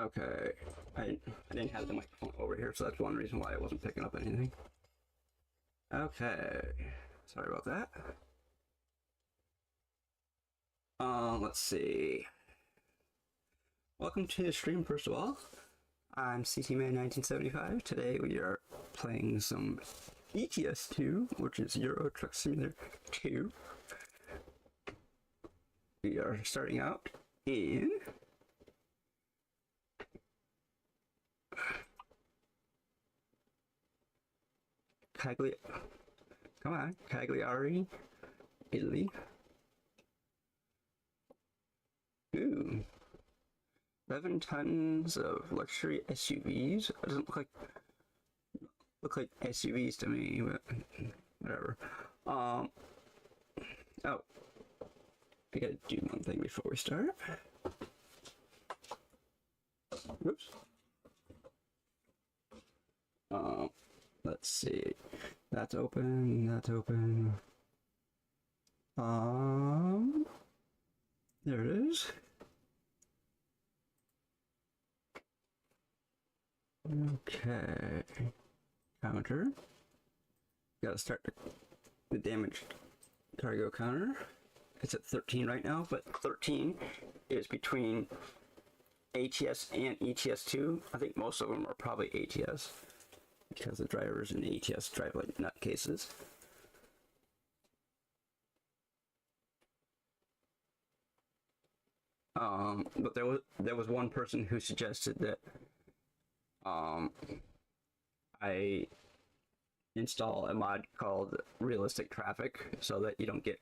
Okay, I didn't have the microphone over here, so that's one reason why I wasn't picking up anything. Okay, sorry about that. Let's see. Welcome to the stream, first of all. I'm CTman1975. Today we are playing some ETS2, which is Euro Truck Simulator 2. We are starting out in Cagliari, Italy. Ooh. 11 tons of luxury SUVs. It doesn't look like SUVs to me, but whatever. Oh, I gotta do one thing before we start. Oops. Let's see. That's open. That's open. There it is. Okay. Counter. Gotta start the damaged cargo counter. It's at 13 right now, but 13 is between ATS and ETS2. I think most of them are probably ATS because the drivers in ATS drive like nutcases. But there was one person who suggested that I install a mod called realistic traffic so that you don't get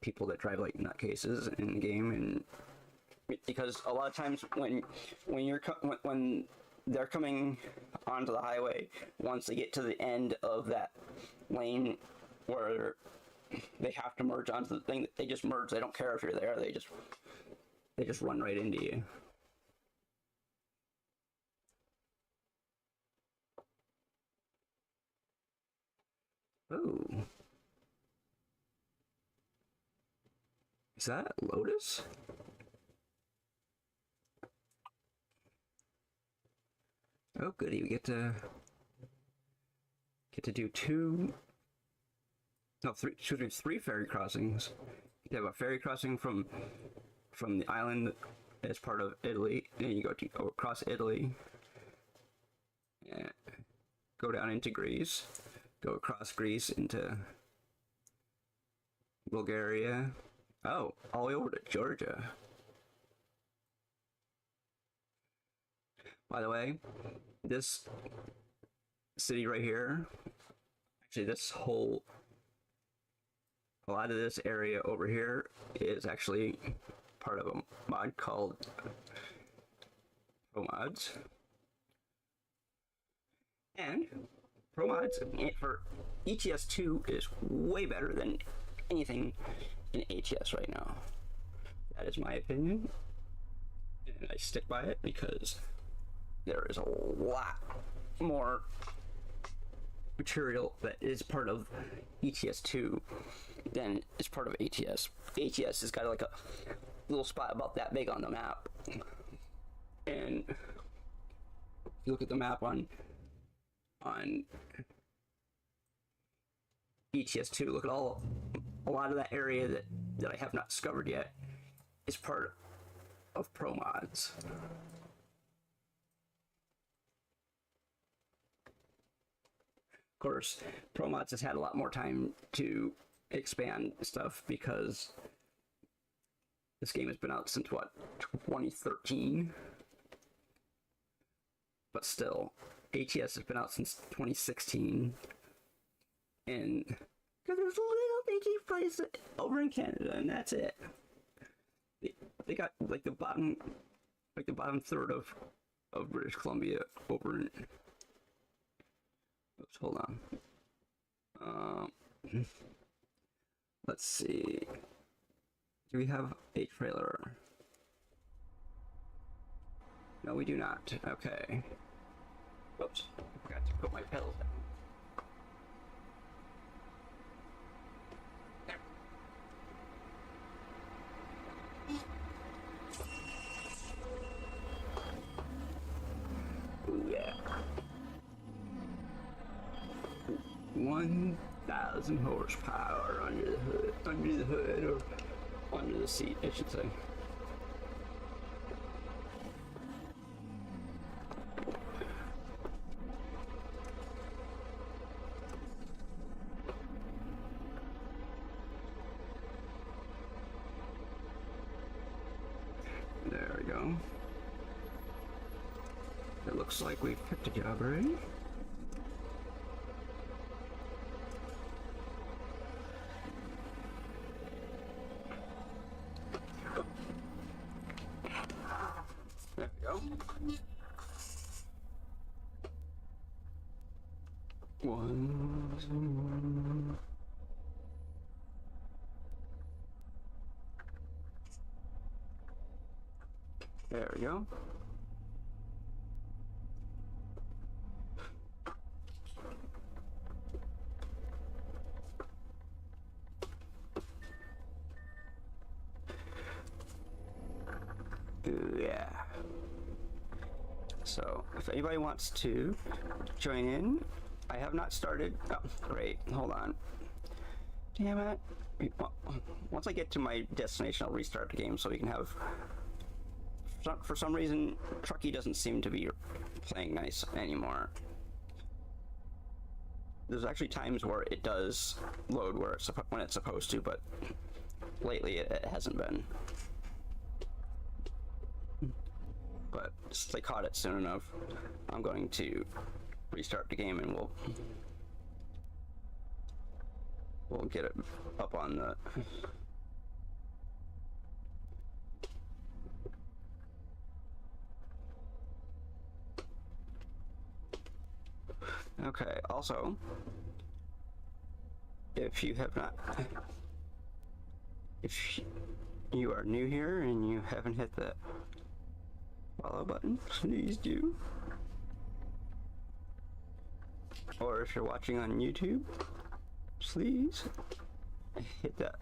people that drive like nutcases in the game, and because a lot of times when they're coming onto the highway, once they get to the end of that lane where they have to merge onto the thing, they just merge. They don't care if you're there. They just run right into you. Oh. Is that Lotus? Oh goody, we get to do three ferry crossings. You have a ferry crossing from the island as part of Italy, and you go across Italy, and go down into Greece, go across Greece into Bulgaria. Oh, all the way over to Georgia. By the way, this city right here, actually a lot of this area over here is actually part of a mod called Pro Mods. And Pro Mods for ETS2 is way better than anything in ATS right now. That is my opinion, and I stick by it because there is a lot more material that is part of ETS2 than is part of ATS. ATS has got like a little spot about that big on the map, and if you look at the map on ETS2, look at a lot of that area that I have not discovered yet is part of Pro Mods. Of course, Pro Mods has had a lot more time to expand stuff because this game has been out since what, 2013? But still, ATS has been out since 2016, and because there's a little bitty place over in Canada, and that's it. They got like the bottom third of British Columbia over in. Oops, hold on. Let's see. Do we have a trailer? No, we do not. Okay. Oops, I forgot to put my pedals down. There. 1,000 horsepower under the hood, or under the seat, I should say. There we go. It looks like we've picked a job already. There we go. One. There we go. Yeah. So, if anybody wants to join in, I have not started. Oh, great. Hold on. Damn it. Once I get to my destination, I'll restart the game so we can have. For some reason, Trucky doesn't seem to be playing nice anymore. There's actually times where it does load where when it's supposed to, but lately it hasn't been. But since they caught it soon enough, I'm going to restart the game and we'll get it up on the. Okay, also, if you are new here and you haven't hit that follow button, please do. Or if you're watching on YouTube, please hit the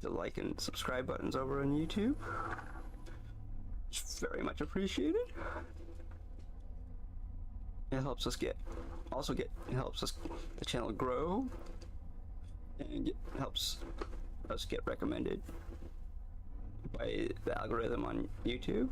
like and subscribe buttons over on YouTube. It's very much appreciated. It helps us it helps us the channel grow, and it helps us get recommended by the algorithm on YouTube.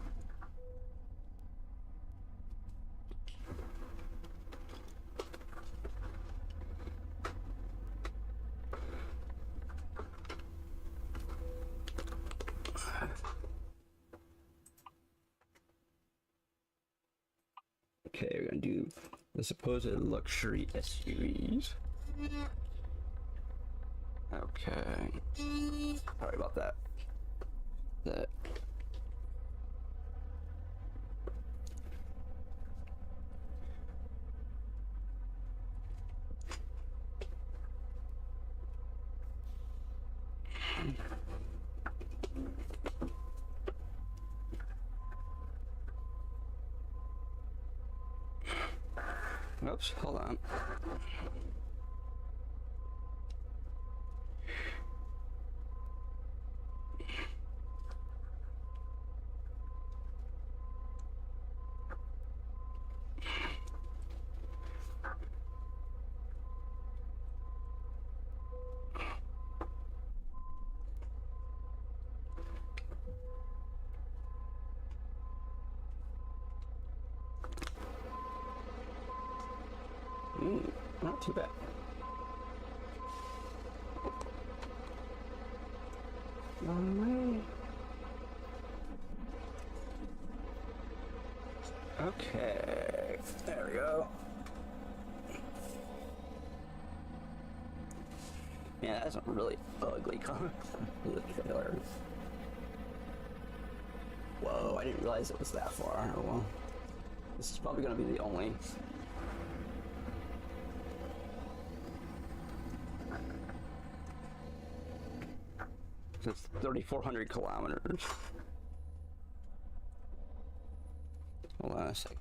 Okay, we're gonna do the supposed luxury SUVs. Okay. Sorry about that. Oops, hold on. Not too bad. Alright. Okay, there we go. Yeah, that's a really ugly car. Trailer. Whoa, I didn't realize it was that far. Oh well. This is probably going to be the only. It's 3,400 kilometers. Hold on a sec.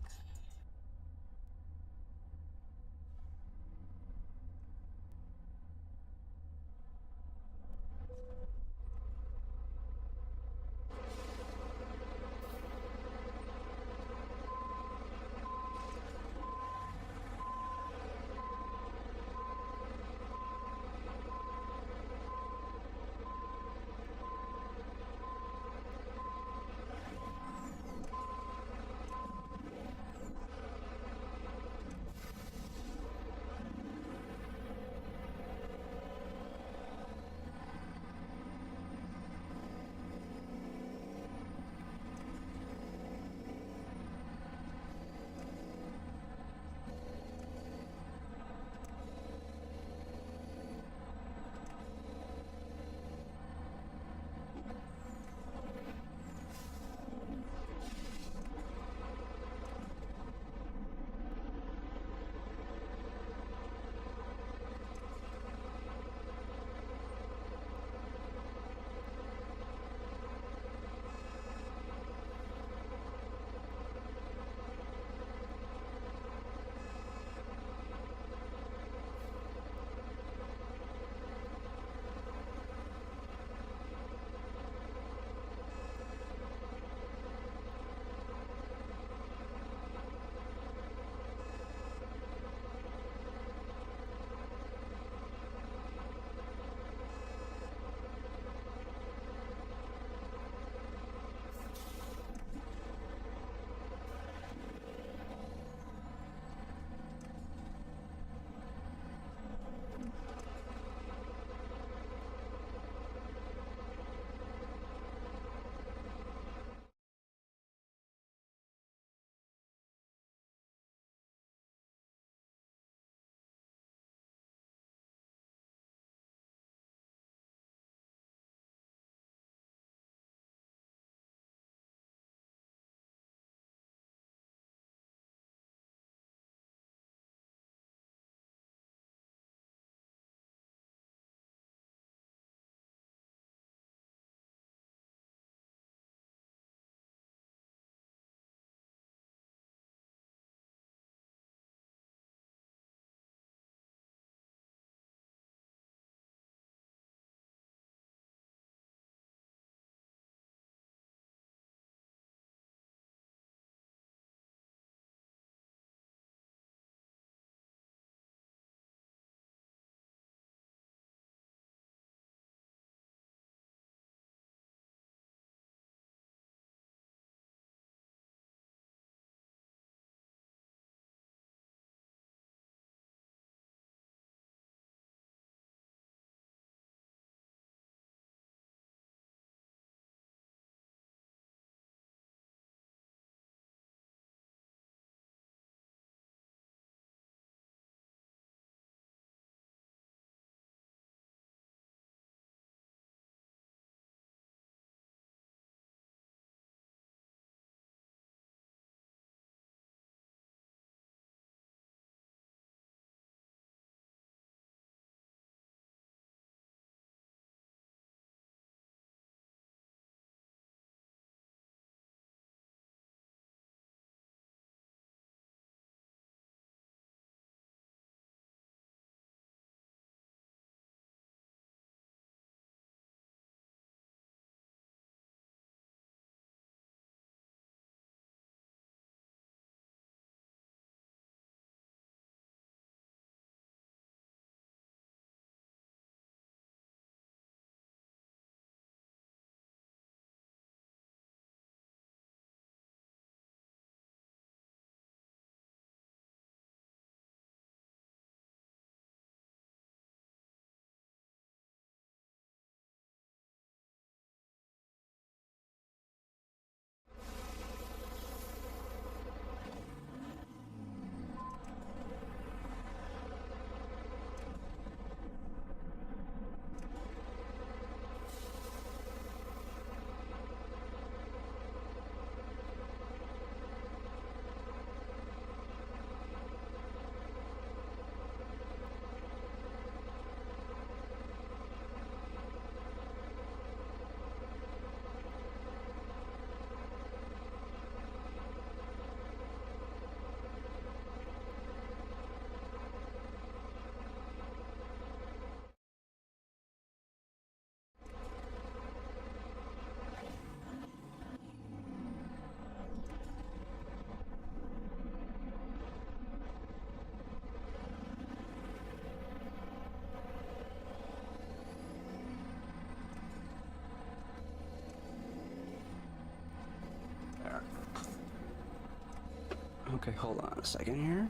Okay, hold on a second here.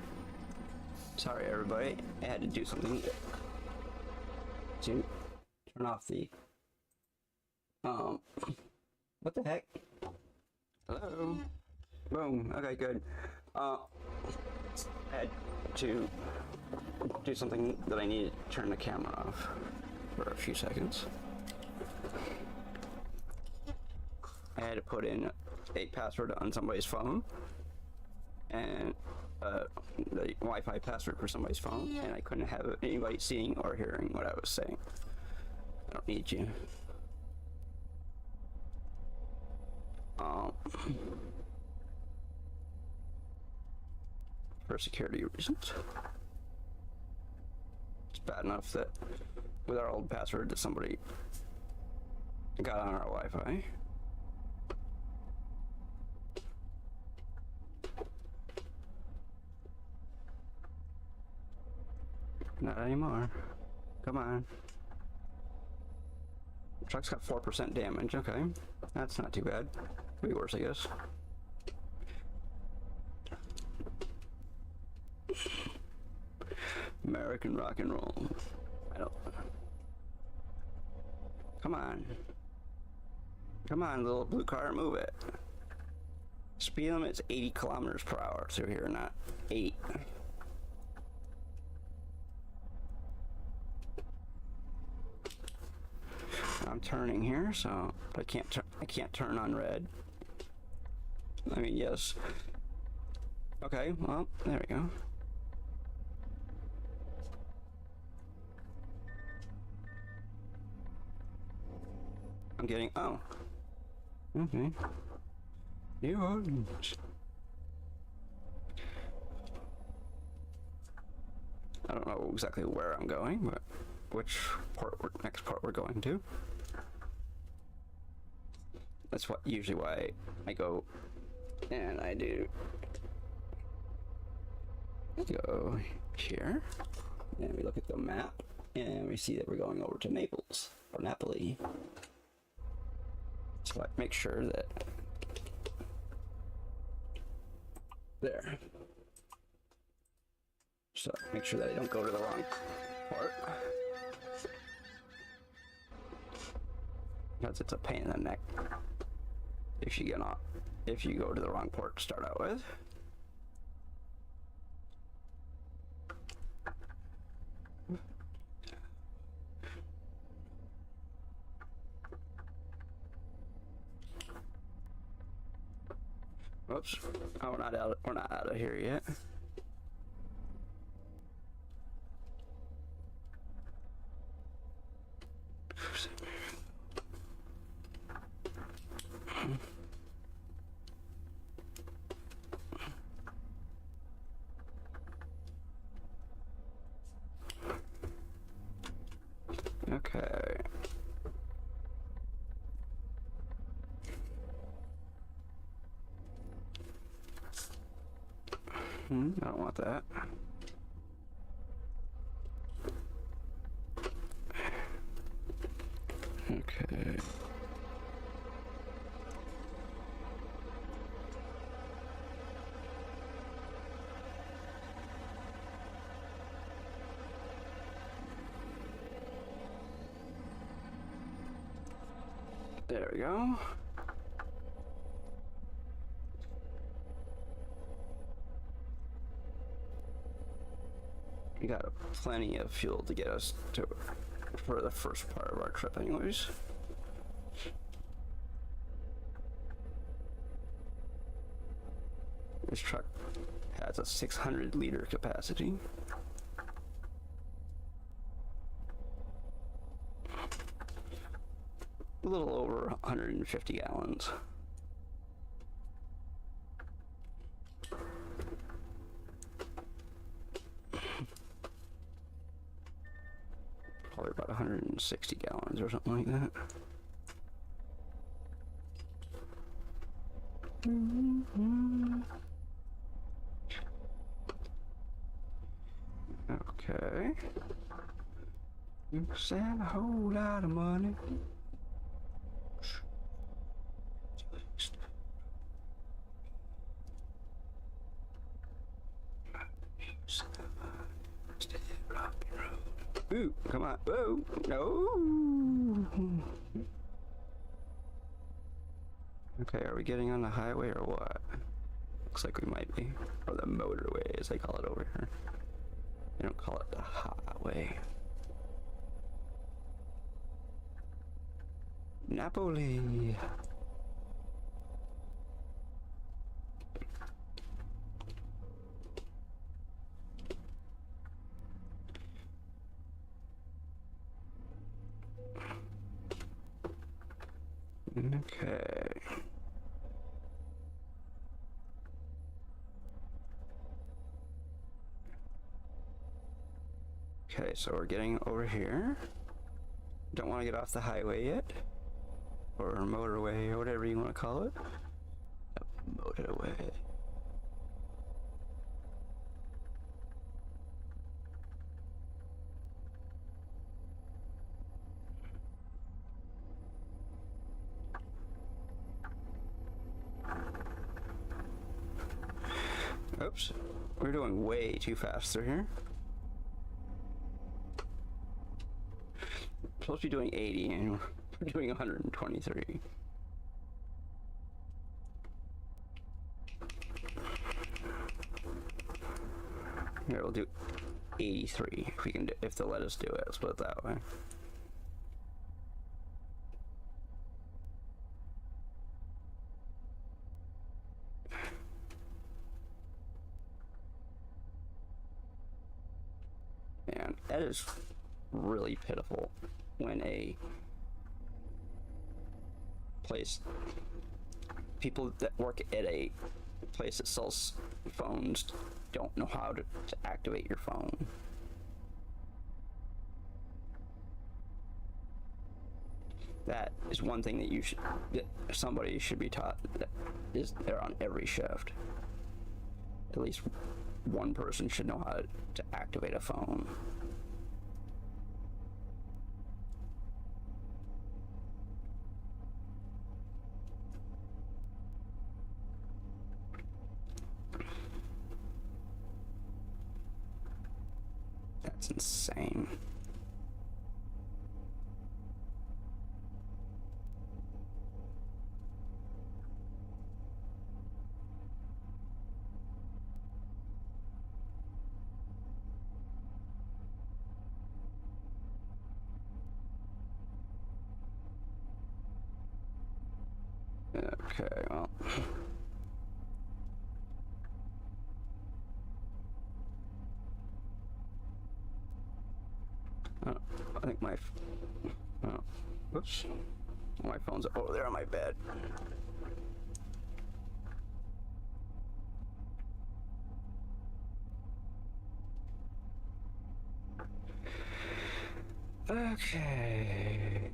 Sorry, everybody. I had to do something to turn off the. What the heck? Hello? Boom. Okay, good. I had to do something that I needed to turn the camera off for a few seconds. I had to put in a password on somebody's phone and the Wi-Fi password for somebody's phone, and I couldn't have anybody seeing or hearing what I was saying. I don't need you. For security reasons. It's bad enough that with our old password that somebody got on our Wi-Fi. Not anymore. Come on. The truck's got 4% damage. Okay. That's not too bad. Could be worse, I guess. American rock and roll. I don't. Come on. Come on, little blue car, move it. Speed limit's 80 kilometers per hour through here, not 8. I'm turning here, so I can't turn on red. I mean, yes. Okay, well, there we go. I'm getting, oh. Okay. New Orleans. I don't know exactly where I'm going, but which next part we're going to. That's usually why I go and I do go here, and we look at the map and we see that we're going over to Naples or Napoli. So I make sure that there. So make sure that I don't go to the wrong part. Because it's a pain in the neck if you go to the wrong port to start out with. Oops. Oh, we're not out of here yet. Okay. I don't want that. Okay. There we go. We got plenty of fuel to get us to for the first part of our trip anyways. This truck has a 600-liter capacity. A little over 150 gallons. Probably about 160 gallons or something like that. Okay. You sell a whole lot of money. Ooh, come on. Whoa, no. Okay, are we getting on the highway or what? Looks like we might be. Or the motorway, as they call it over here. They don't call it the highway. Napoli. Okay. Okay, so we're getting over here. Don't want to get off the highway yet. Or motorway, or whatever you want to call it. Yep, motorway. Oops, we're doing way too fast through here. Supposed to be doing 80 and we're doing 123. Here, we'll do 83 if we can, if they'll let us do it. Let's put it that way. Man, that is really pitiful when a place, people that work at a place that sells phones don't know how to activate your phone. That is one thing that somebody should be taught, that is there on every shift. At least one person should know how to activate a phone. That's insane. Okay, well. I think my, whoops, my phone's over there on my bed. Okay.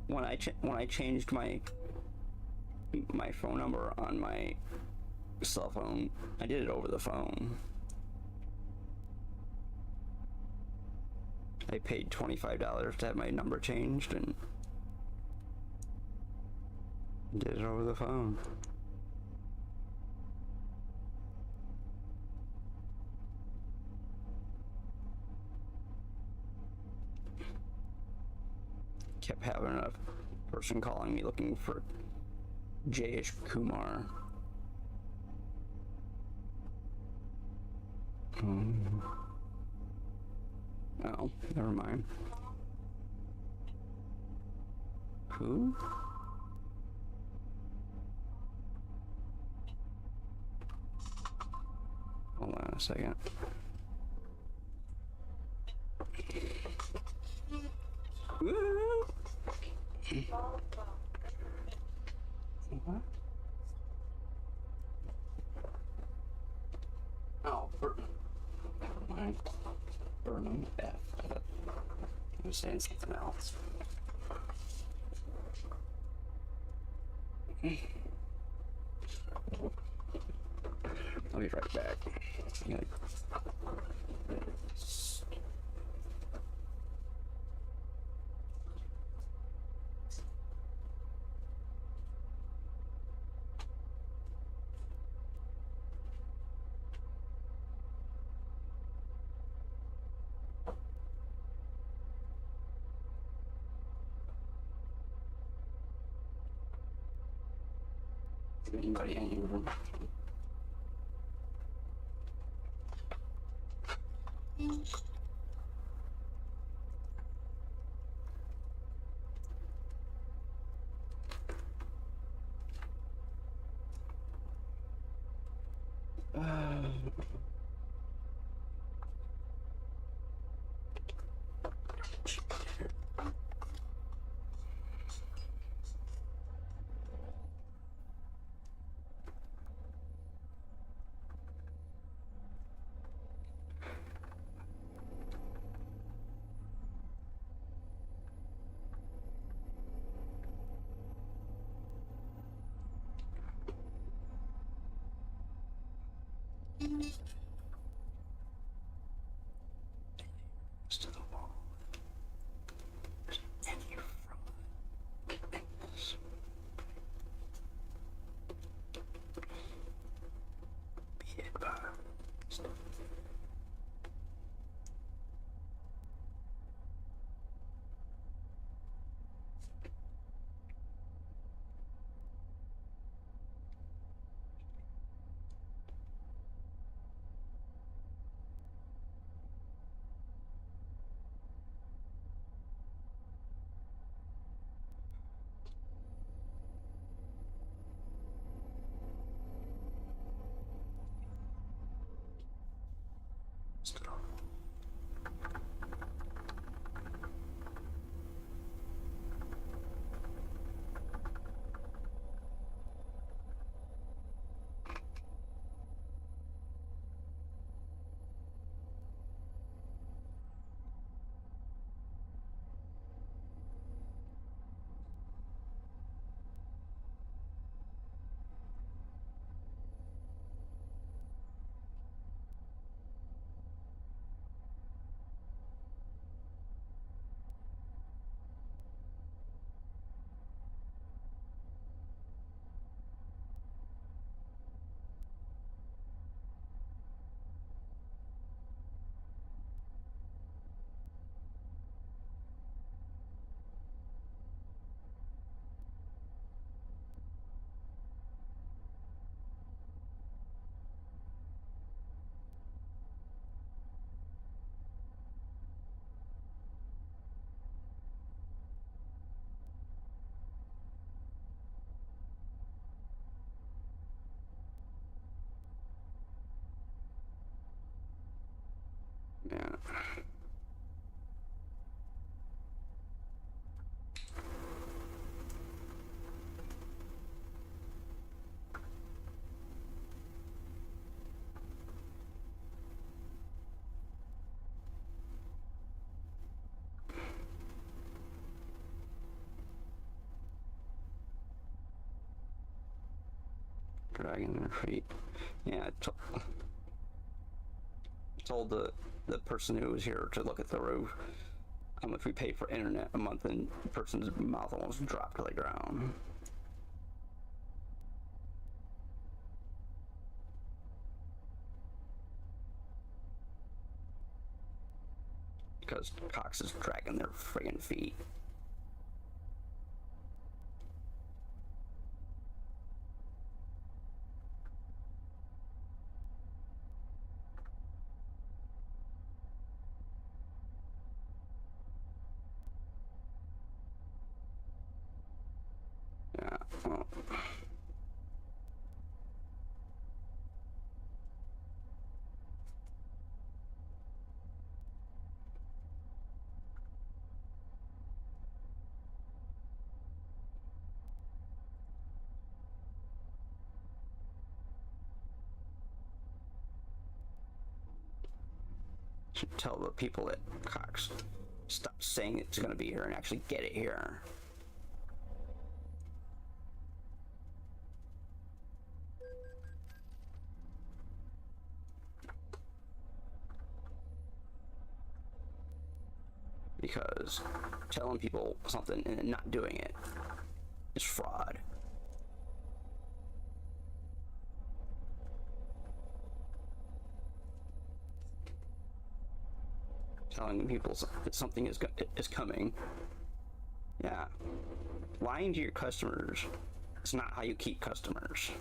When I changed my phone number on my cell phone, I did it over the phone. I paid $25 to have my number changed and did it over the phone. Kept having a person calling me looking for J.H. Kumar. Oh, never mind. Who? Hold on a second. Woo! What? Oh, never mind. Burnham F. I was saying something else. I'll be right back. Anybody anywhere. To the wall. There's any fraud in this. Be advised. Yeah. Dragging their feet. Yeah, I told the person who was here to look at the roof how much we pay for internet a month, and the person's mouth almost dropped to the ground. Because Cox is dragging their friggin' feet. Yeah, well. Should tell the people at Cox, stop saying it's going to be here and actually get it here. Because telling people something and then not doing it is fraud. Telling people that something is coming. Yeah. Lying to your customers That's not how you keep customers.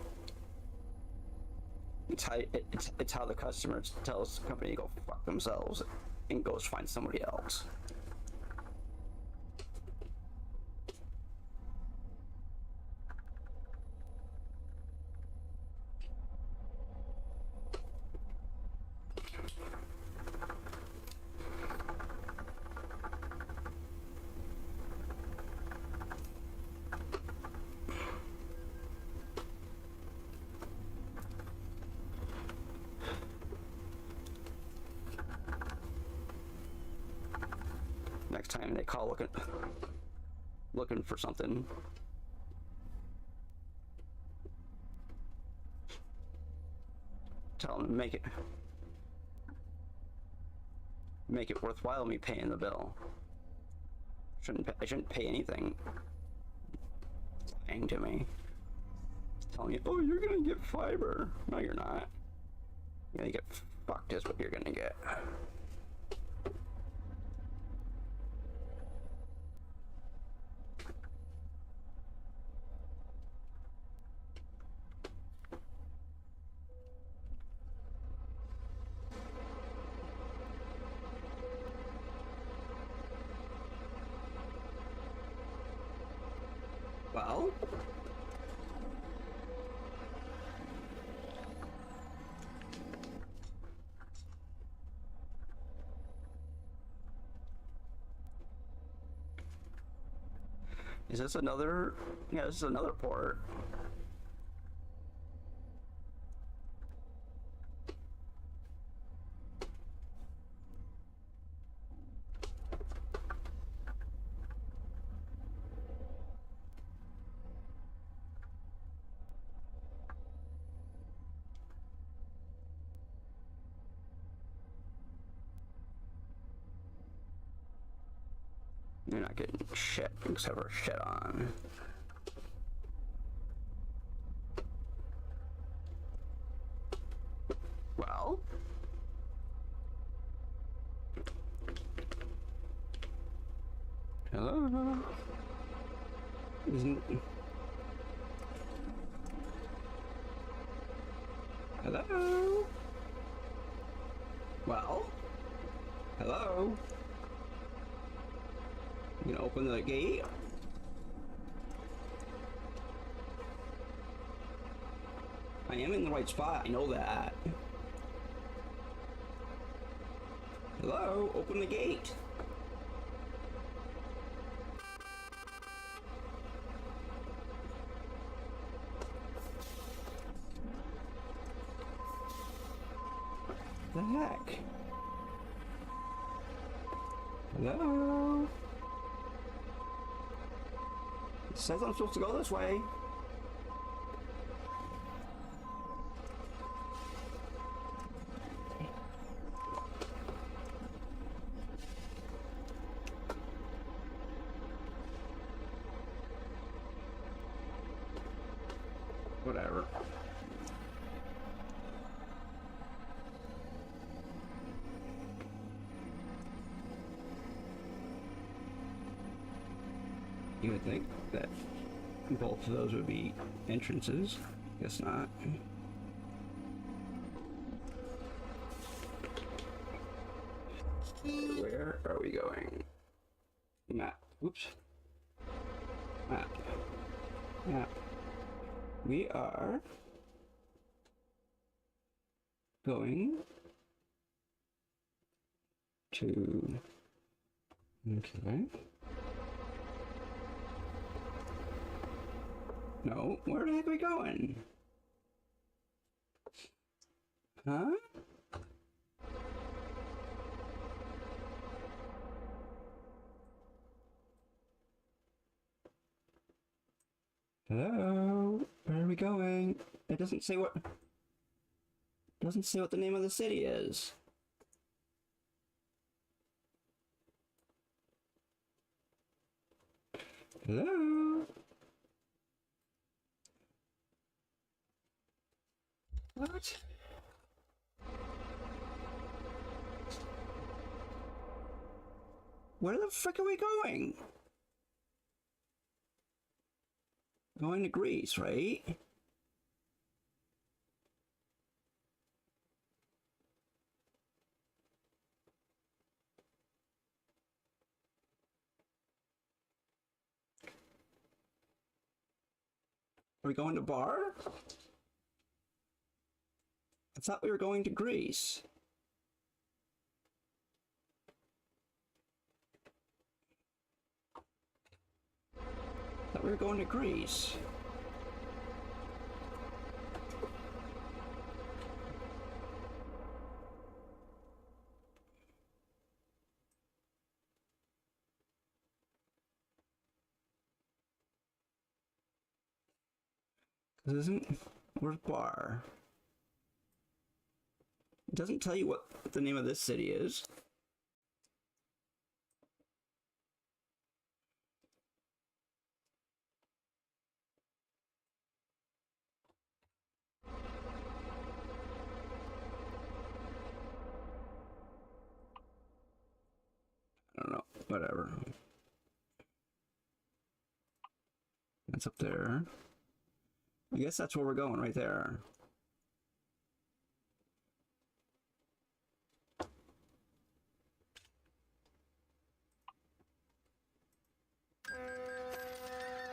It's how the customer tells the company to go fuck themselves and goes find somebody else. Next time they call looking for something, tell them to make it worthwhile me paying the bill. I shouldn't pay anything. Lying to me, telling me, oh, you're gonna get fiber. No, you're not. You're gonna get fucked is what you're gonna get. Well, is this another? Yeah, this is another port. You're not getting shit except for shit on. Well, hello. Hello. Well, hello. You gonna open the gate? I am in the right spot, I know that. Hello, open the gate. The heck? Hello? It says I'm supposed to go this way. Whatever. You would think that both of those would be entrances. Guess not. Where are we going? Map. Oops. Map. Map. We are going to... Okay. No, where the heck are we going? Huh? Hello? Where are we going? It doesn't say what... doesn't say what the name of the city is. Hello? What? Where the frick are we going? Going to Greece, right? Are we going to Bar? I thought we were going to Greece. I thought we were going to Greece. Where's Bar? It doesn't tell you what the name of this city is. I don't know. Whatever. That's up there. I guess that's where we're going, right there.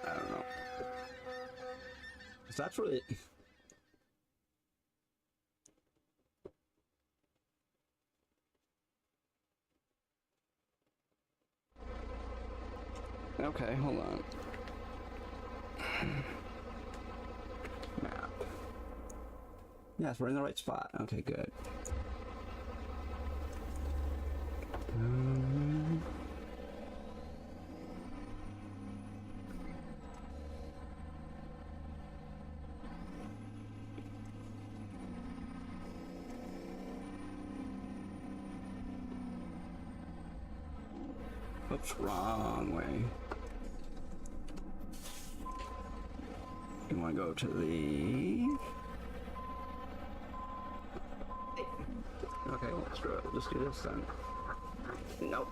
I don't know. So that's where it... Okay, hold on. Map. Yes, we're in the right spot. Okay, good. Oops, wrong way. You want to go to the... Okay, well, screw it. Just do this then. Nope.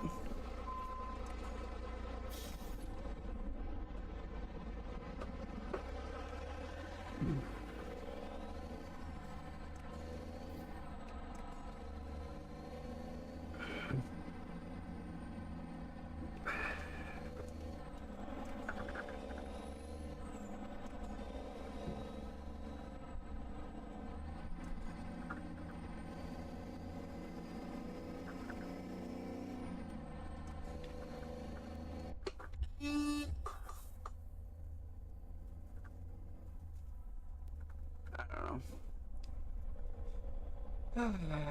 I don't know.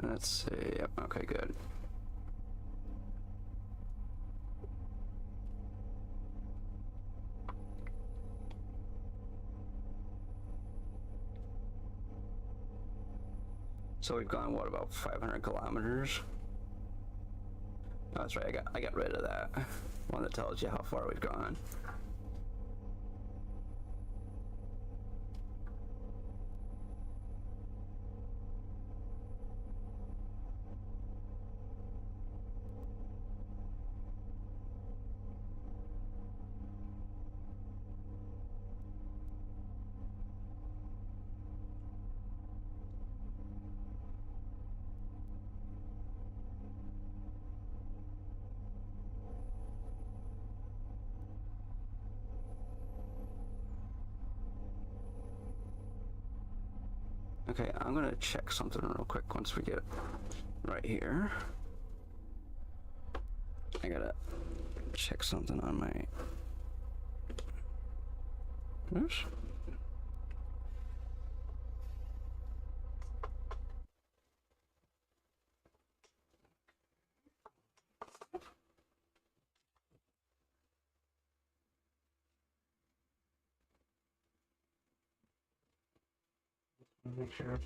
Let's see. Yep. Okay, good. So we've gone, what, about 500 kilometers? Oh, that's right. I got rid of that one that tells you how far we've gone. Okay, I'm gonna check something real quick once we get right here. I gotta check something on my... Oops. Make sure.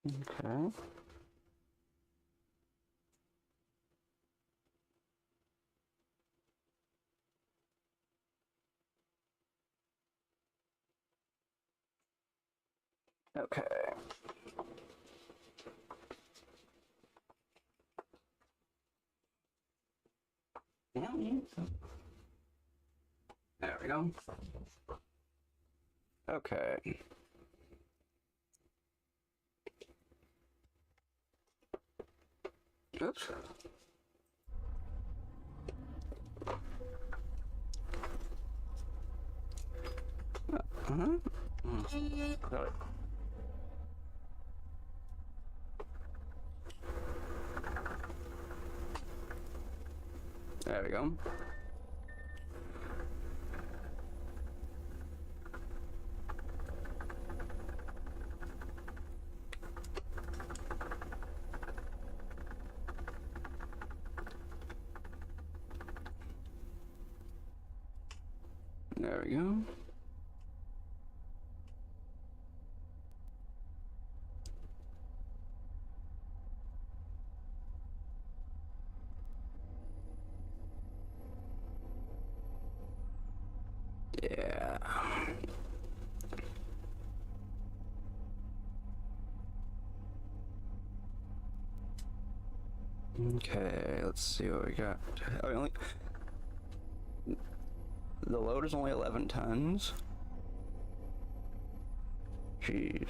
Okay. Okay. There we go. Okay. Oops. Uh-huh. Got it. There we go. There we go. Yeah. Okay, let's see what we got. The load is only 11 tons. Jeez.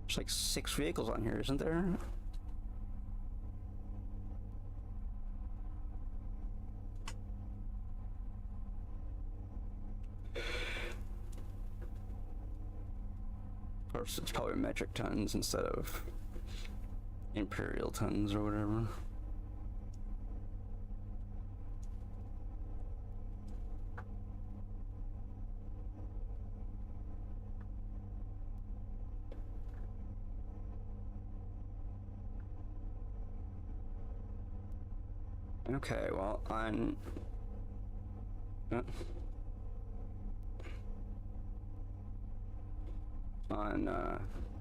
There's like 6 vehicles on here, isn't there? Of course, it's probably metric tons instead of imperial tons or whatever. Okay, well, on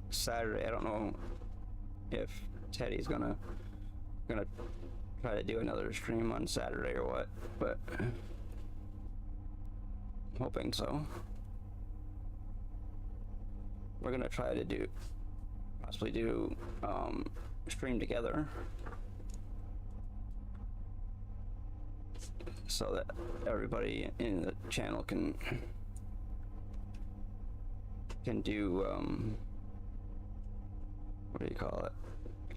Saturday, I don't know if Teddy's gonna try to do another stream on Saturday or what, but I'm hoping so. We're gonna try to possibly do stream together so that everybody in the channel can do what do you call it?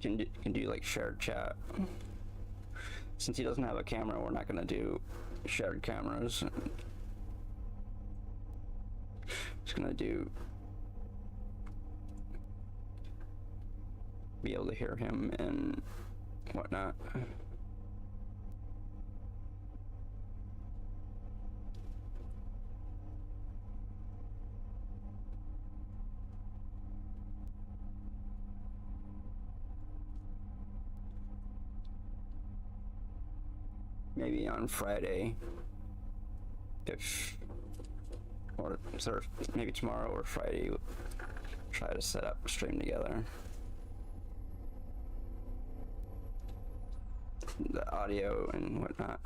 Can do like shared chat. Since he doesn't have a camera, we're not gonna do shared cameras. Just gonna be able to hear him and whatnot. Maybe on Friday, or maybe tomorrow or Friday, we'll try to set up a stream together. The audio and whatnot.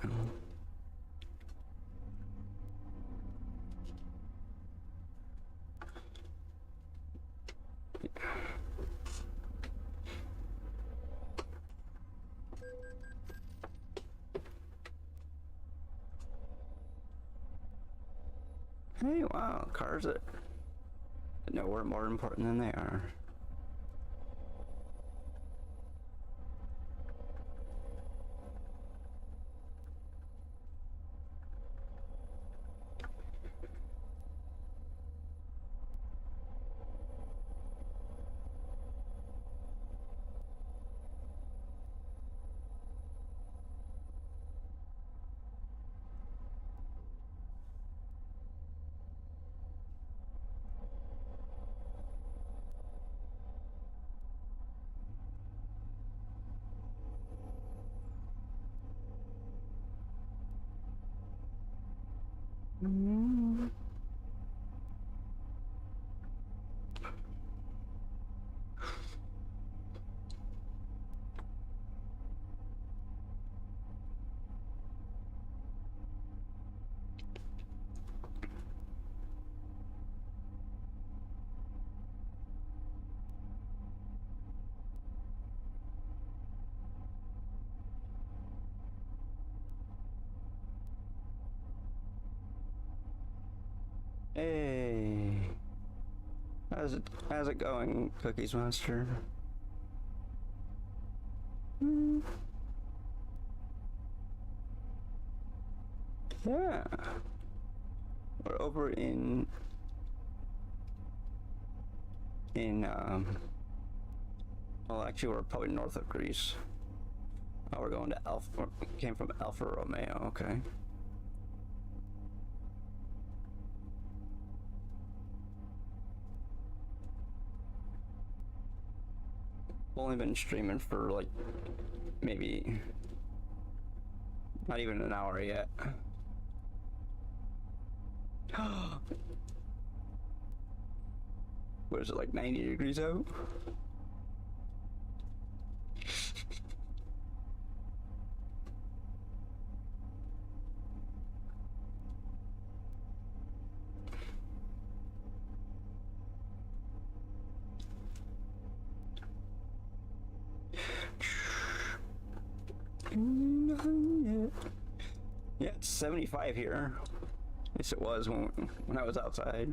Hey, wow, cars that no, we're more important than they are. Hey, how's it going, Cookies Monster? Yeah, we're over in well, actually, we're probably north of Greece. Oh, we're going to Alpha. Came from Alfa Romeo. Okay. Only been streaming for like maybe not even an hour yet. What is it, like 90 degrees out? Yeah, it's 75 here. At least it was when I was outside.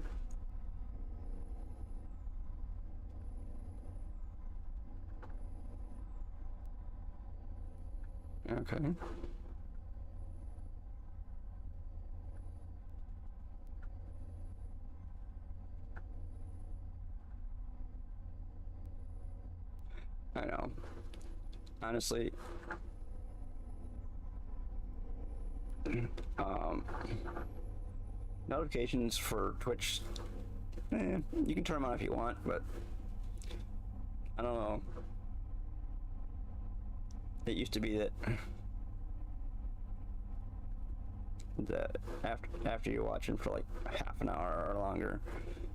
Okay. I know. Honestly, notifications for Twitch, you can turn them on if you want, but I don't know. It used to be that after you're watching for like half an hour or longer,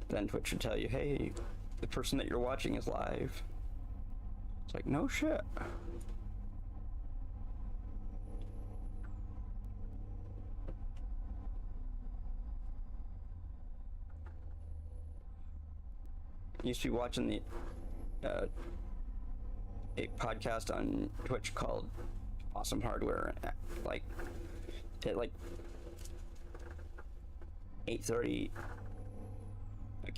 then Twitch would tell you, hey, the person that you're watching is live. It's like, no shit. Used to be watching a podcast on Twitch called Awesome Hardware, like at like 8:30. I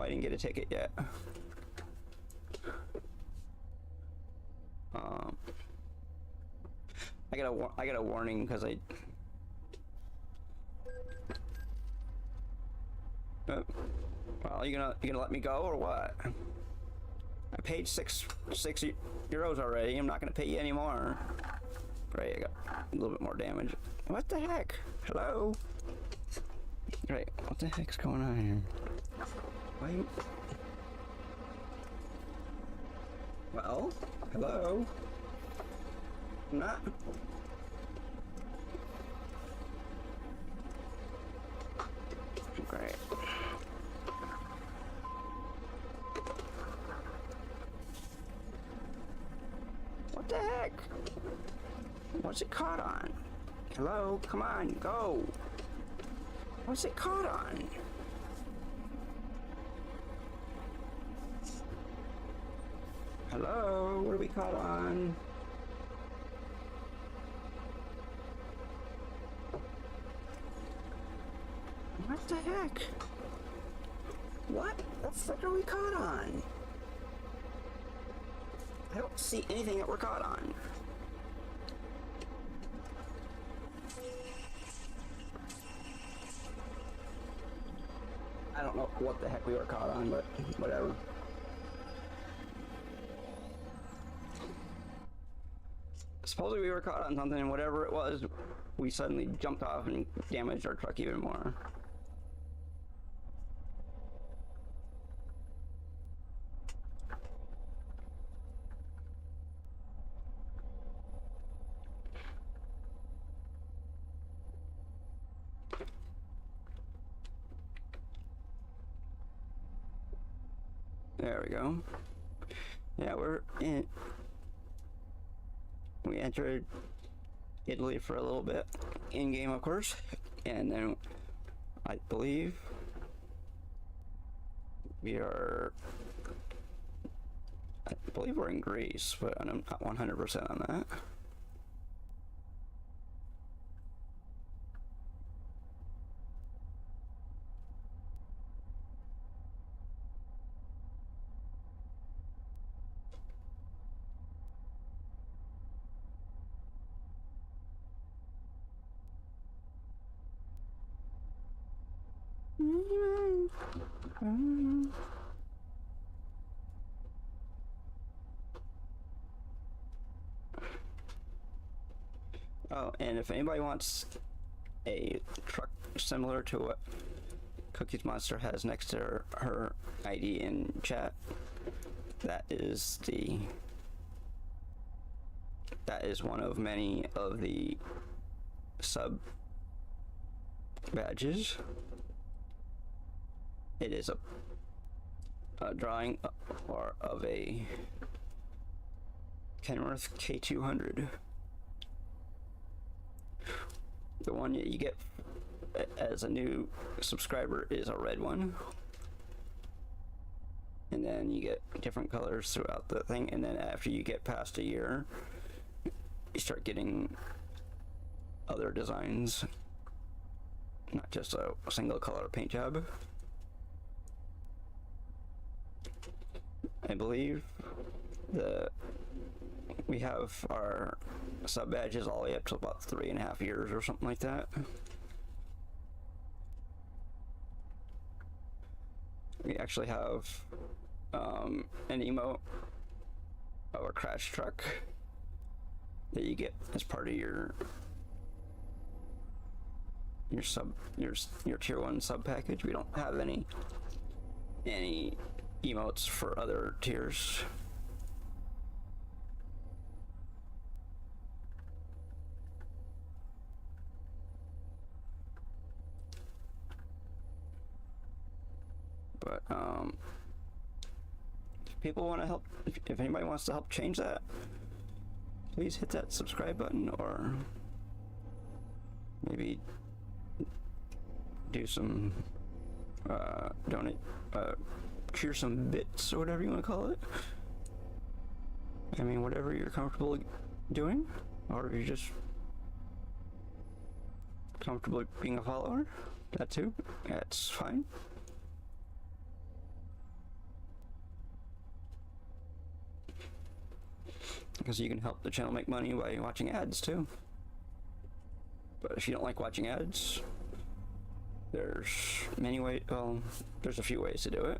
didn't get a ticket yet. I got a warning because well, you gonna let me go or what? I paid six euros already. I'm not gonna pay you anymore. Right, I got a little bit more damage. What the heck? Hello? Right, what the heck's going on here? Wait. Well, hello? I'm not. Great. What the heck? What's it caught on? Hello? Come on, go. What's it caught on? Hello? What are we caught on? What the heck? What the frick are we caught on? I don't see anything that we're caught on. I don't know what the heck we were caught on, but whatever. Supposedly we were caught on something, and whatever it was, we suddenly jumped off and damaged our truck even more. There we go. Yeah, we entered Italy for a little bit, in game of course, and then I believe we're in Greece, but I'm not 100% on that. Oh, and if anybody wants a truck similar to what Cookies Monster has next to her ID in chat, that is one of many of the sub badges. It is a drawing of a Kenworth K200. The one that you get as a new subscriber is a red one, and then you get different colors throughout the thing, and then after you get past a year you start getting other designs, not just a single color paint job. I believe we have our sub badges all the way up to about 3.5 years or something like that. We actually have an emote of a crash truck that you get as part of your tier 1 sub package. We don't have any emotes for other tiers. But if people want to help, if anybody wants to help change that, please hit that subscribe button, or maybe do some donate, cheer some bits, or whatever you want to call it. I mean, whatever you're comfortable doing, or if you're just comfortable being a follower, that too, that's fine. Because you can help the channel make money by watching ads too. But if you don't like watching ads, there's many ways. Well, there's a few ways to do it.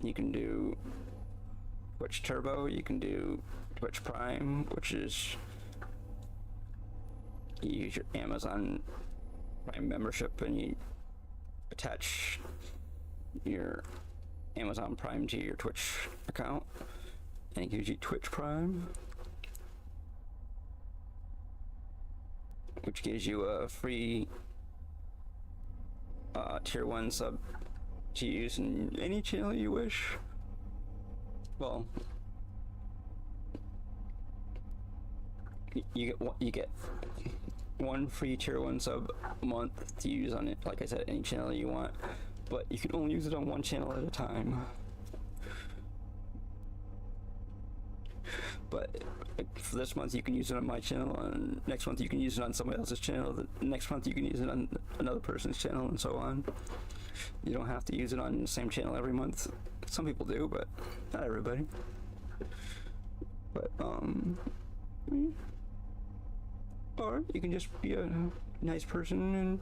You can do Twitch Turbo, you can do Twitch Prime, which is you use your Amazon Prime membership and you attach your Amazon Prime to your Twitch account, and it gives you Twitch Prime, which gives you a free tier 1 sub to use in any channel you wish. Well, you get one free tier 1 sub a month to use on it, like I said, any channel you want, but you can only use it on one channel at a time. But for this month you can use it on my channel, and next month you can use it on somebody else's channel, the next month you can use it on another person's channel, and so on. You don't have to use it on the same channel every month. Some people do, but not everybody. But or you can just be a nice person and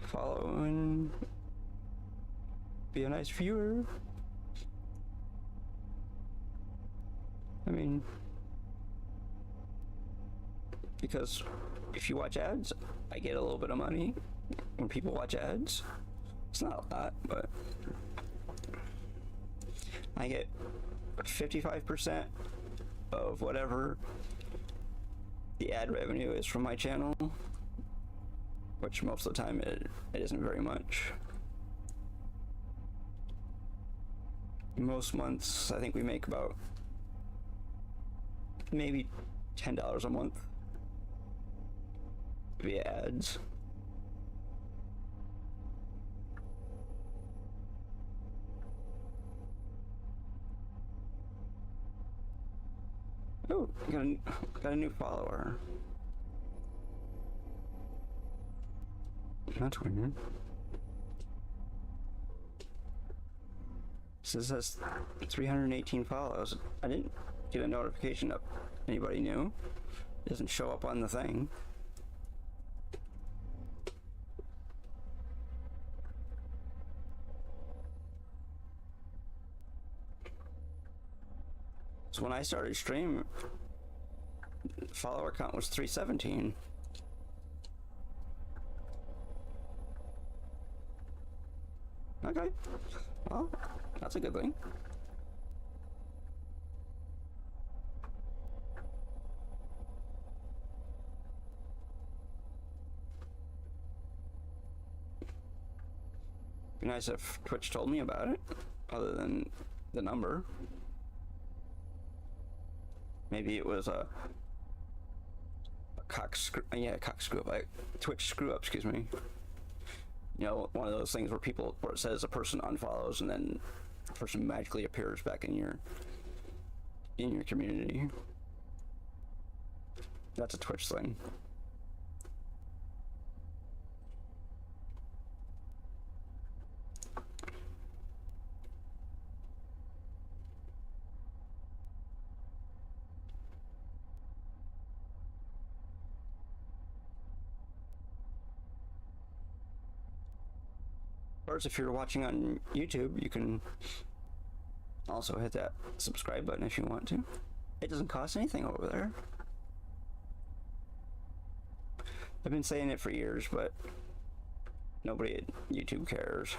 follow and be a nice viewer. I mean, because if you watch ads, I get a little bit of money when people watch ads. It's not a lot, but I get 55% of whatever the ad revenue is from my channel, which most of the time it isn't very much. Most months I think we make about maybe $10 a month via ads. Oh, got a new follower. That's weird. So this has 318 follows. I didn't get a notification of anybody new. It doesn't show up on the thing. So when I started stream, follower count was 317. Okay, well, that's a good thing. Be nice if Twitch told me about it, other than the number. Maybe it was a cock screw up, Twitch screw up, excuse me. You know, one of those things where it says a person unfollows and then a person magically appears back in your community. That's a Twitch thing. Of course, if you're watching on YouTube, you can also hit that subscribe button if you want to. It doesn't cost anything over there. I've been saying it for years, but nobody at YouTube cares.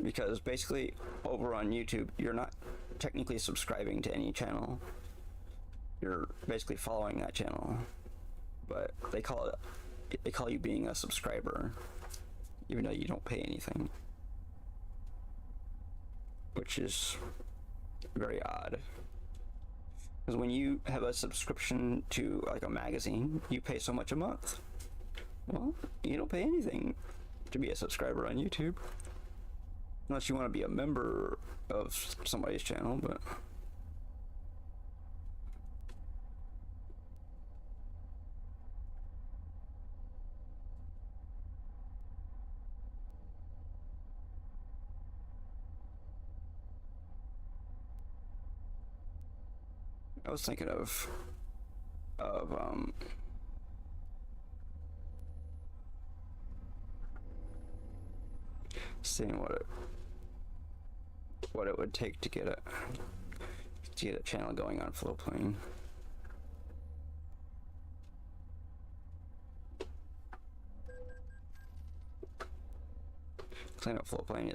Because basically, over on YouTube, you're not technically subscribing to any channel. You're basically following that channel. But they call you being a subscriber, even though you don't pay anything, which is very odd. Because when you have a subscription to like a magazine, you pay so much a month. Well, you don't pay anything to be a subscriber on YouTube, unless you want to be a member of somebody's channel, but I was thinking of seeing what it would take to get a channel going on Flowplane. I know Flowplane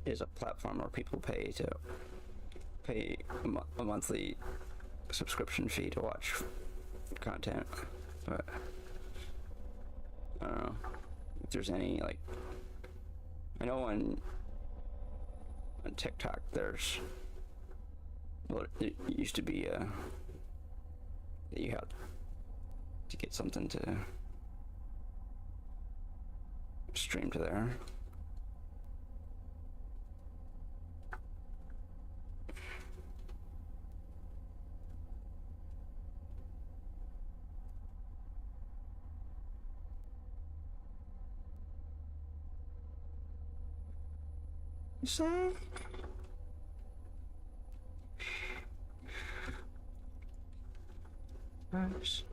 is a platform where people pay a monthly subscription fee to watch content, but I don't know if there's any, like, I know on TikTok there's, well, it used to be that you had to get something to stream to there. You say? Nice.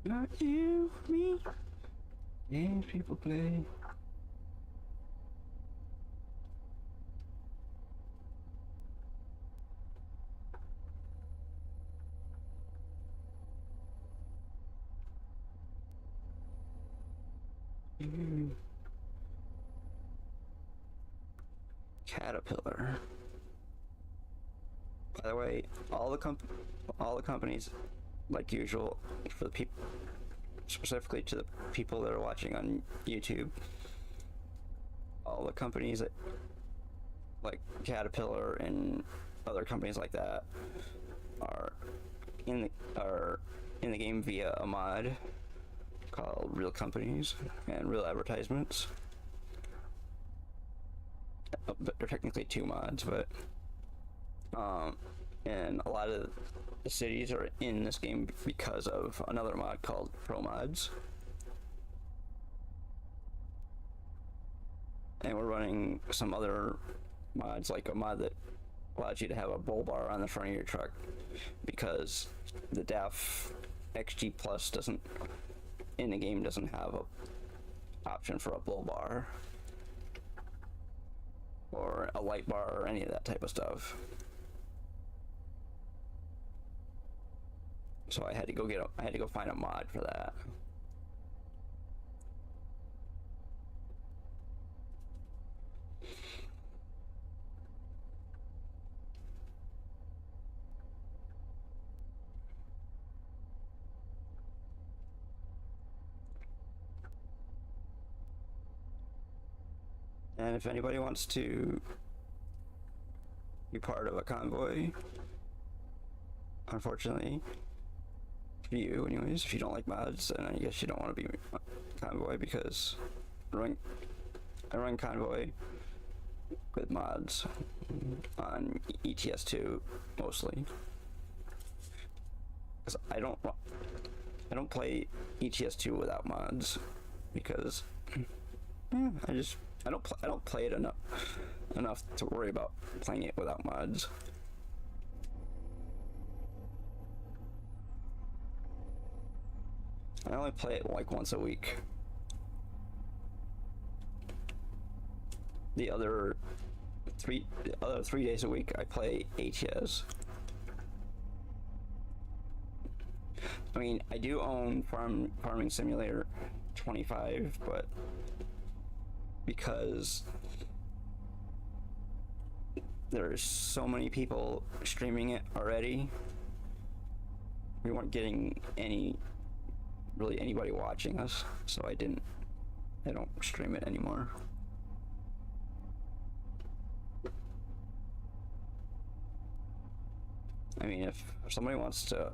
Not you, me. Games people play. Caterpillar. By the way, all the companies, like usual, for the people, specifically to the people that are watching on YouTube, all the companies that, like Caterpillar and other companies like that, are in the game via a mod called Real Companies and Real Advertisements. But they're technically two mods, but and a lot of the cities are in this game because of another mod called Pro Mods. And we're running some other mods, like a mod that allows you to have a bull bar on the front of your truck, because the DAF XG Plus doesn't, in the game, doesn't have a option for a bull bar or a light bar or any of that type of stuff. So I had to go find a mod for that. And if anybody wants to be part of a convoy, unfortunately, for you anyways, if you don't like mods, then I guess you don't want to be convoy, because I run convoy with mods on ETS2 mostly, because I don't play ETS2 without mods, because I don't play it enough to worry about playing it without mods. I only play it like once a week. The other 3 days a week I play ATS. I mean, I do own Farming Simulator 25, but because there's so many people streaming it already, we weren't getting anybody watching us, so I don't stream it anymore. I mean, if somebody wants to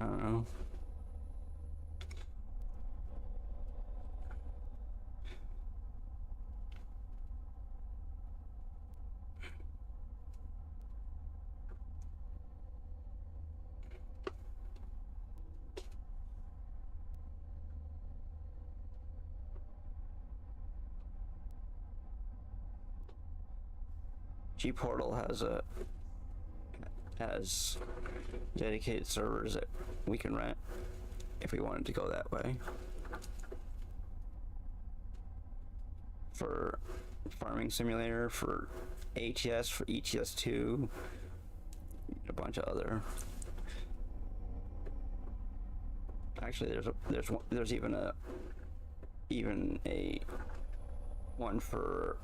I don't know. G Portal has dedicated servers that we can rent if we wanted to go that way. For Farming Simulator, for ATS, for ETS2, a bunch of other. Actually, there's even a one for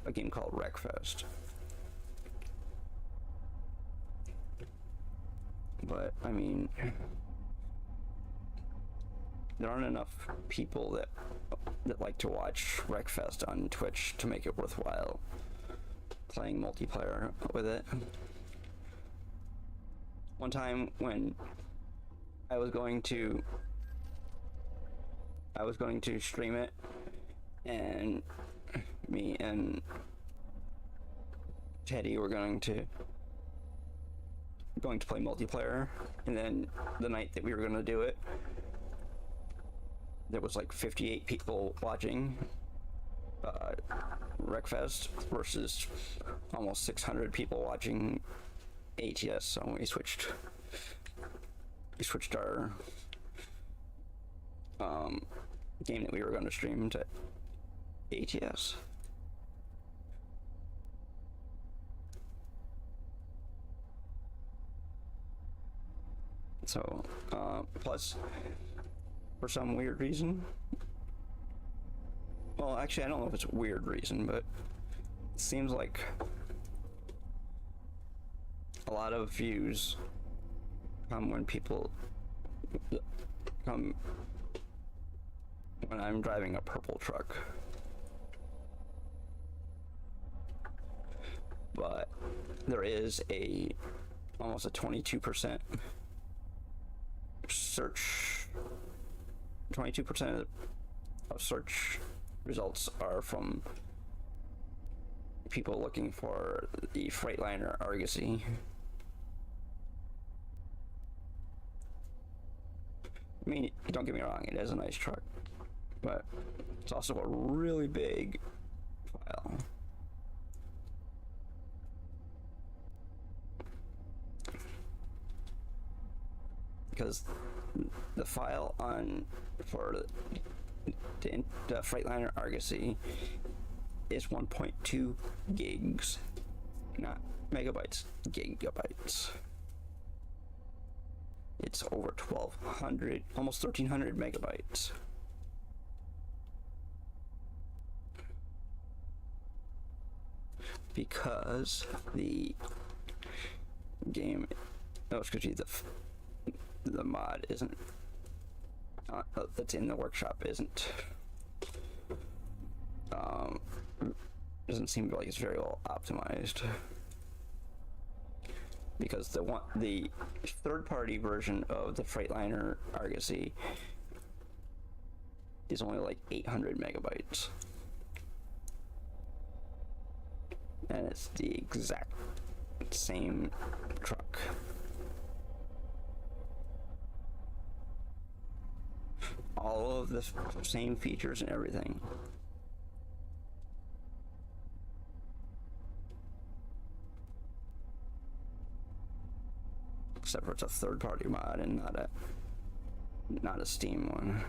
a game called Wreckfest. But I mean, there aren't enough people that like to watch Wreckfest on Twitch to make it worthwhile playing multiplayer with it. One time when I was going to stream it, and me and Teddy were going to play multiplayer, and then the night that we were going to do it, there was like 58 people watching Wreckfest versus almost 600 people watching ATS. So we switched our game that we were going to stream to ATS. So, plus, for some weird reason, well, actually, I don't know if it's a weird reason, but it seems like a lot of views come when I'm driving a purple truck. But there is almost a 22% search, 22% of search results are from people looking for the Freightliner Argosy. I mean, don't get me wrong, it is a nice truck, but it's also a really big file. Because the file for the Freightliner Argosy is 1.2 gigs, not megabytes, gigabytes. It's over 1,200, almost 1,300 megabytes. Because the game, excuse me, the mod isn't, that's in the workshop isn't, doesn't seem like it's very well optimized. Because the third-party version of the Freightliner Argosy is only like 800 megabytes, and it's the exact same truck. All of the same features and everything. Except for it's a third-party mod and not a Steam one.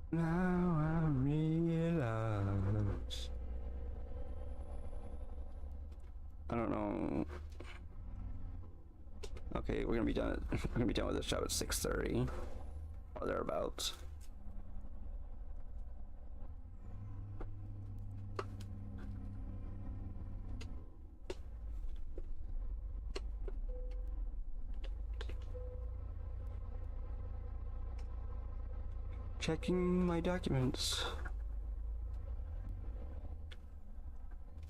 Now I realize. I don't know. Okay, we're gonna be done. We're gonna be done with this job at 6:30 or thereabouts. Checking my documents.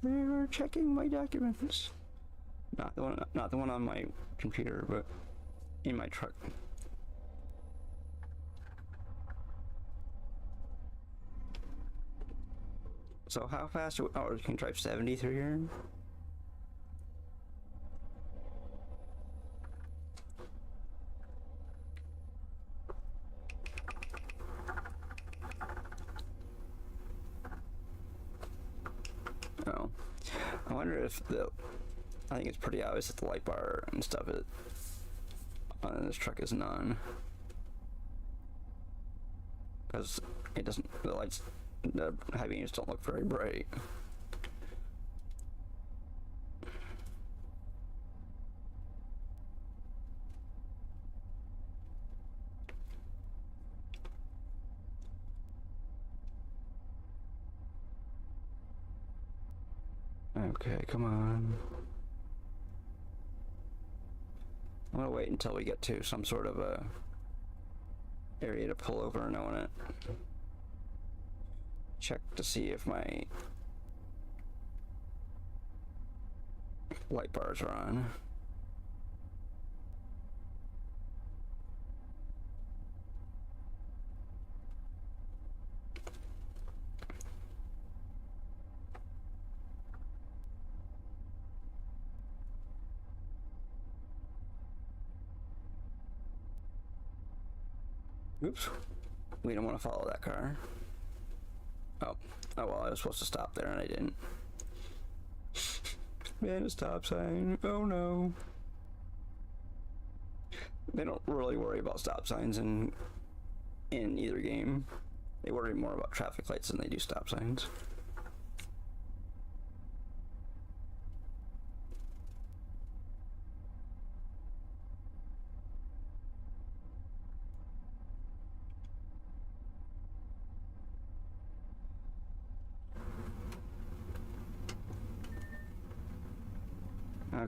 We're checking my documents. Not the one on my computer, but in my truck. So how fast? You can drive 70 through here. Oh, I wonder if I think it's pretty obvious that the light bar and stuff on this truck is none, because it doesn't. The lights, the high beams don't look very bright. Okay, come on. I'm gonna wait until we get to some sort of a area to pull over, and I wanna check to see if my light bars are on. Oops. We don't want to follow that car. Oh well, I was supposed to stop there and I didn't. Man, a stop sign. Oh no. They don't really worry about stop signs in either game. They worry more about traffic lights than they do stop signs.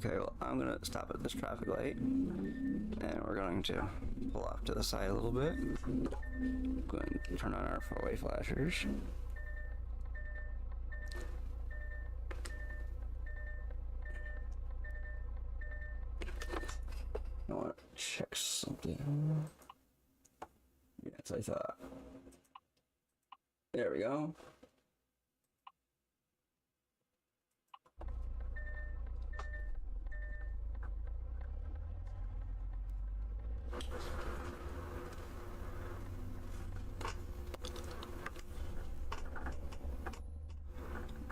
Okay, well, I'm gonna stop at this traffic light, and we're going to pull off to the side a little bit. Going to turn on our four-way flashers. I want to check something. Yes, I thought. There we go.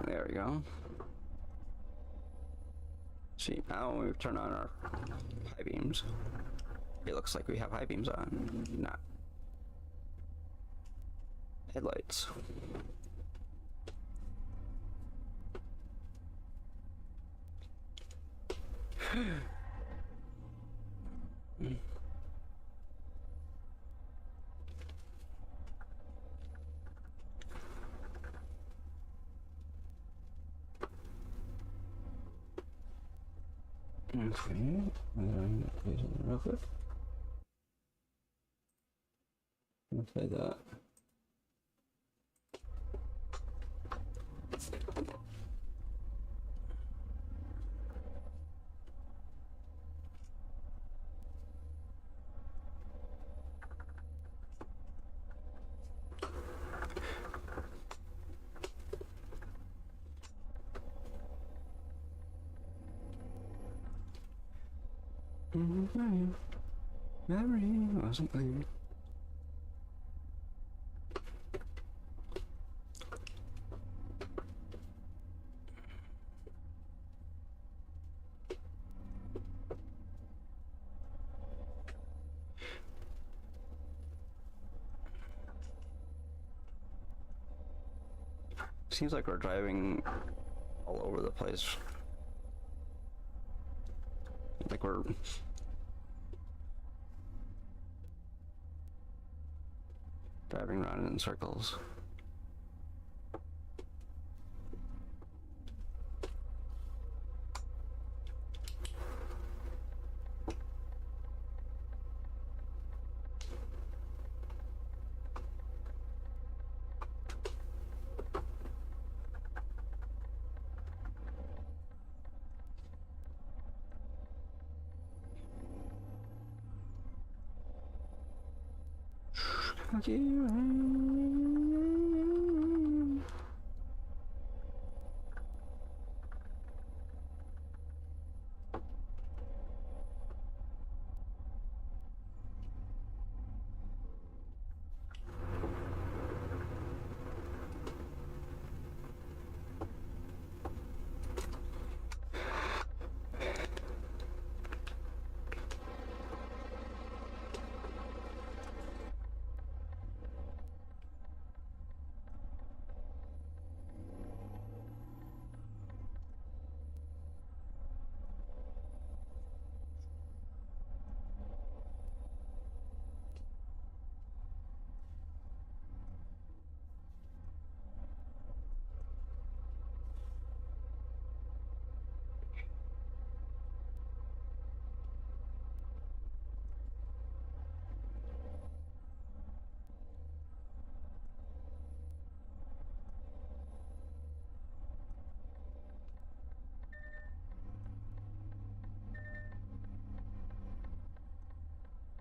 There we go. See, now when we turn on our high beams, it looks like we have high beams on, not headlights. Okay, I'm going to play something real quick. I'll play that. Memory wasn't clear. Seems like we're driving all over the place. Like we're driving around in circles.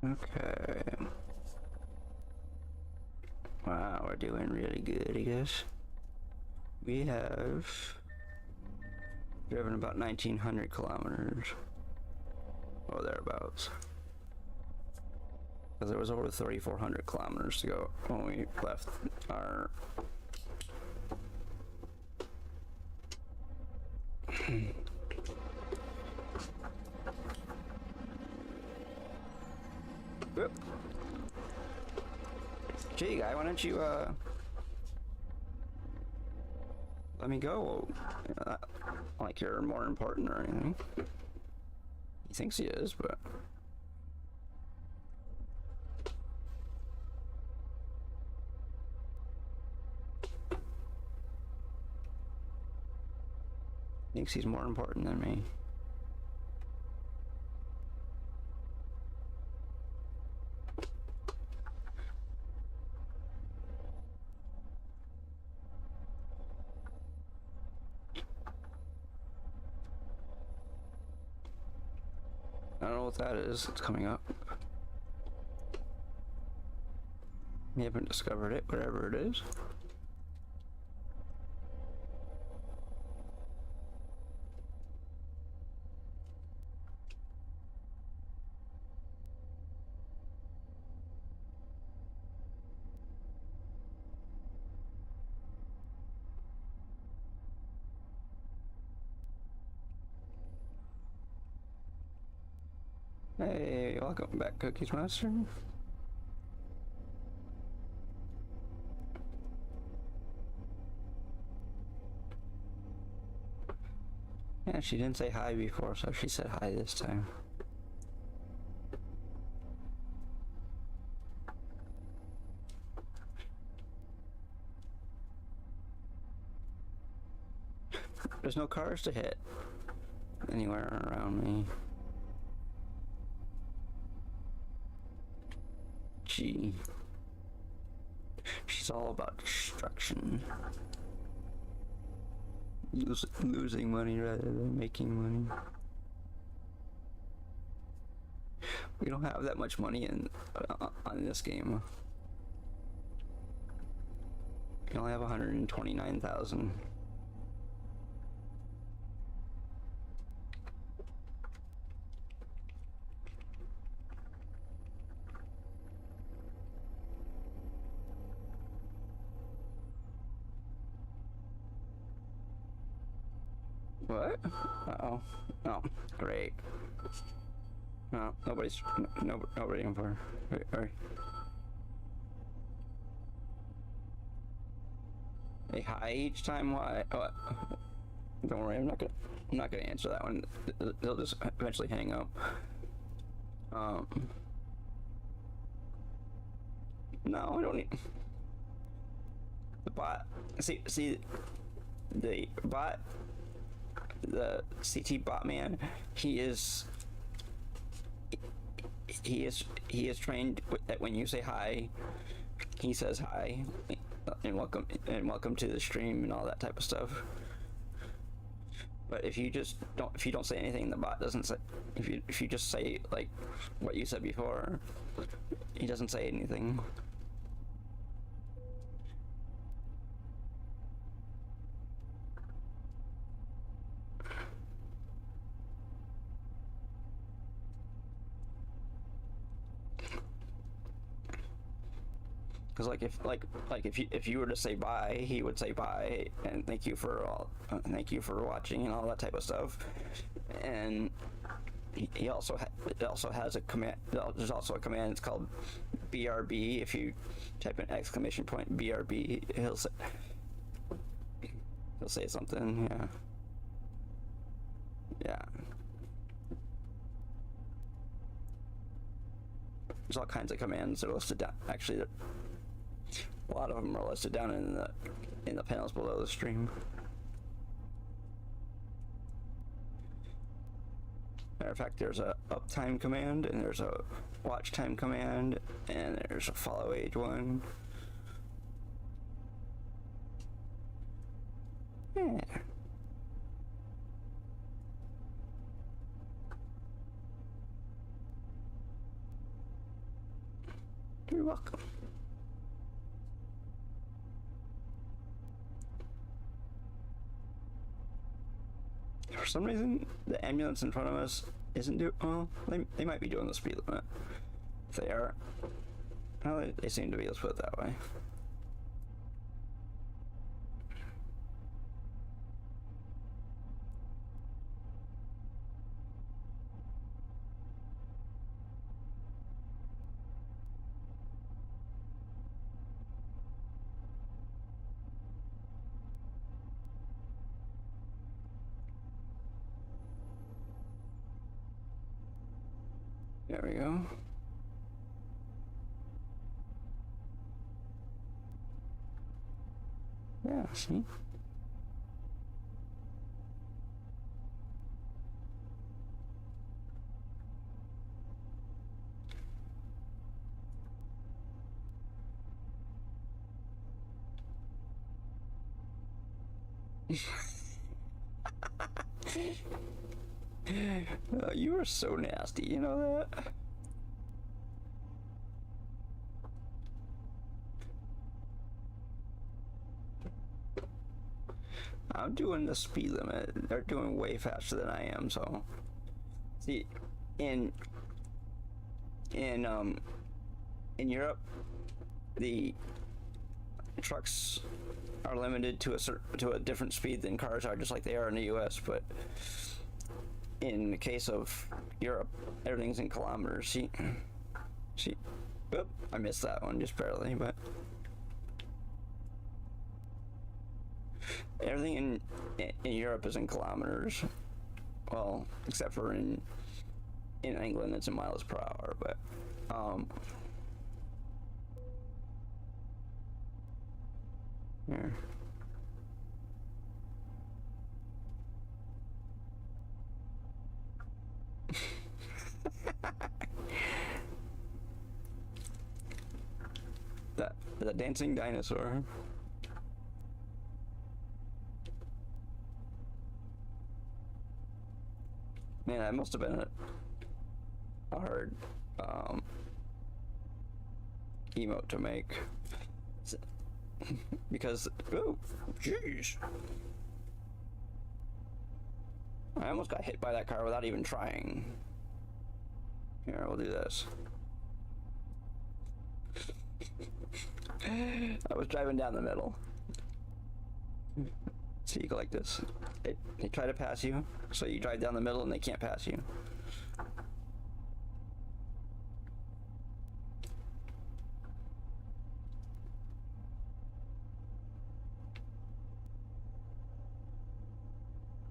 Okay. Wow, we're doing really good, I guess. We have driven about 1,900 kilometers. Or thereabouts. Because there was over 3,400 kilometers to go when we left our... Whoop. Gee, guy, why don't you, let me go? You know, not like you're more important or anything. He thinks he is, but... Thinks he's more important than me. what that is. It's coming up. We haven't discovered it, whatever it is. Hey, welcome back, Cookies Master. Yeah, she didn't say hi before, so she said hi this time. There's no cars to hit anywhere around me. Gee. She's all about destruction. Losing money rather than making money. We don't have that much money on this game. We only have 129,000. What? Uh-oh. Oh, great. No, nobody in for. Right. Hey, hi each time. Why? What? Don't worry, I'm not gonna answer that one. They'll just eventually hang up. No, I don't need the bot. See, the bot. The CT bot man, he is trained that when you say hi, he says hi and welcome to the stream and all that type of stuff. But if you don't say anything, the bot doesn't say. If you just say like what you said before, he doesn't say anything. Because if you were to say bye, he would say bye and thank you for watching and all that type of stuff. And he also has a command. There's also a command. It's called BRB. If you type in exclamation point BRB, he'll say something. Yeah. There's all kinds of commands that are listed down. Actually, a lot of them are listed down in the panels below the stream. Matter of fact, there's a uptime command, and there's a watch time command, and there's a follow age one. Yeah. You're welcome. For some reason, the ambulance in front of us isn't doing well. They might be doing the speed limit. If they are, well, they seem to be. Let's put it that way. There we go. Yeah, see? You are so nasty, you know that? I'm doing the speed limit. They're doing way faster than I am, so. See, in in um in Europe, the trucks are limited to a different speed than cars are, just like they are in the U.S. But in the case of Europe, everything's in kilometers. See, oop, I missed that one just barely, but everything in Europe is in kilometers. Well, except for in England, it's in miles per hour. But here. that dancing dinosaur. Man, that must have been a hard emote to make. Because, oh, jeez. I almost got hit by that car without even trying. Here, we'll do this. I was driving down the middle. So you go like this. They try to pass you, so you drive down the middle and they can't pass you.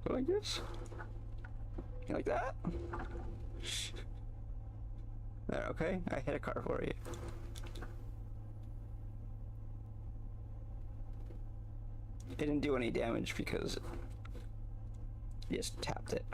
Go like this. You like that? There, okay. I hit a car for you. It didn't do any damage because you just tapped it.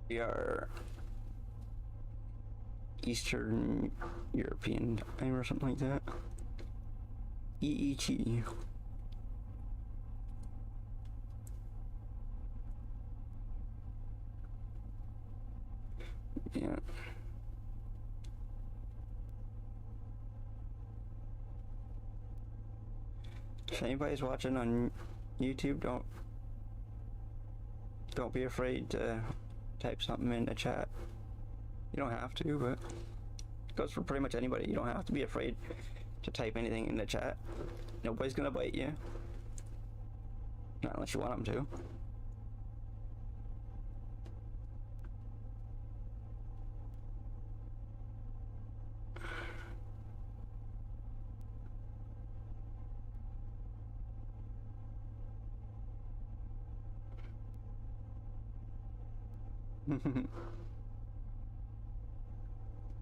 We are Eastern European time or something like that. EET. Yeah. If anybody's watching on YouTube, don't be afraid to type something in the chat. You don't have to, but it goes for pretty much anybody. You don't have to be afraid to type anything in the chat. Nobody's gonna bite you. Not unless you want them to.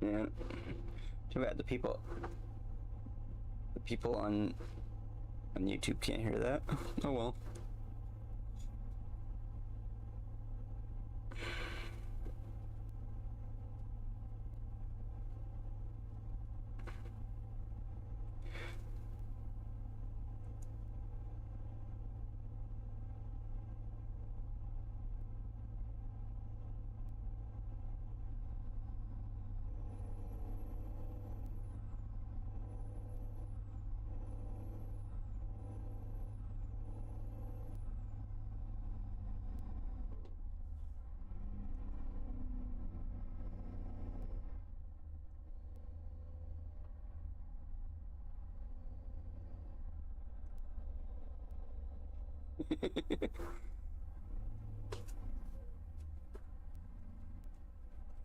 Yeah. Too bad the people on YouTube can't hear that. Oh well.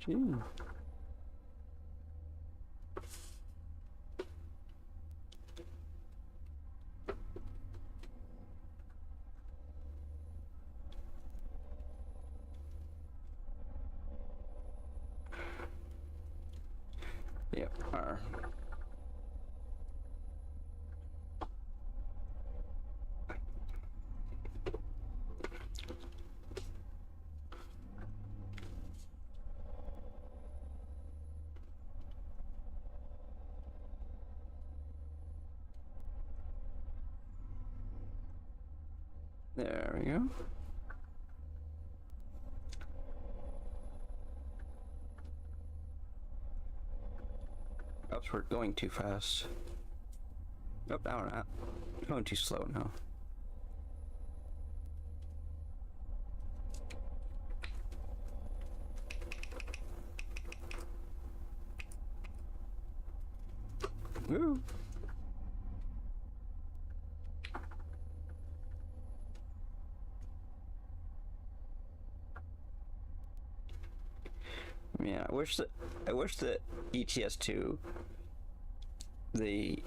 Gee. Yep. There we go. Oops, we're going too fast. Nope, now we're not. Going too slow now. Woo! Yeah, I wish that ETS2, the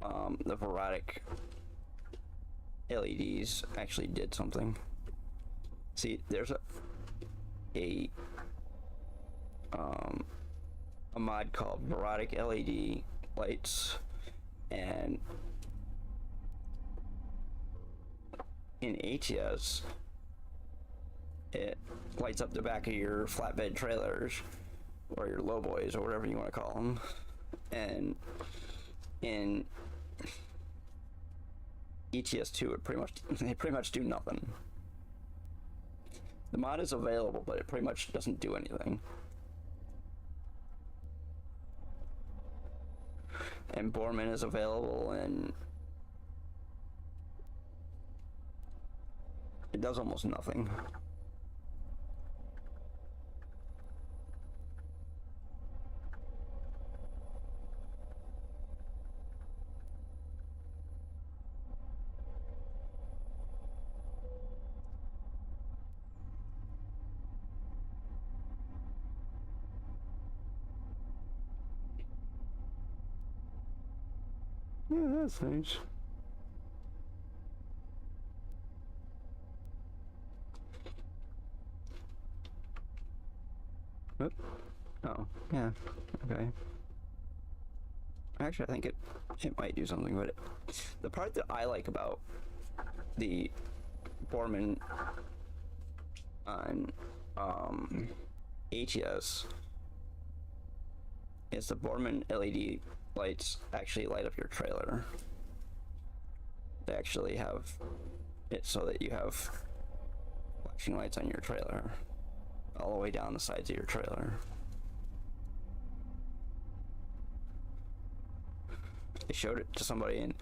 Verotic LEDs actually did something. See, there's a mod called Verotic LED lights, and in ATS it lights up the back of your flatbed trailers or your lowboys or whatever you want to call them, and in ETS2 they pretty much do nothing. The mod is available, but it pretty much doesn't do anything. And Borman is available, and it does almost nothing. Yeah, that's nice. Oop. Oh, yeah. Okay. Actually, I think it might do something, but the part that I like about the Borman on ATS is the Borman LED lights actually light up your trailer. They actually have it so that you have flashing lights on your trailer all the way down the sides of your trailer. I showed it to somebody and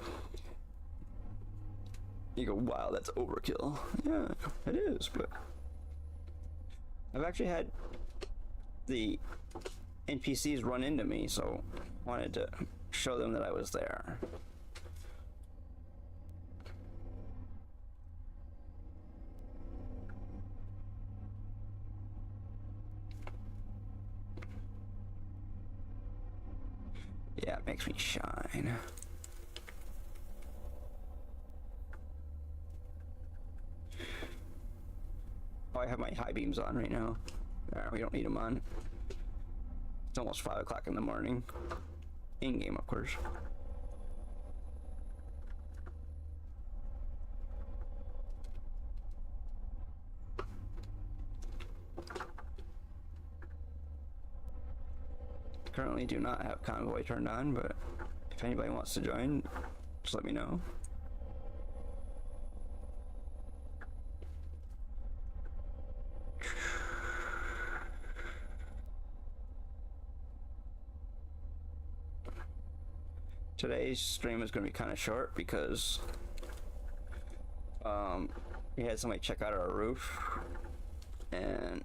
you go, wow, that's overkill. Yeah, it is, but I've actually had the NPCs run into me, so I wanted to show them that I was there. Yeah, it makes me shine. Oh, I have my high beams on right now. We don't need them on. It's almost 5 o'clock in the morning. In game, of course. Currently do not have Convoy turned on, but if anybody wants to join, just let me know. Today's stream is going to be kind of short because we had somebody check out our roof, and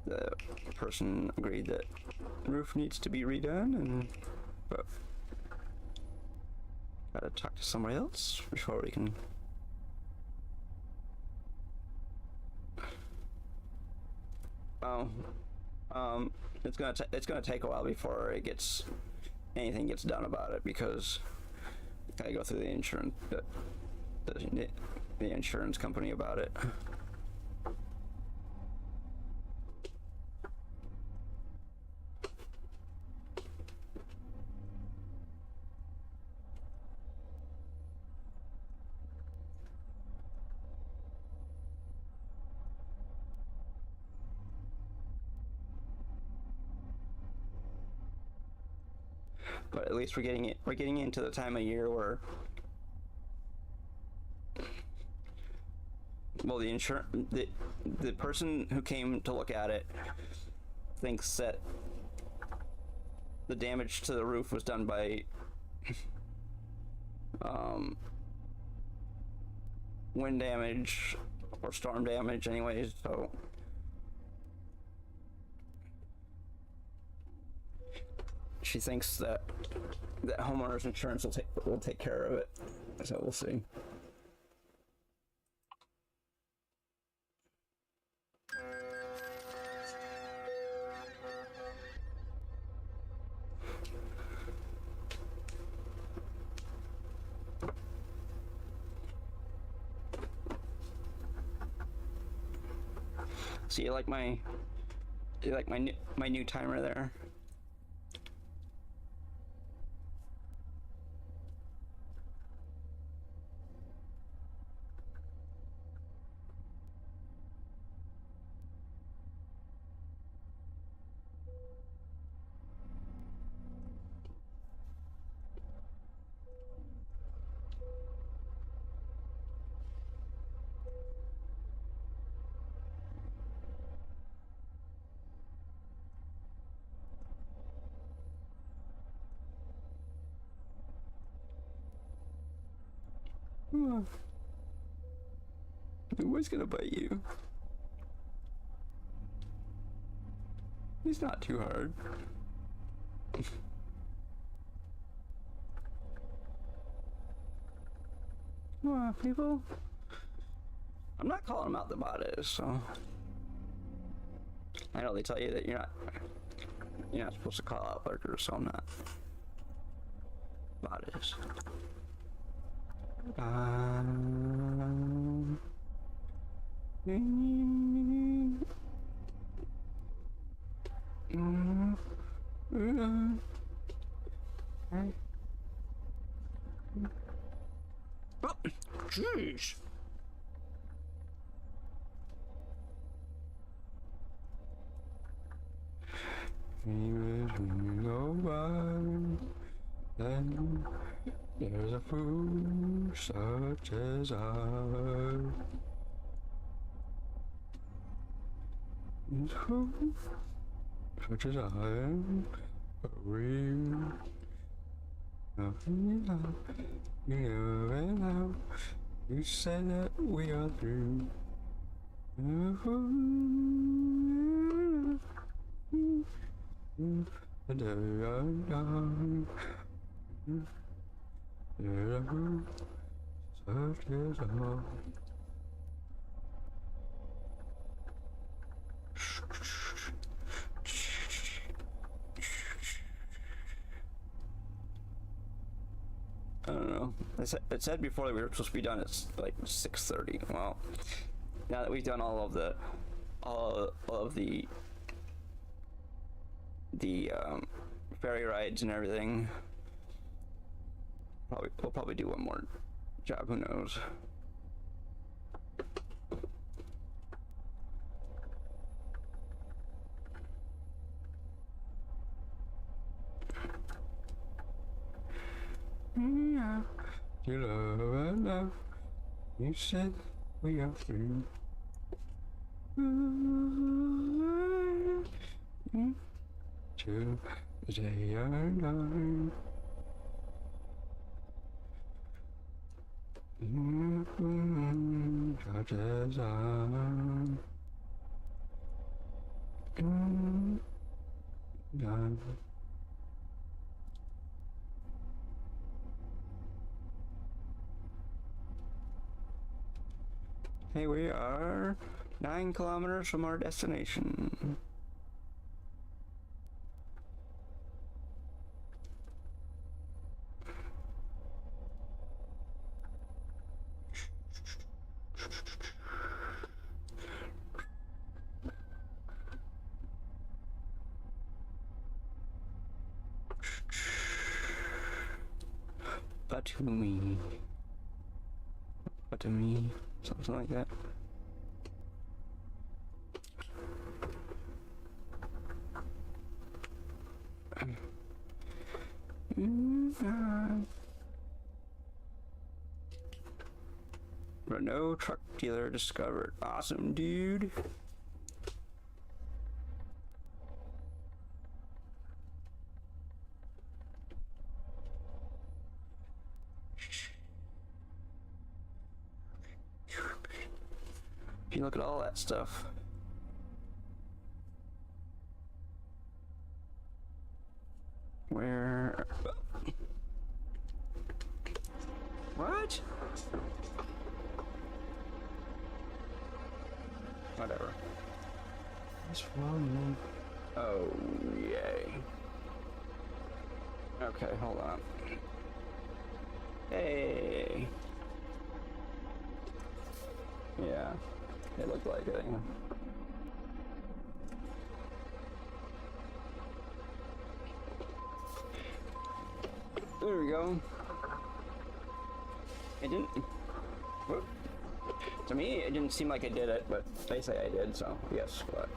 the person agreed that the roof needs to be redone, and but gotta talk to somebody else before we can. It's gonna take a while before anything gets done about it, because I gotta go through the insurance company about it. but at least we're getting into the time of year where, well, the person who came to look at it thinks that the damage to the roof was done by wind damage or storm damage anyways, so she thinks that homeowners insurance will take care of it, so we'll see. So you like my new timer there? Who's gonna bite you? He's not too hard. Come on, people. I'm not calling him out the bodies, so I know they tell you that you're not supposed to call out lurkers, so I'm not. Bodies. Oh, jeez. Then there's a fool such as I. Such as I am, but real. Nothing up, you know and out. You said that we are through. And I'm done. There's a fool such as I. I don't know. It said before that we were supposed to be done at like 6:30. Well, now that we've done all of the ferry rides and everything, we'll probably do one more job. Who knows? Yeah. You love and love. You said we are free. To the day and night. Such as I. Hey, we are 9 kilometers from our destination. But to me, something like that. Renault truck dealer discovered. Awesome, dude. If you look at all that stuff. Where? What? Whatever. What's wrong, man? Oh, yay. Okay, hold on. Hey. Yeah, it looked like it. Yeah. There we go. It didn't. Whoop. To me, it didn't seem like I did it, but they say I did, so yes, but.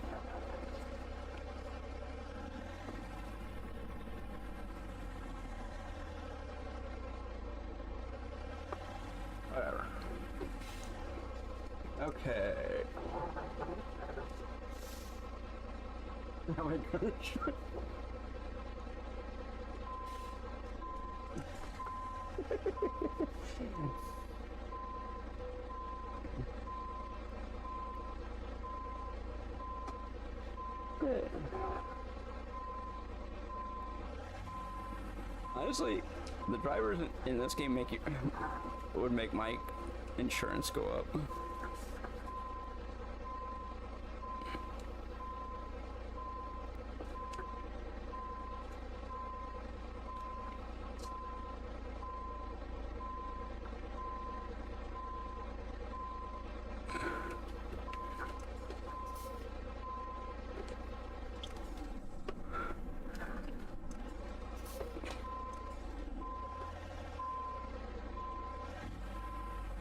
Whatever. Okay. Oh my gosh. Good. Honestly, the drivers in this game would make my insurance go up.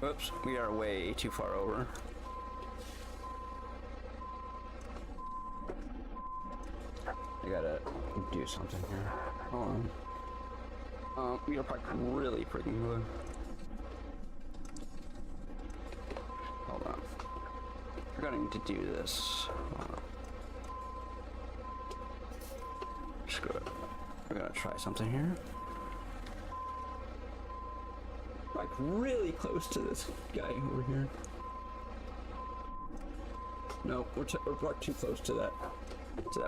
Whoops, we are way too far over. I gotta do something here. Hold on. We are parked really freaking good. Hold on. We're going to do this. Screw it. We're gonna try something here. Like really close to this guy over here. No, we're too close to that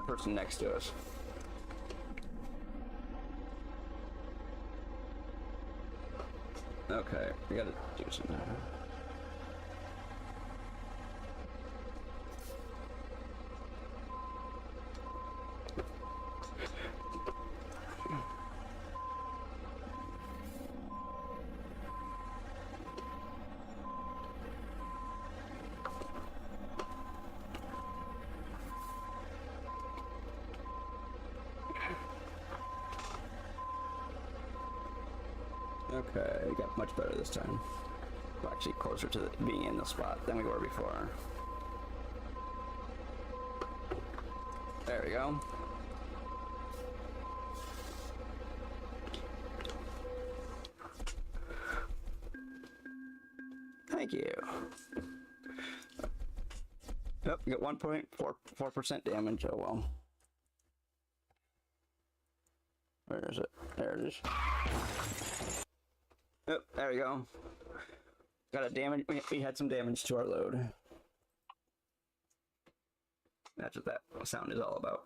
person next to us. Okay, we gotta do something. Okay, got much better this time. We're actually closer to being in the spot than we were before. There we go. Thank you. Yep, we got 1.44% damage. Oh well. Where is it? There it is. Yep, there we go. Got a damage. We had some damage to our load. That's what that sound is all about.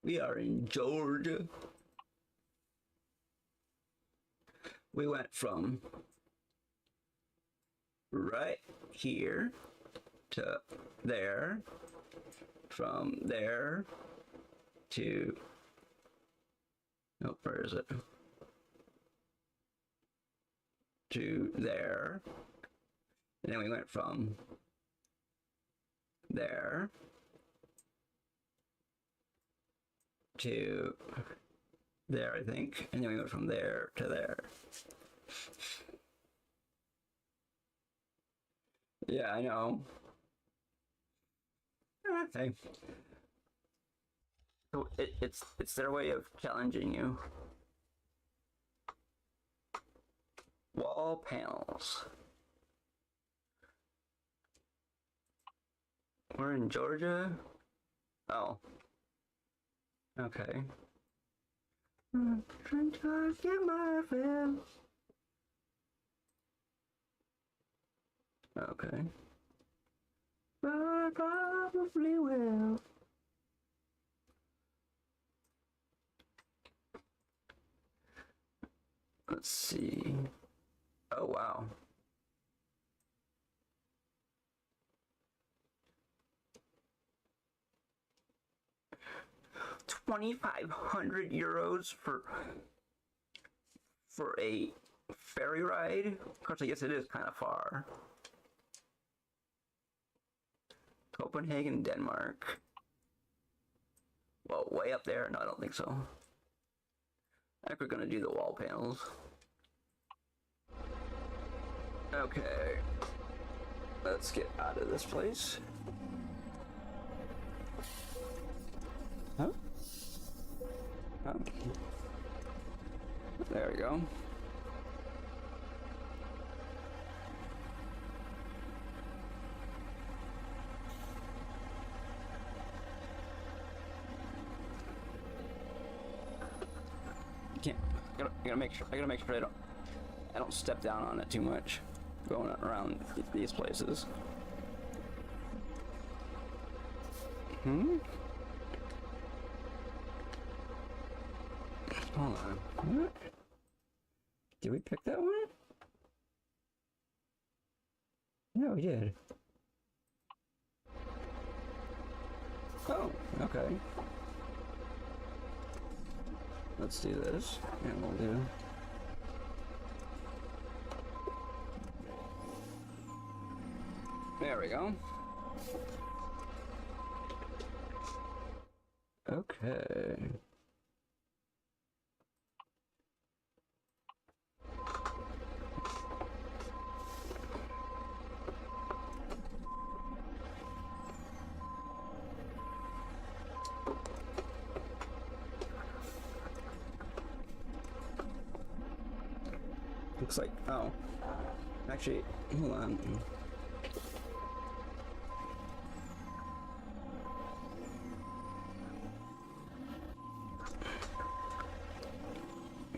We are in Georgia. We went from right here to there, from there to, nope, where is it? To there. And then we went from there to there, I think. And then we went from there to there. Yeah, I know. Hey. So it's their way of challenging you. Wall panels. We're in Georgia. Oh. Okay. I'm trying to get my fill. Okay. But I probably will. Let's see. Oh, wow. €2,500 for a ferry ride. Of course, I guess it is kind of far. Copenhagen, Denmark. Well, way up there? No, I don't think so. I think we're gonna do the wall panels. Okay. Let's get out of this place. Huh? Oh. There we go. Can't. I gotta make sure. I don't step down on it too much. Going around these places. Hold on. What? Did we pick that one? Yeah, we did. Oh, okay. Let's do this, and we'll do. There we go. Okay. Looks like, oh, actually, hold on.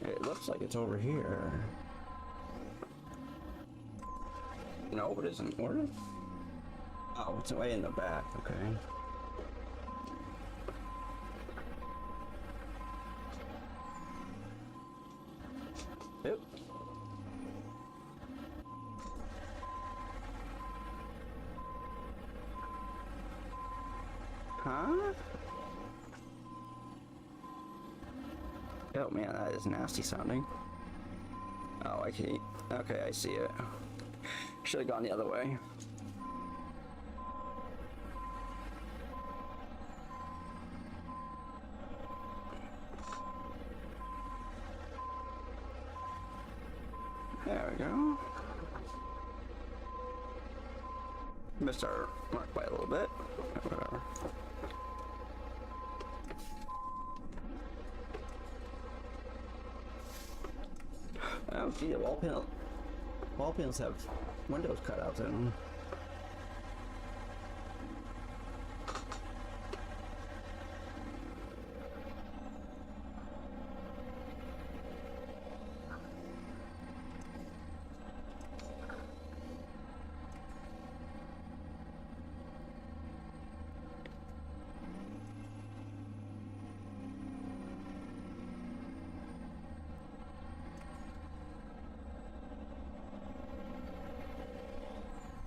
It looks like it's over here. No, it isn't. Where? Oh, it's way in the back. Okay. Yep. Huh? Oh man, that is nasty sounding. Oh, I see. Okay, I see it. Should have gone the other way. There we go. Missed our mark by a little bit. Whatever. Oh gee, the wall panels have windows cut out in them.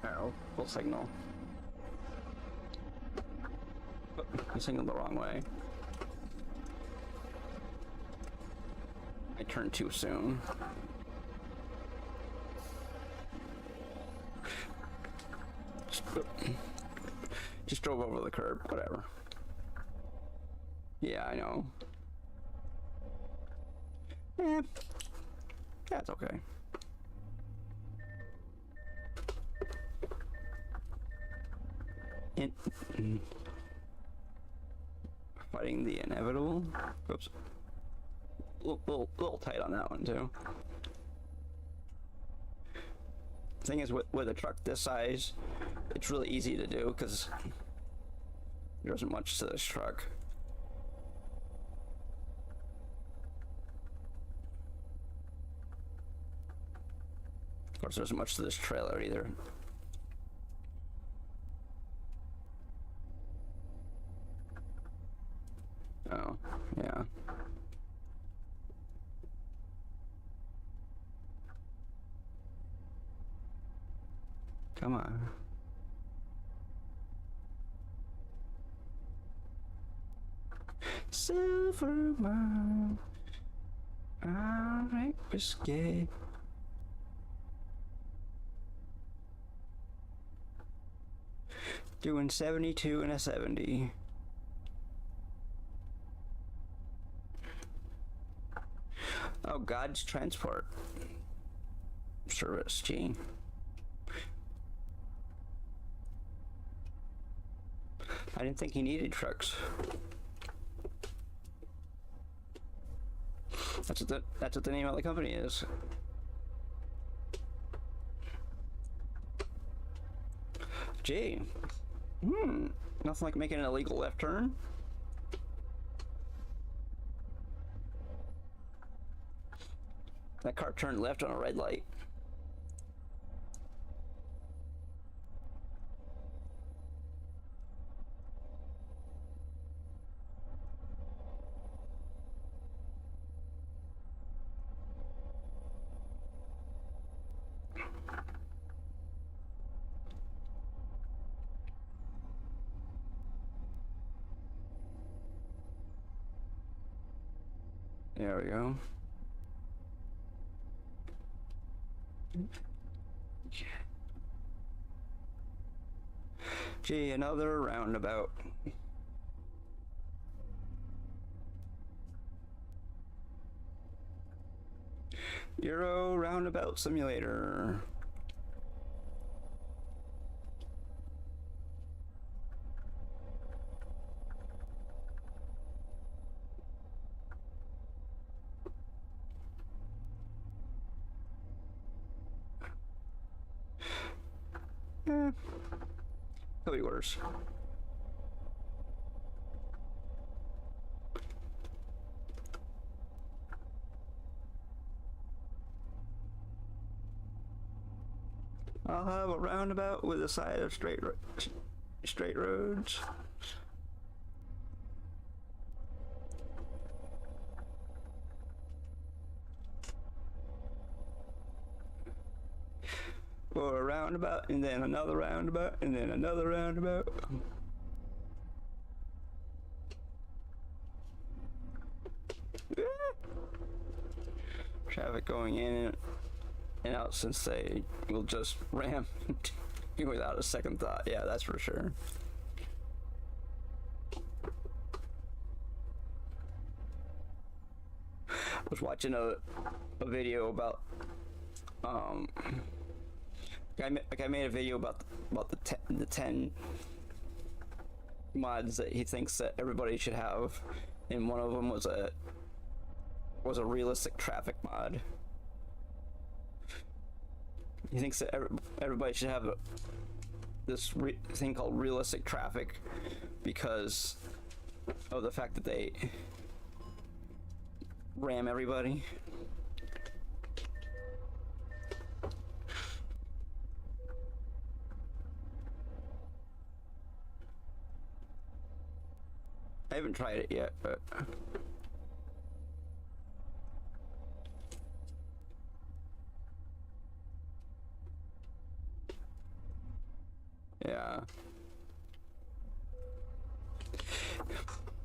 Arrow, full signal. Oh, you signaled the wrong way. I turned too soon. Just drove over the curb, whatever. Yeah, I know. Eh, that's okay. fighting the inevitable. Oops. Little tight on that one too. Thing is, with a truck this size, it's really easy to do because there isn't much to this truck. Of course, there isn't much to this trailer either. Oh, yeah. Come on. Silver mine. Alright, whiskey. Doing 72 and a 70. Oh, God's transport service, gee. I didn't think he needed trucks. That's what the name of the company is. Gee. Nothing like making an illegal left turn. That car turned left on a red light. There we go. Gee, another roundabout. Euro Roundabout Simulator. Could be worse. I'll have a roundabout with a side of straight roads. Or a roundabout, and then another roundabout, and then another roundabout. Traffic going in and out since they will just ram you without a second thought. Yeah, that's for sure. I was watching a video about I made a video about the 10 mods that he thinks that everybody should have, and one of them was a realistic traffic mod. He thinks that everybody should have this thing called realistic traffic because of the fact that they ram everybody. I haven't tried it yet, but yeah.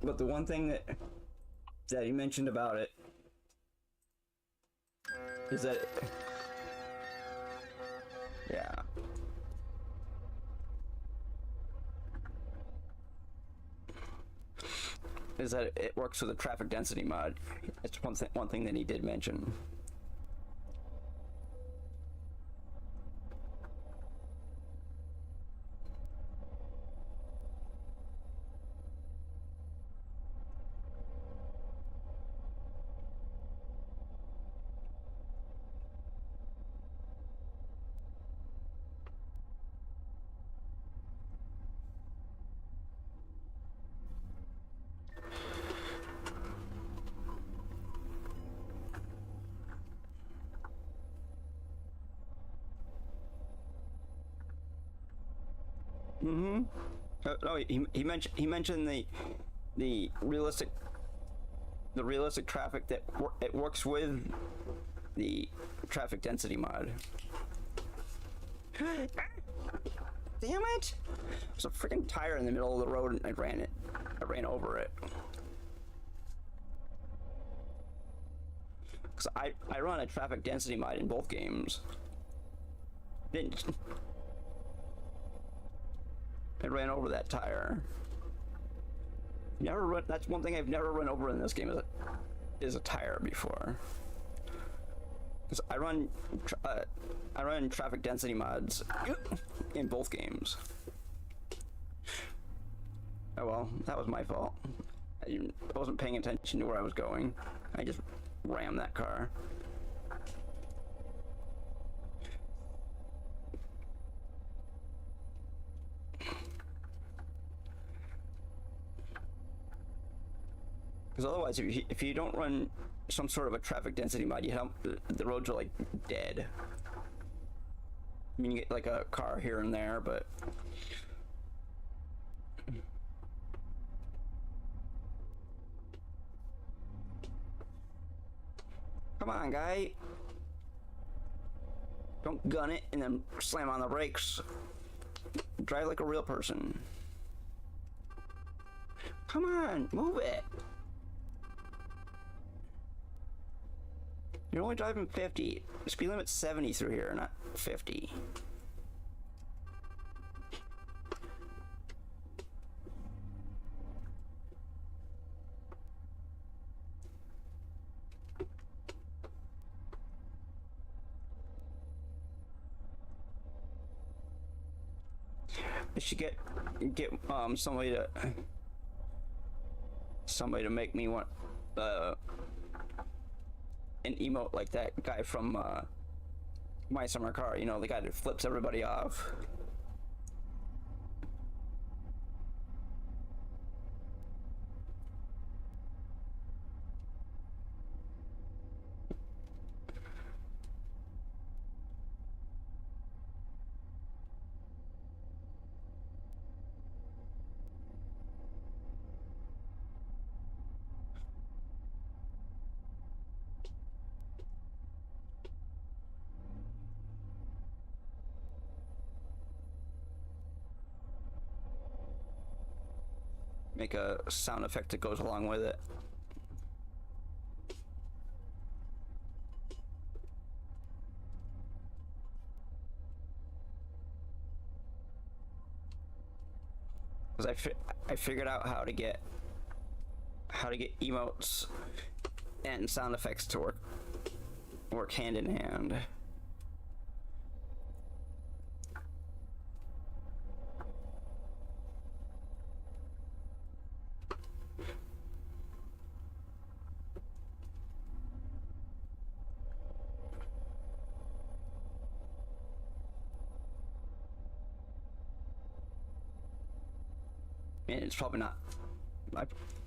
But the one thing that he mentioned about it is that yeah. Is that it works with a traffic density mod. It's one thing that he did mention. Mm-hmm. No, he mentioned the realistic traffic that it works with the traffic density mod. Damn it! There's a freaking tire in the middle of the road and I ran over it. Cause I run a traffic density mod in both games. I ran over that tire. Never run. That's one thing I've never run over in this game is a tire before. Because I run traffic density mods in both games. Oh well, that was my fault. I wasn't paying attention to where I was going. I just rammed that car. Because otherwise, if you don't run some sort of a traffic density mod, the roads are like dead. I mean, you get like a car here and there, but come on, guy. Don't gun it and then slam on the brakes. Drive like a real person. Come on, move it. You're only driving 50. The speed limit's 70 through here, not 50. I should get somebody to make me one an emote like that guy from My Summer Car, you know, the guy that flips everybody off. Make a sound effect that goes along with it. Because I figured out how to get emotes and sound effects to work hand in hand. And it's probably not,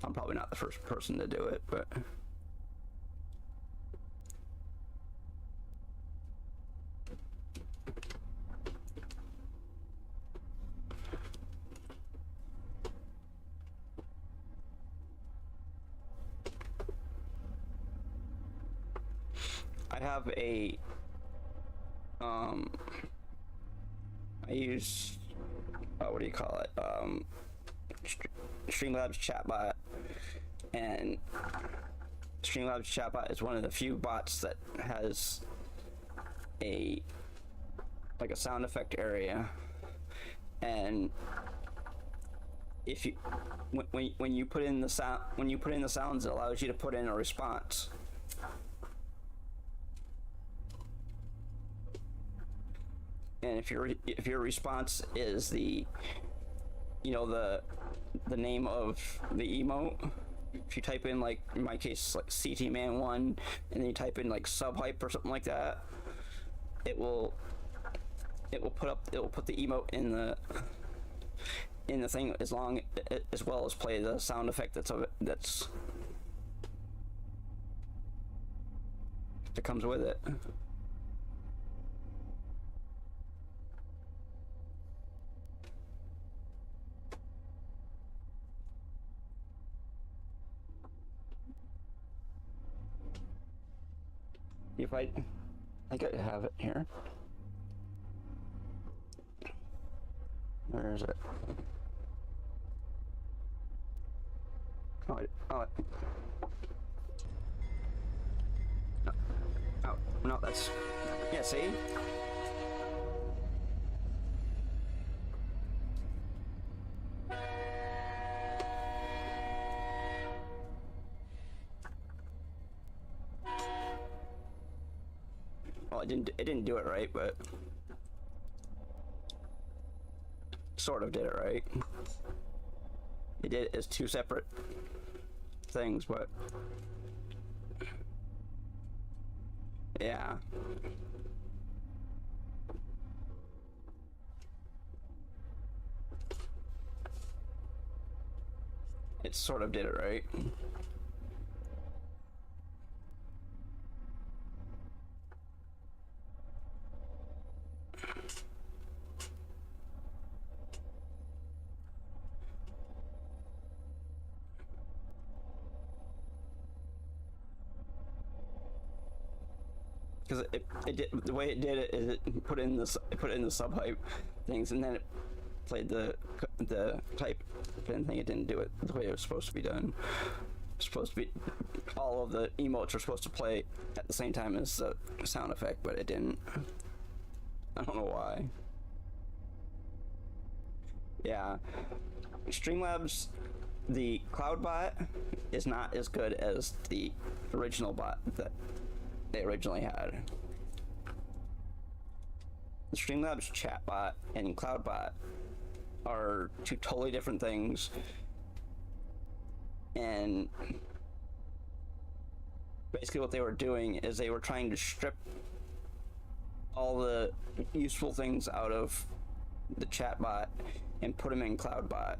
I'm probably not the first person to do it, but I have a I use what do you call it, Streamlabs chatbot, and Streamlabs chatbot is one of the few bots that has a sound effect area, and if you when you put in the sounds, it allows you to put in a response. And if your response is the name of the emote, if you type in, like in my case, like CTman1, and then you type in like subhype or something like that, it will put the emote in the thing as well as play the sound effect that comes with it. If I think I have it here. Where is it? Oh, no, oh, no, that's, yeah, see? Well, it didn't do it right, but sort of did it right. It did it as two separate things, but yeah. It sort of did it right. Because it did, the way it did it is it put in the sub hype things, and then it played the type pin thing. It didn't do it the way it was supposed to be done. It's supposed to be, all of the emotes are supposed to play at the same time as the sound effect, but it didn't. I don't know why. Yeah, Streamlabs, the cloud bot is not as good as the original bot that they originally had. The Streamlabs chatbot and cloudbot are two totally different things, and basically what they were doing is they were trying to strip all the useful things out of the chatbot and put them in cloudbot.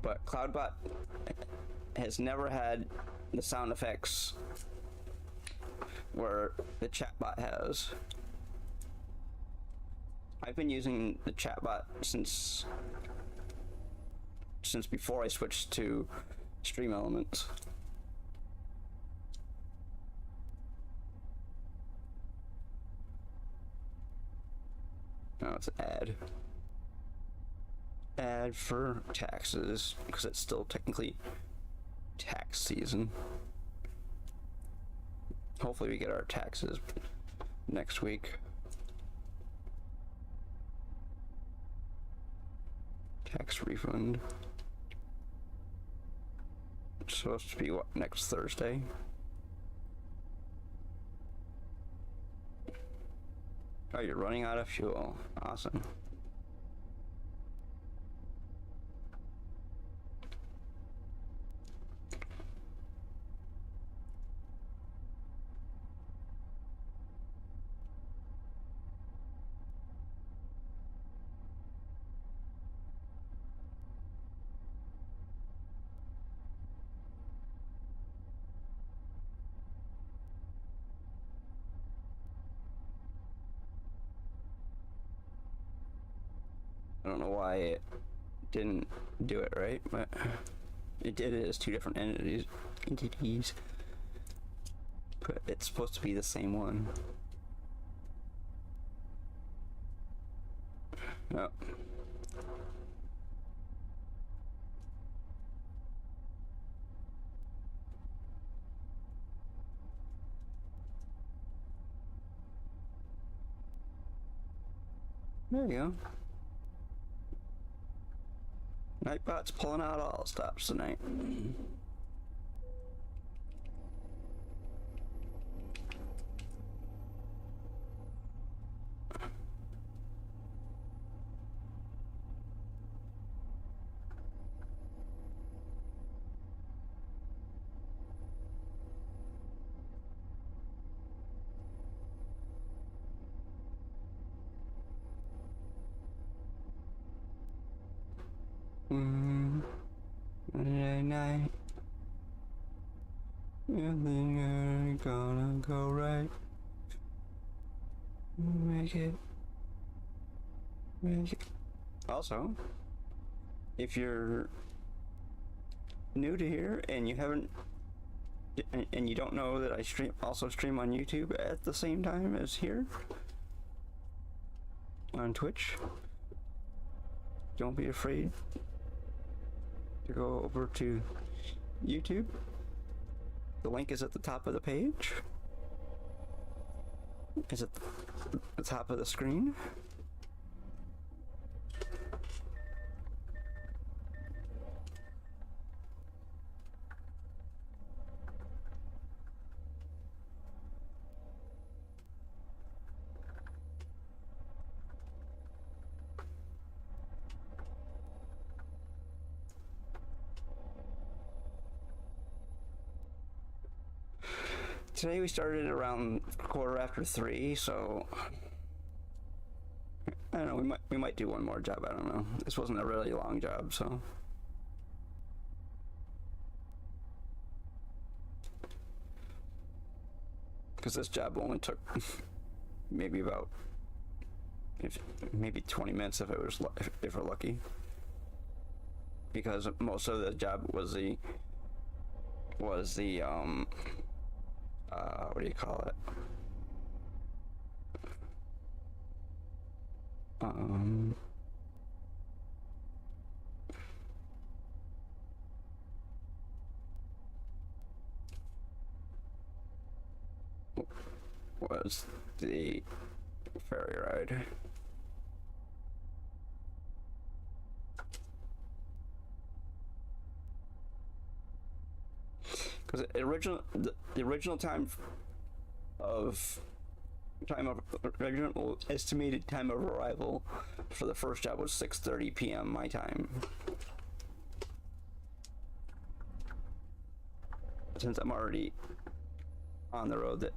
But cloudbot has never had the sound effects where the chatbot has. I've been using the chatbot since before I switched to Stream Elements. No, it's an ad for taxes, because it's still technically tax season. Hopefully we get our taxes next week. Tax refund. It's supposed to be what, next Thursday? Oh, you're running out of fuel. Awesome. I don't know why it didn't do it right, but it did it as two different entities. But it's supposed to be the same one. Oh. There you go. Nightbot's pulling out all stops tonight. Night. Nothing ain't gonna go right. Make it. Also, if you're new to here and you haven't and you don't know that I also stream on YouTube at the same time as here on Twitch, don't be afraid to go over to YouTube. The link is at the top of the page. Is at the top of the screen. Today we started around 3:15, so I don't know. We might do one more job. I don't know. This wasn't a really long job, so because this job only took maybe about maybe 20 minutes if we're lucky, because most of the job was the what do you call it? Was the ferry ride. Because the original original estimated time of arrival for the first job was 6:30 p.m. my time. Since I'm already on the road that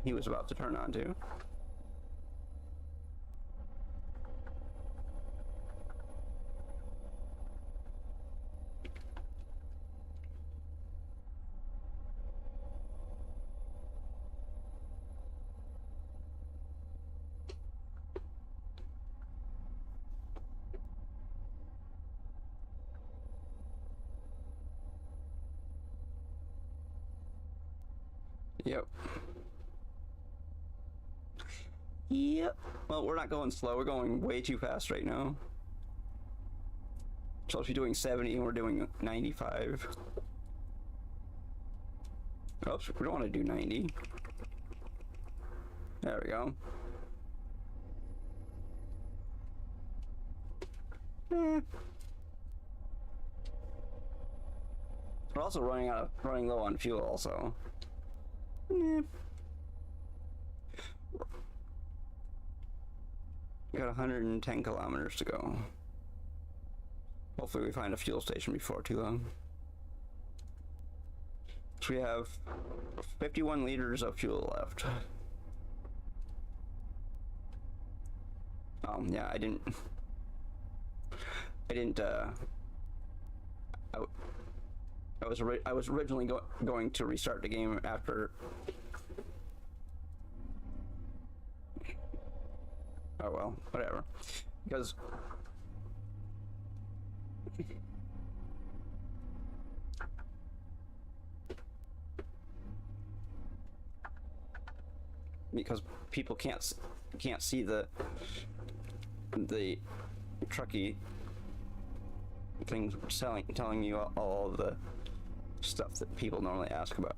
he was about to turn onto. Yep. Yep. Well, we're not going slow. We're going way too fast right now. Supposed to be doing 70 and we're doing 95. Oops, we don't want to do 90. There we go. We're also running low on fuel also. Got 110 kilometers to go. Hopefully we find a fuel station before too long. So we have 51 liters of fuel left. Yeah, I was originally going to restart the game after. Oh well, whatever. Because people can't see the trucky things telling you all of the stuff that people normally ask about.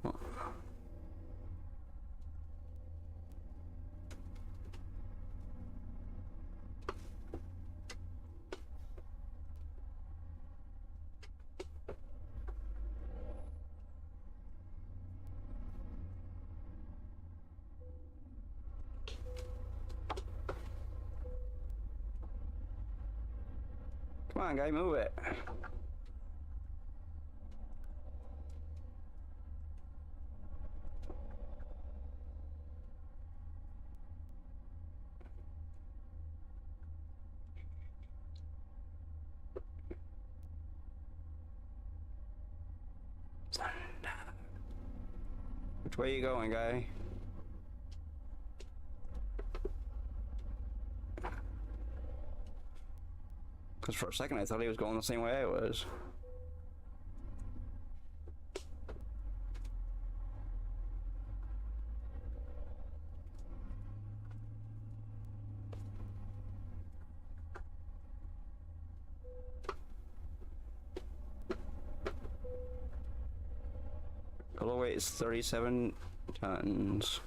Come on, guy, move it. Which way are you going, guy? Because for a second I thought he was going the same way I was. Total weight is 37 tons.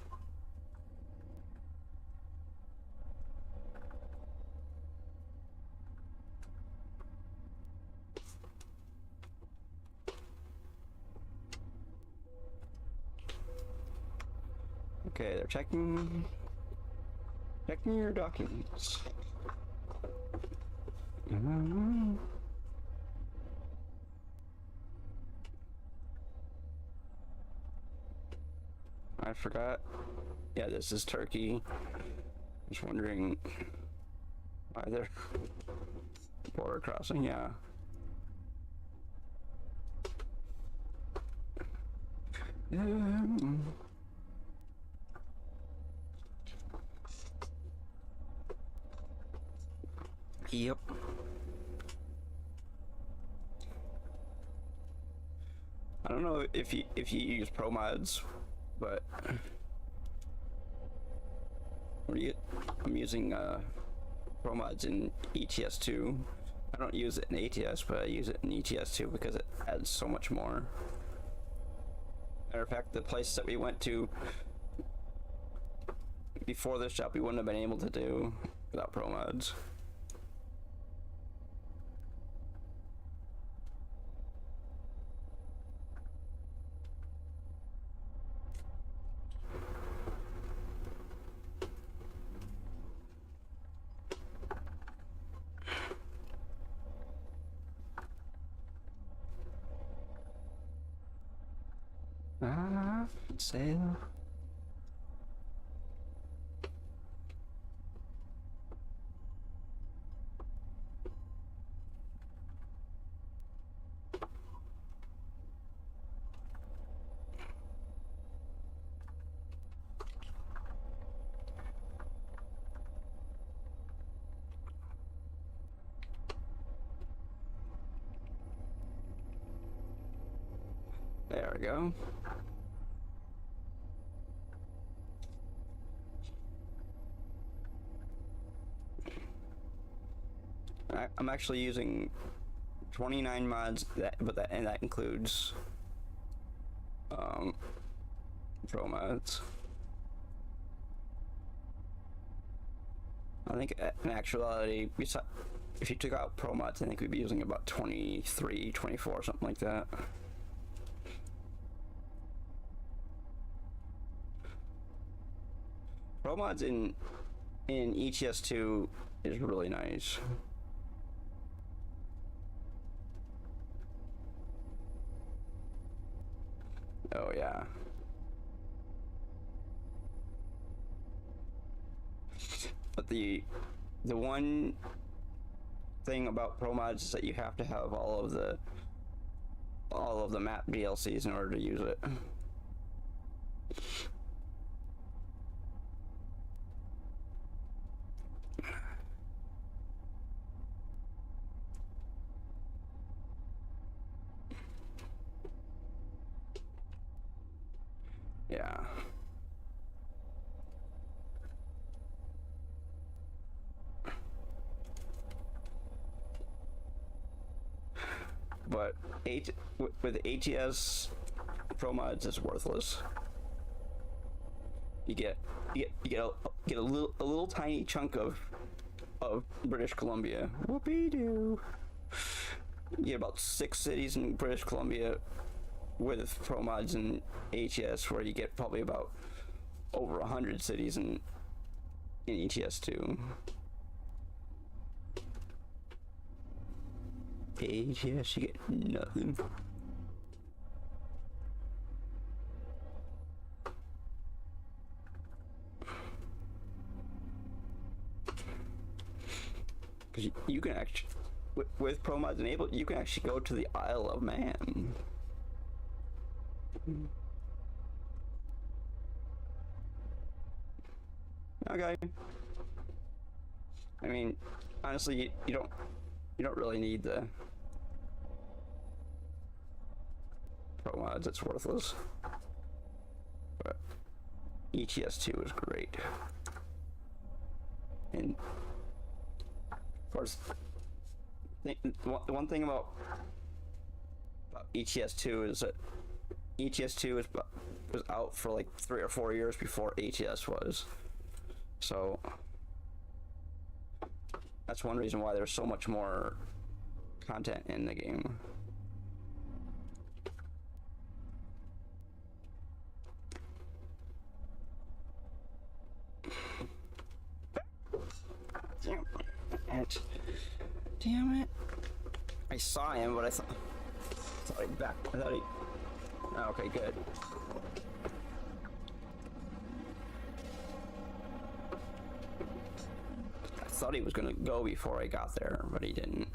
Okay, they're checking your documents. I forgot. Yeah, this is Turkey. Just wondering why they're border crossing. Yeah. Yep. I don't know if you use pro mods, but I'm using pro mods in ETS2. I don't use it in ATS, but I use it in ETS2 because it adds so much more. Matter of fact, the place that we went to before this job, we wouldn't have been able to do without pro mods. Sail. There we go. I'm actually using 29 mods, and that includes pro mods. I think in actuality, if you took out pro mods, I think we'd be using about 23, 24, something like that. Pro mods in ETS2 is really nice. Oh yeah. But the one thing about pro mods is that you have to have all of the map DLCs in order to use it. Yeah. But with ATS, pro mods is worthless. You get a little tiny chunk of British Columbia. Whoopee-doo. You get about 6 cities in British Columbia with pro mods in ATS, where you get probably about over 100 cities in ETS2. ATS, you get nothing. Because you can actually, with pro mods enabled, you can actually go to the Isle of Man. Okay. I mean, honestly, you don't really need the pro mods. It's worthless. But ETS2 is great. And of course, the one thing about ETS2 is that ETS2 was out for like 3 or 4 years before ATS was. So that's one reason why there's so much more content in the game. Damn it. I saw him, but I thought he'd back. I thought he. Oh, okay, good. I thought he was gonna go before I got there, but he didn't.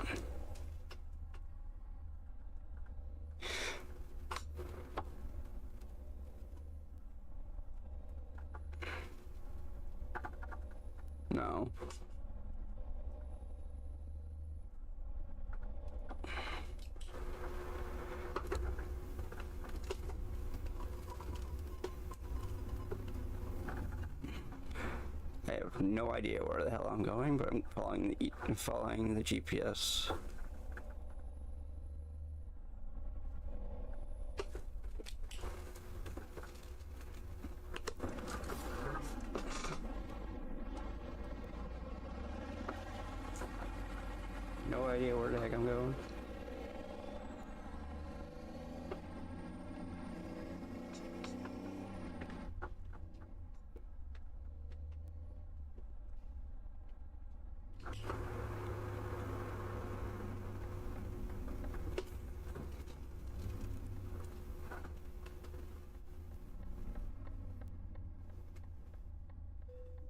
No. I have no idea where the hell I'm going, but I'm following the GPS. No idea where the heck I'm going.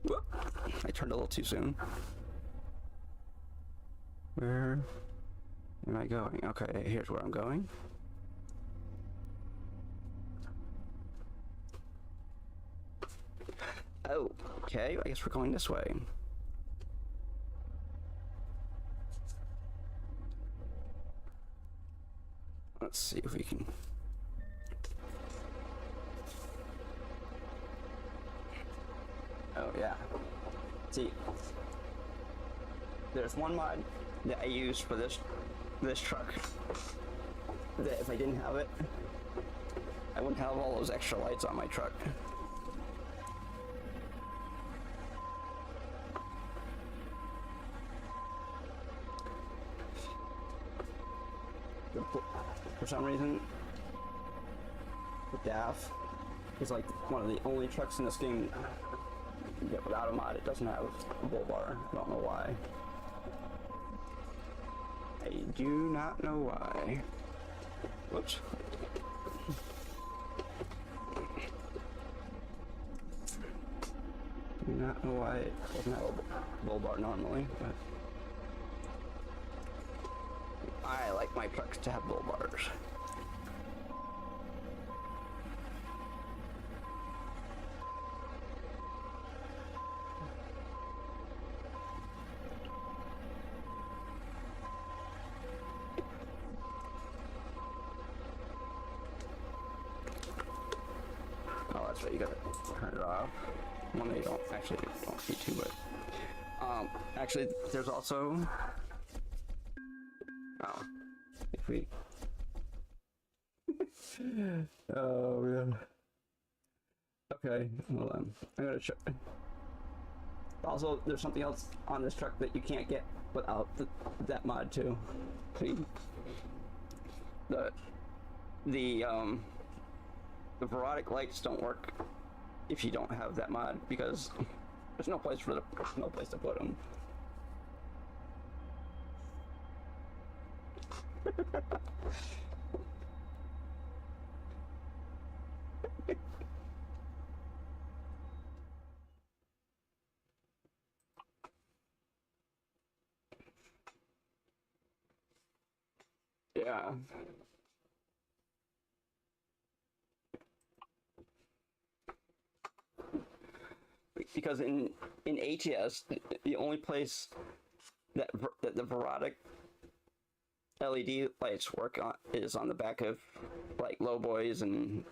Whoop. I turned a little too soon. Where am I going? Okay, here's where I'm going. Oh, okay, I guess we're going this way. Let's see if we can... Oh, yeah. See, there's one mod that I use for this truck that if I didn't have it, I wouldn't have all those extra lights on my truck. For some reason, the DAF is like one of the only trucks in this game that without a mod it doesn't have a bull bar. I don't know why. I do not know why. Whoops. Do not know why it doesn't have a bull bar normally, but I like my trucks to have bull bars. Oh, that's right, you gotta turn it off. Well, no, you don't actually don't need to, but actually there's also if we oh man. Okay, hold on. I gotta check. Also, there's something else on this truck that you can't get without that mod too. The parodic lights don't work if you don't have that mod because there's no place to put them. Yeah. Because in ATS, the only place that the parodic LED lights work on is on the back of like lowboys and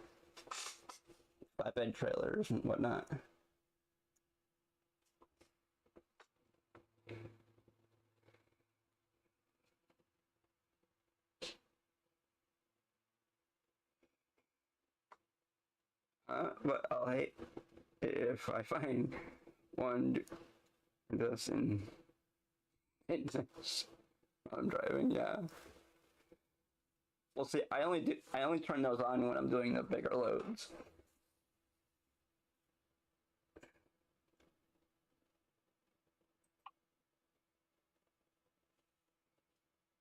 flatbed trailers and whatnot. But I'll hate if I find one this in this. I'm driving, yeah. Well, see, I only turn those on when I'm doing the bigger loads.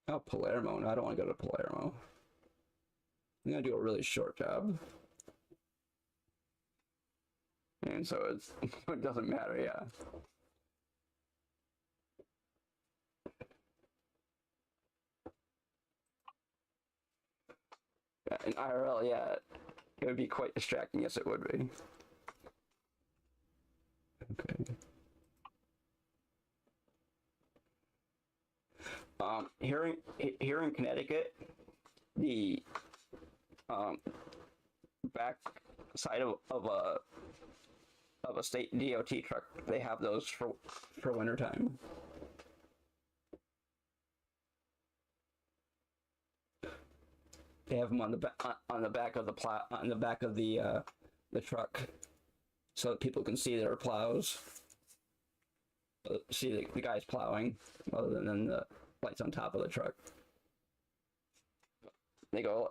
Oh, Palermo. No, I don't want to go to Palermo. I'm gonna do a really short job. And so it doesn't matter, yeah. Yeah, in IRL, yeah, it would be quite distracting. Yes, it would be. Okay. Here in Connecticut, the back side of a state DOT truck, they have those for wintertime. They have them on the back of the truck, so that people can see their plows, see the guys plowing, other than the lights on top of the truck. They go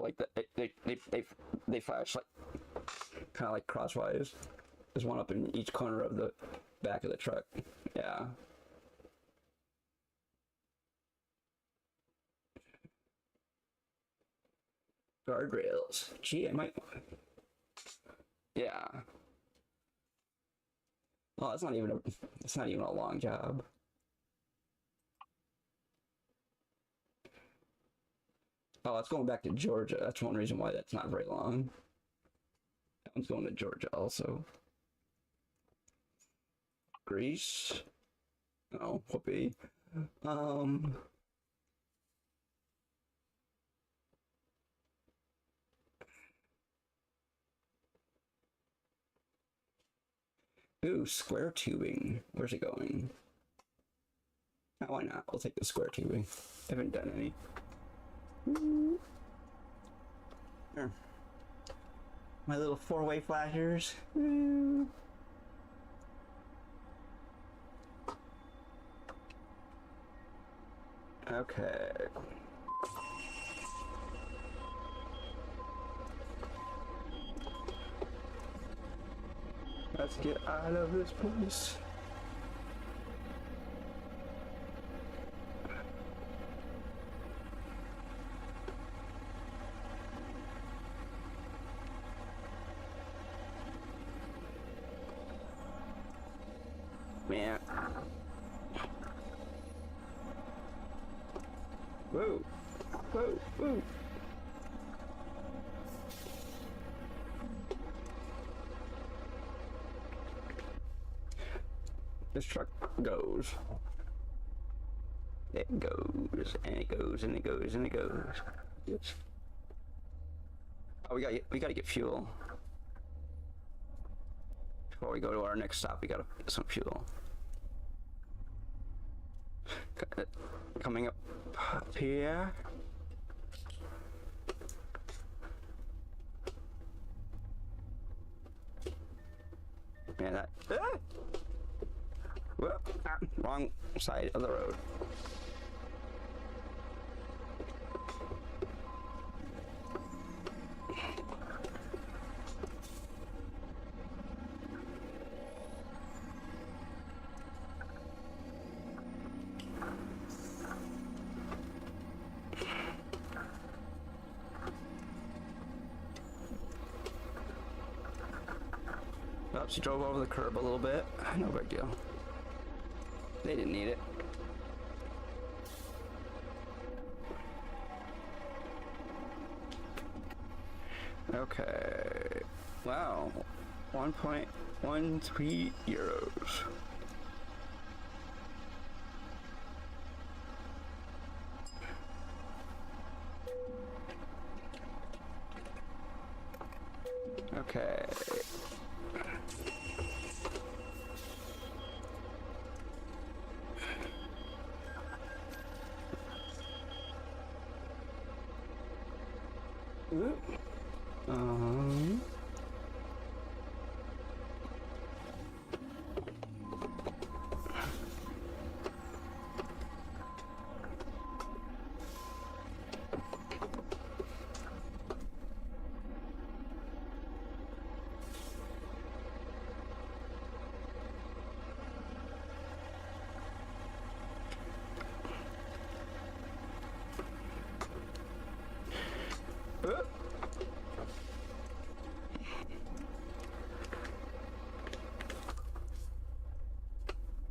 like they flash like kind of like crosswise. There's one up in each corner of the back of the truck. Yeah. Guardrails. Gee, I might. Yeah. Well, it's not even a long job. Oh, it's going back to Georgia. That's one reason why that's not very long. That one's going to Georgia also. Greece. Oh, whoopee. Ooh, square tubing. Where's it going? Oh, why not? We'll take the square tubing. I haven't done any. Here. My little four-way flashers. Okay. Let's get out of this place. Man. Whoa. Whoa. Whoa. This truck goes. It goes, and it goes, and it goes, and it goes. Oops. Oh, we gotta get fuel. Before we go to our next stop, we gotta get some fuel. Coming up here. Man, that. Ah! Whoop, wrong side of the road. Oh, she drove over the curb a little bit. No big deal. They didn't need it. Okay. Wow. 1.13 euros. Okay. Um.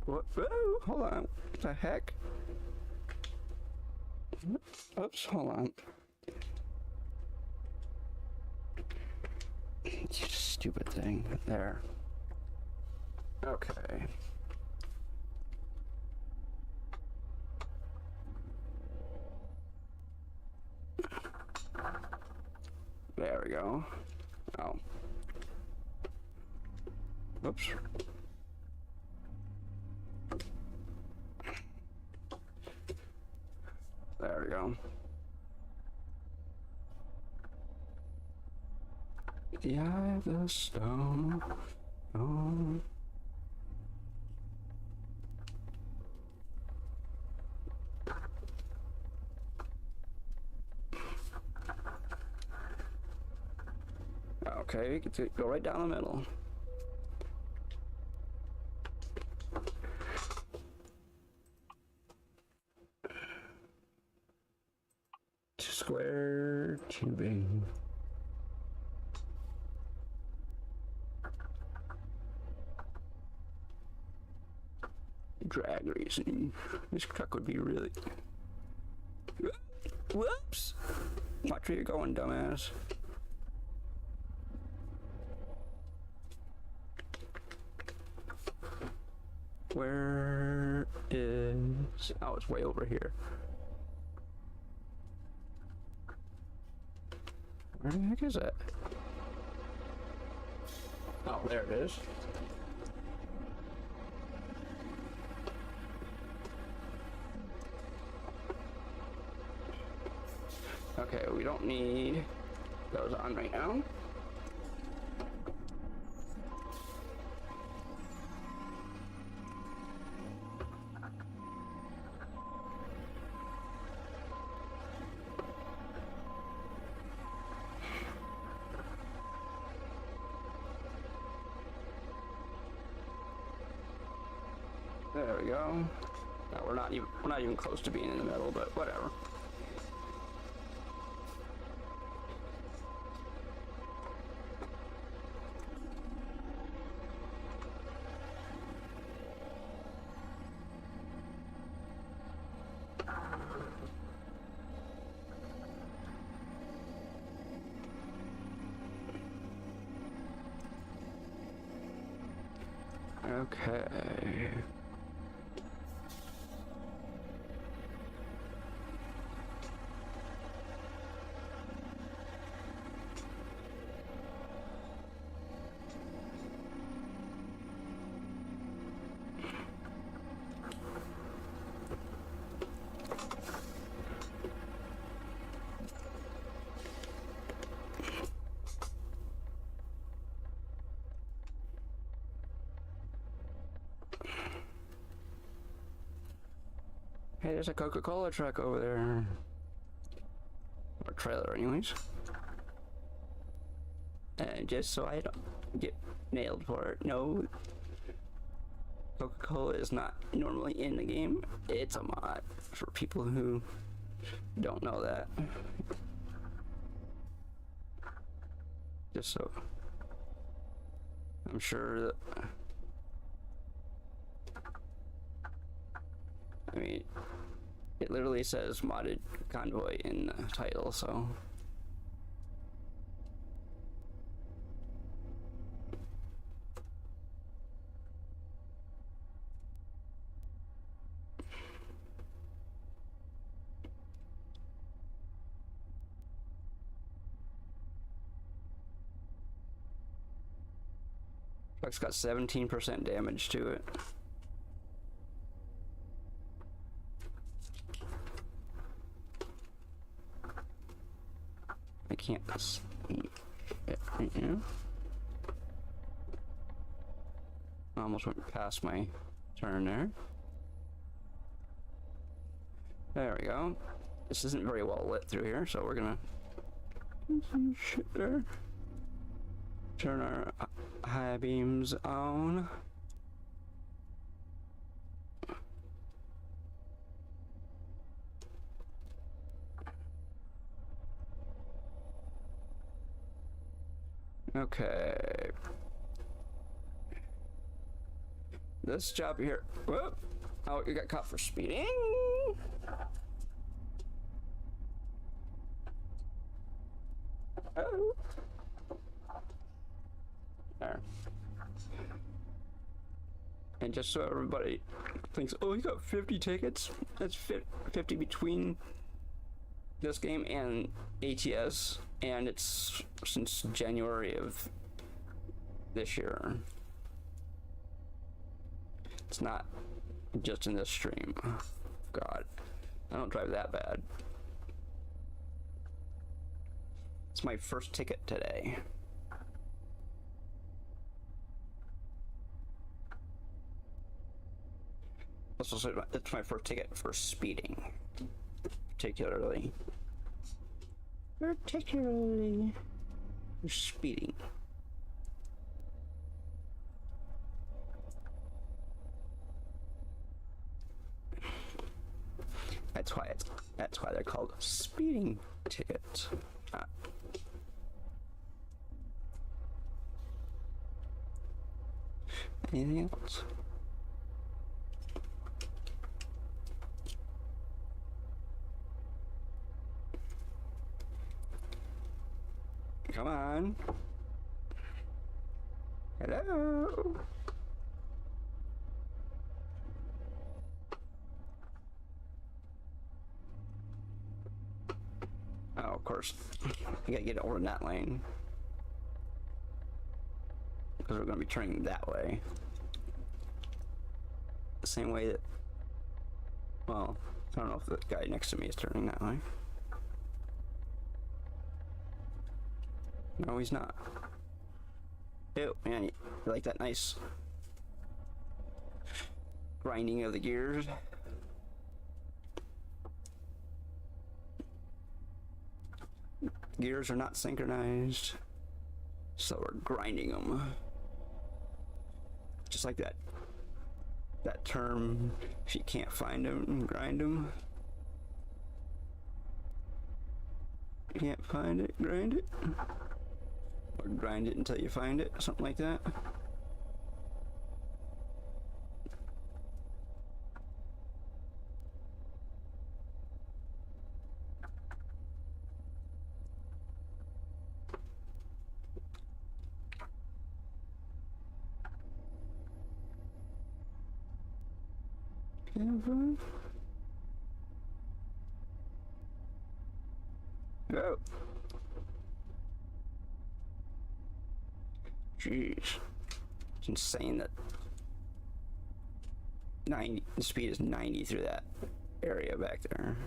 What? Whoa, hold on. What the heck? Oops, hold on. You stupid thing. There. Okay. There we go. Oh. Oops. There we go. The eye of the stone. Oh. Okay, get to go right down the middle. Square tubing. Drag racing. This truck would be really. Whoops! Watch where you're going, dumbass. Where is... Oh, it's way over here. Where the heck is it? Oh, there it is. Okay, we don't need those on right now. There we go. No, we're not even close to being in the middle, but whatever. Okay. Hey, there's a Coca-Cola truck over there. Or trailer, anyways. And just so I don't get nailed for it, no, Coca-Cola is not normally in the game. It's a mod for people who don't know that. Just so I'm sure that, I mean, it literally says modded Convoy in the title, so. Truck's got 17% damage to it. I can't see. right now. Almost went past my turn there. There we go. This isn't very well lit through here, so we're gonna do some shit there. Turn our high beams on. Okay. This job here. Whoop. Oh, you got caught for speeding. Oh. There. And just so everybody thinks, oh, he got 50 tickets. That's 50 between this game and ATS, and it's since January of this year. It's not just in this stream. God, I don't drive that bad. It's my first ticket today. Also, it's my first ticket for speeding, particularly for speeding. That's why they're called speeding tickets. Anything else? Come on. Hello. Oh, of course. I gotta get over in that lane. Because we're gonna be turning that way. The same way that... Well, I don't know if the guy next to me is turning that way. No, he's not. Ew, man, you like that nice grinding of the gears? Gears are not synchronized, so we're grinding them. Just like that term, if you can't find them, grind them. You can't find it, grind it. Or grind it until you find it, something like that. Oh. Jeez. It's insane that the speed is 90 through that area back there.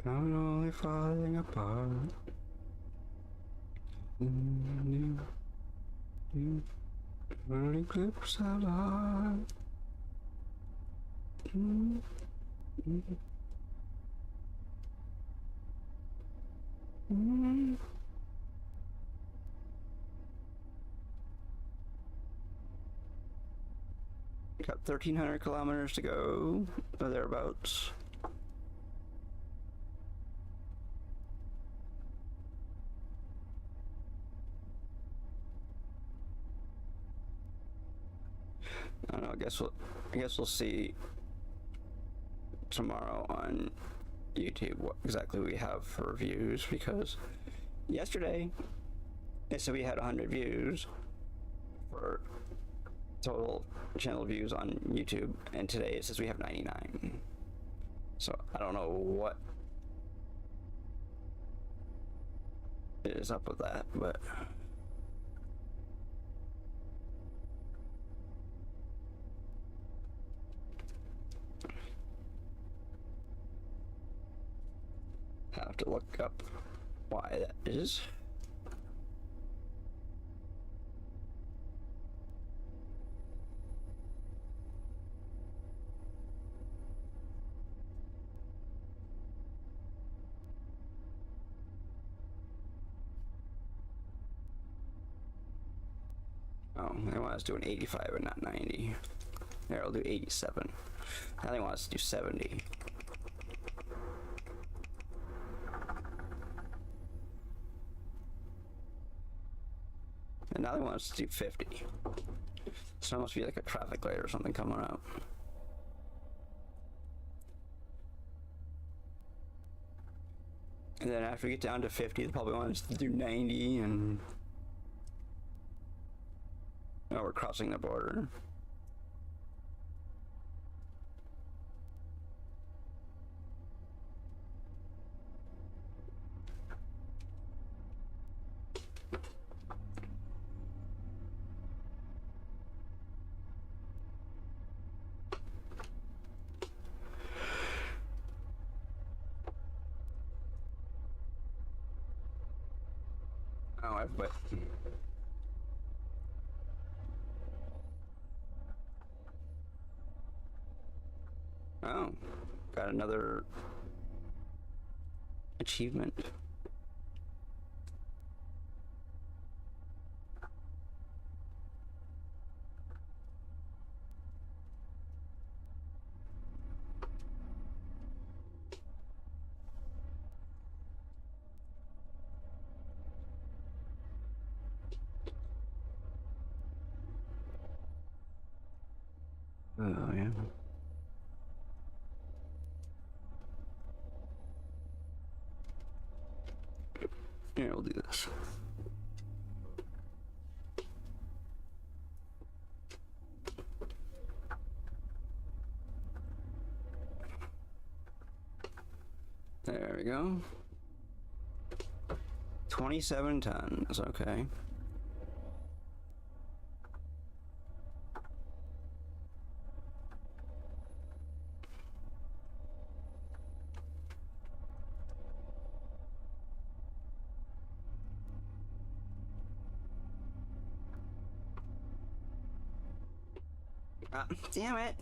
I'm only falling apart. Only clips of art. Got 1,300 kilometers to go, or thereabouts. I don't know. I guess we'll see tomorrow on YouTube what exactly we have for views, because yesterday they said we had 100 views for total channel views on YouTube, and today it says we have 99. So I don't know what is up with that, but have to look up why that is. Oh, they want us to do an 85 and not 90. There, I'll do 87. Now they want us to do 70. And now they want us to do 50. So it must be like a traffic light or something coming up. And then after we get down to 50, they probably want us to do 90 and... Oh, we're crossing the border. Oh, but oh, got another achievement. Oh, yeah. Yeah, we'll do this. There we go. 27 tons, okay. Ah, damn it!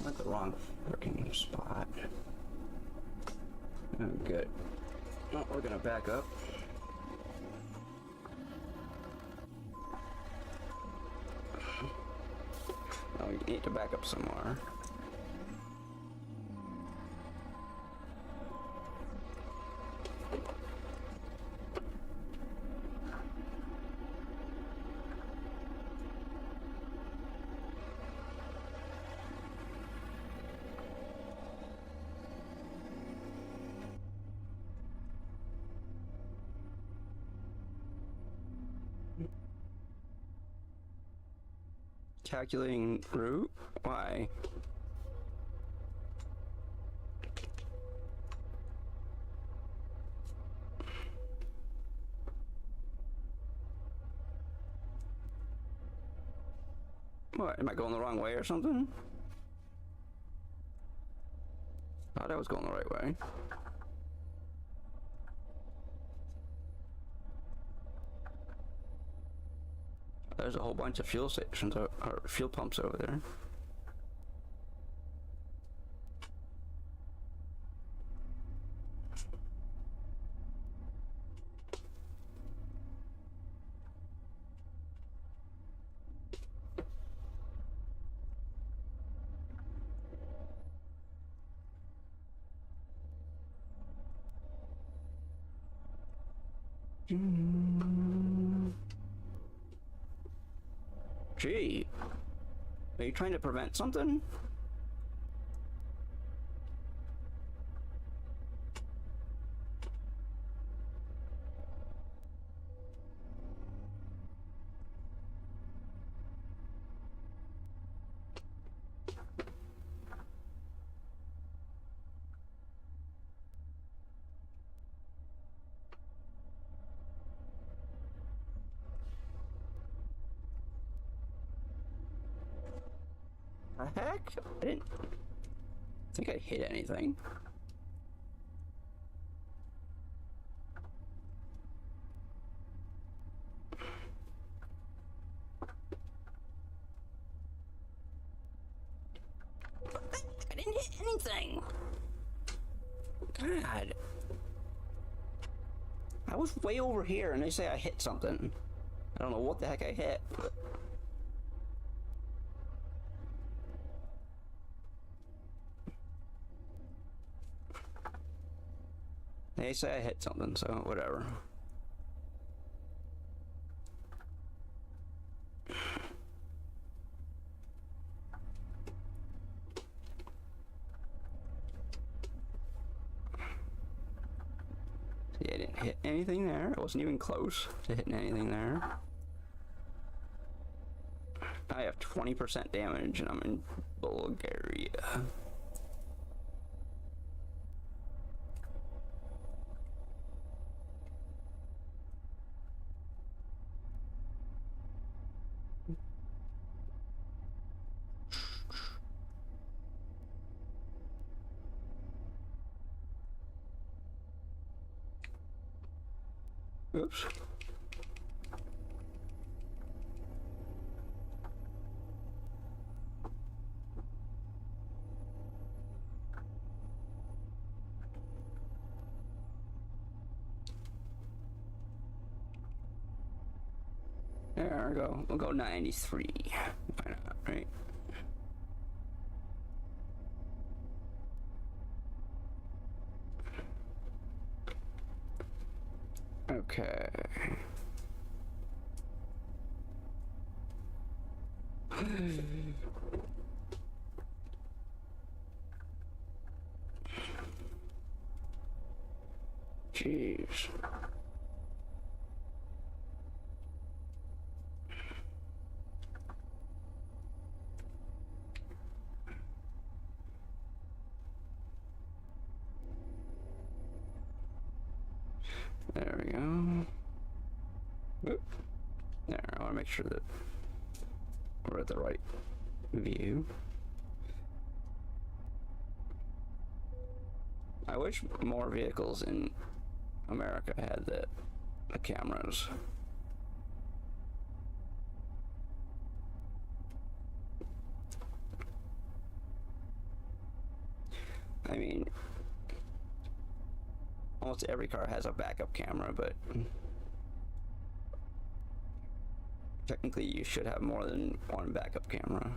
I'm at the wrong freaking spot. Oh, good. Oh, we're gonna back up. Oh, we need to back up some more. Calculating route? Why? What, am I going the wrong way or something? Thought I was going the right way. There's a whole bunch of fuel stations or fuel pumps over there. Gee, are you trying to prevent something? The heck? I didn't think I hit anything. I didn't hit anything. God. I was way over here and they say I hit something. I don't know what the heck I hit, but... They say I hit something, so whatever. See, I didn't hit anything there. I wasn't even close to hitting anything there. I have 20% damage and I'm in Bulgaria. Oops. There we go. We'll go 93. Why not, right? Okay. Jeez. There we go. Oop. There, I want to make sure that we're at the right view. I wish more vehicles in America had the cameras. I mean, almost every car has a backup camera, but technically you should have more than one backup camera.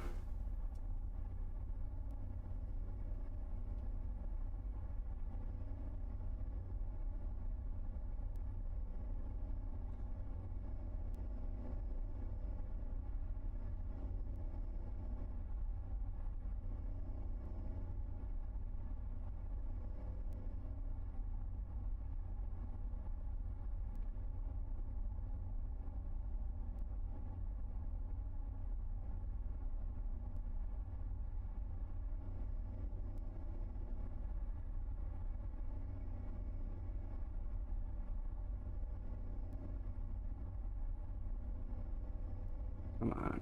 Come on.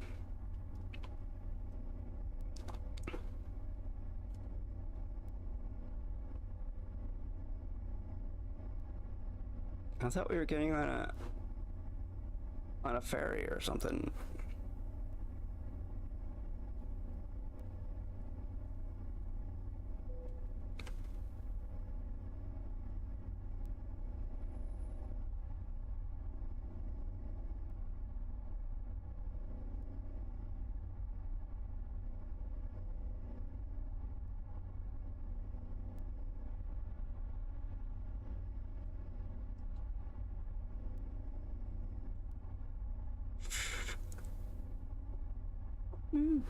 I thought we were getting on a ferry or something. Mm-hmm.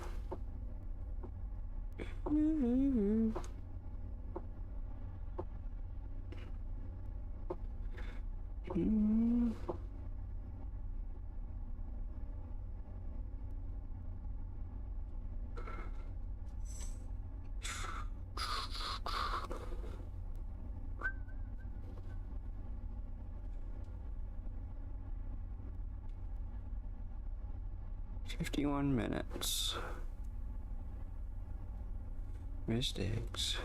51 minutes. Mistakes.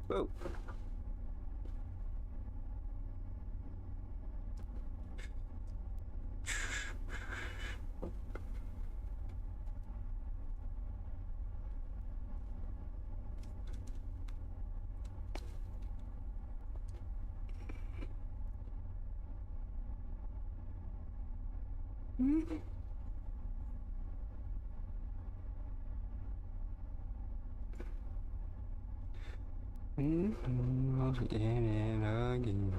Whoa. Again and again.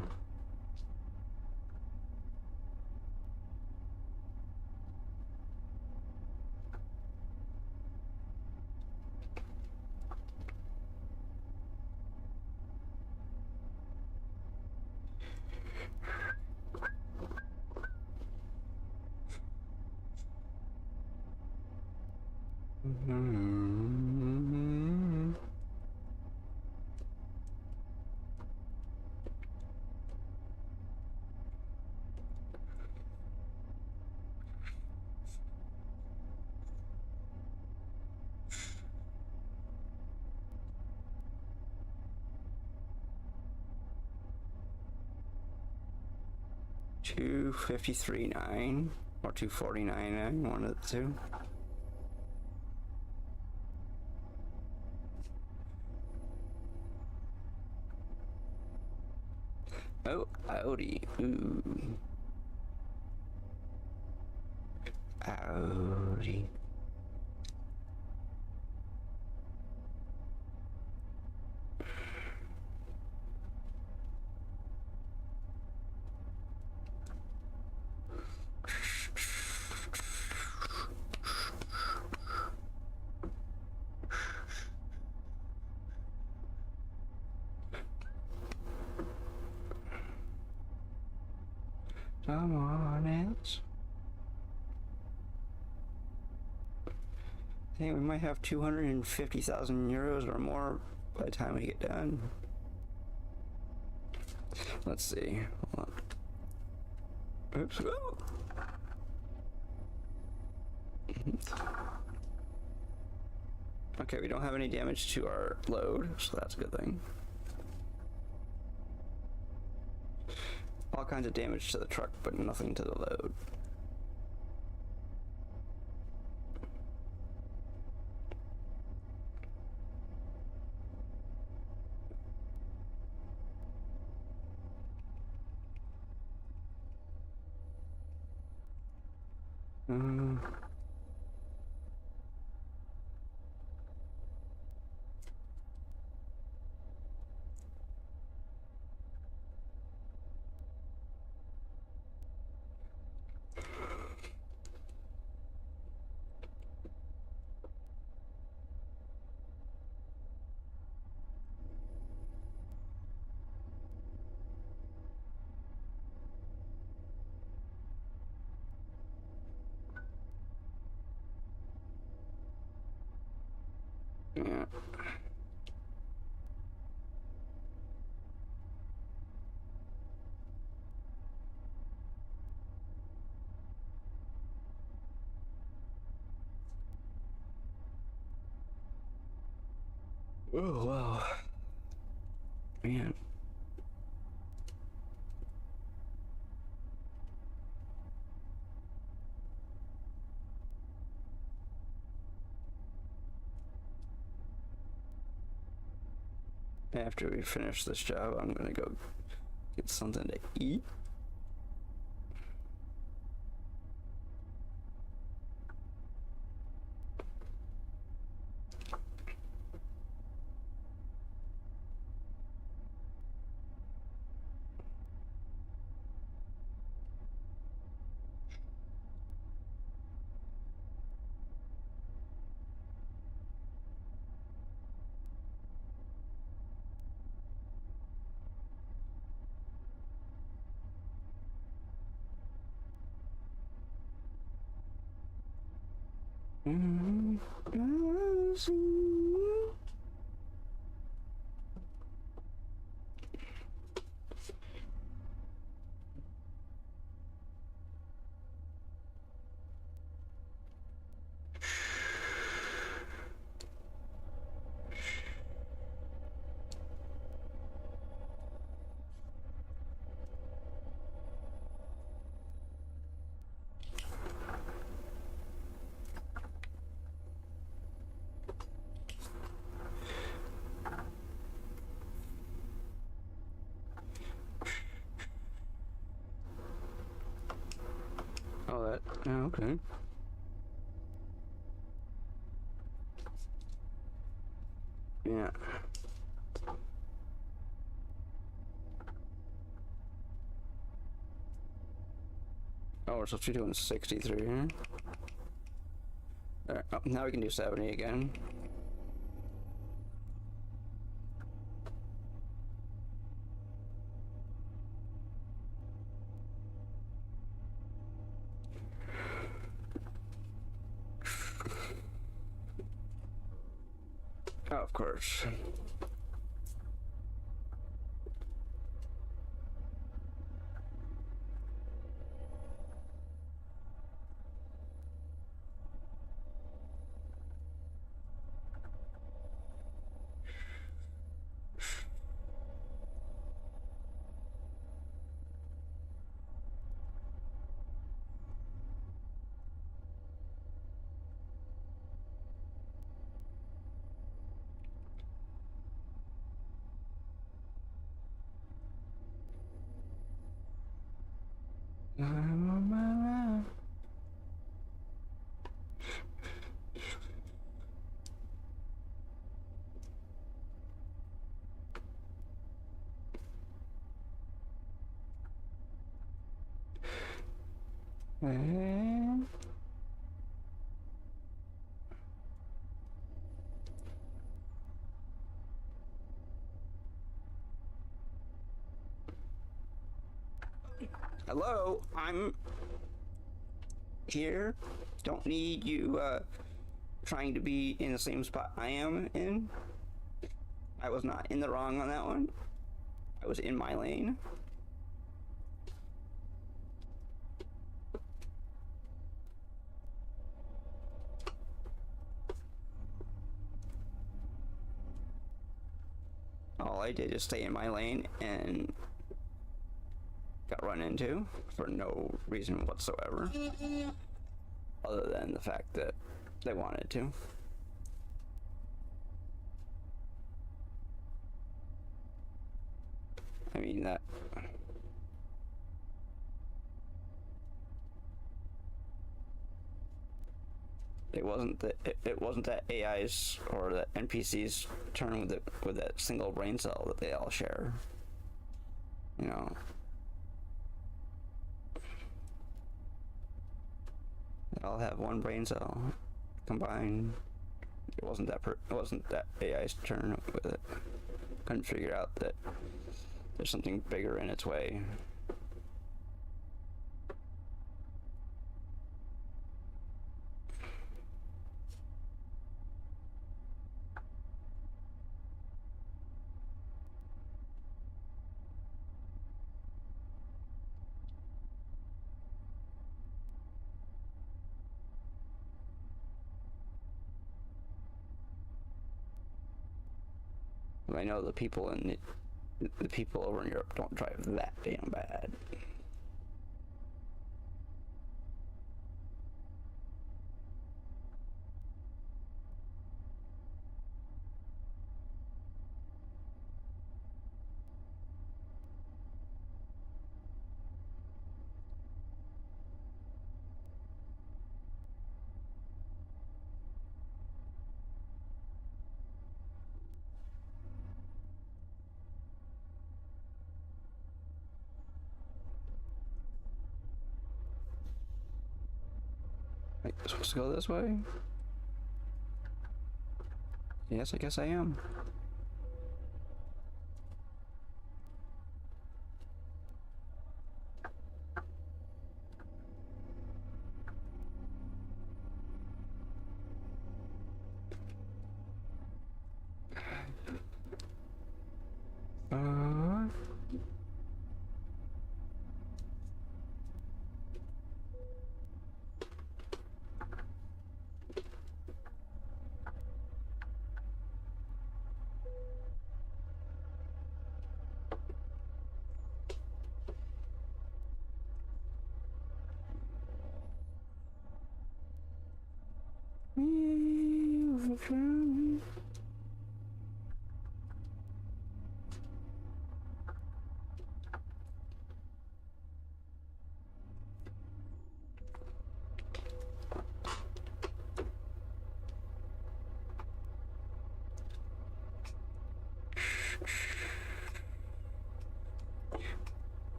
$253.9 or $249.9, one of the two. Oh, Audi. Ooh. Audi. Come on, ants. I think we might have 250,000 euros or more by the time we get done. Let's see. Hold on. Oops. Whoa. Okay, we don't have any damage to our load, so that's a good thing. All kinds of damage to the truck, but nothing to the load. Yeah. Oh, wow. Man. After we finish this job, I'm gonna go get something to eat. limousine. Oh, that. Oh, okay. Yeah. Oh, we're supposed to be doing 63 here. Alright, oh, now we can do 70 again. Oh, of course. I'm on my way. And hello, I'm here. Don't need you trying to be in the same spot I am in. I was not in the wrong on that one. I was in my lane. All I did is stay in my lane and got run into for no reason whatsoever, other than the fact that they wanted to. I mean that. It wasn't that AI's or that NPC's turn with that single brain cell that they all share. You know. They all have one brain cell combined. It wasn't that AI's turn with it. Couldn't figure out that there's something bigger in its way. I know the people over in Europe don't drive that damn bad. Wait, I'm supposed to go this way? Yes, I guess I am.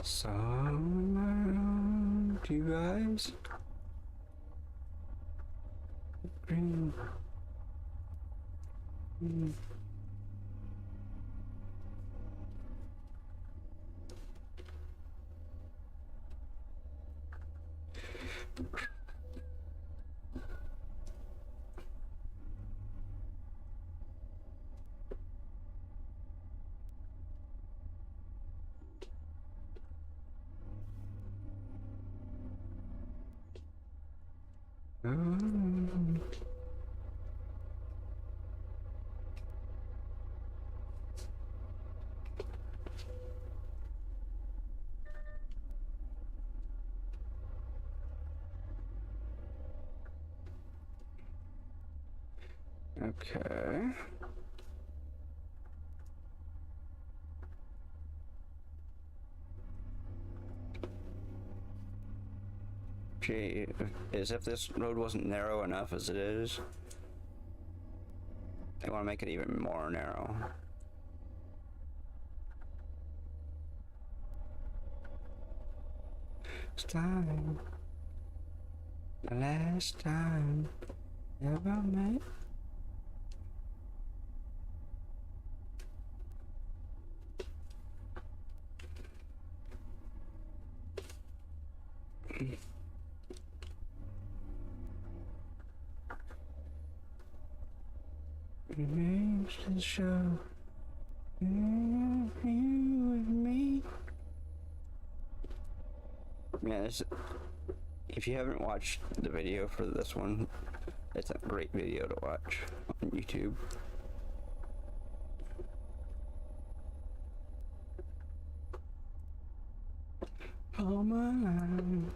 Some you guys. Green. Okay. Gee, as if this road wasn't narrow enough as it is. They want to make it even more narrow. It's time. The last time ever met. Makes the show. You with me. Yeah, if you haven't watched the video for this one, it's a great video to watch on YouTube. All my life.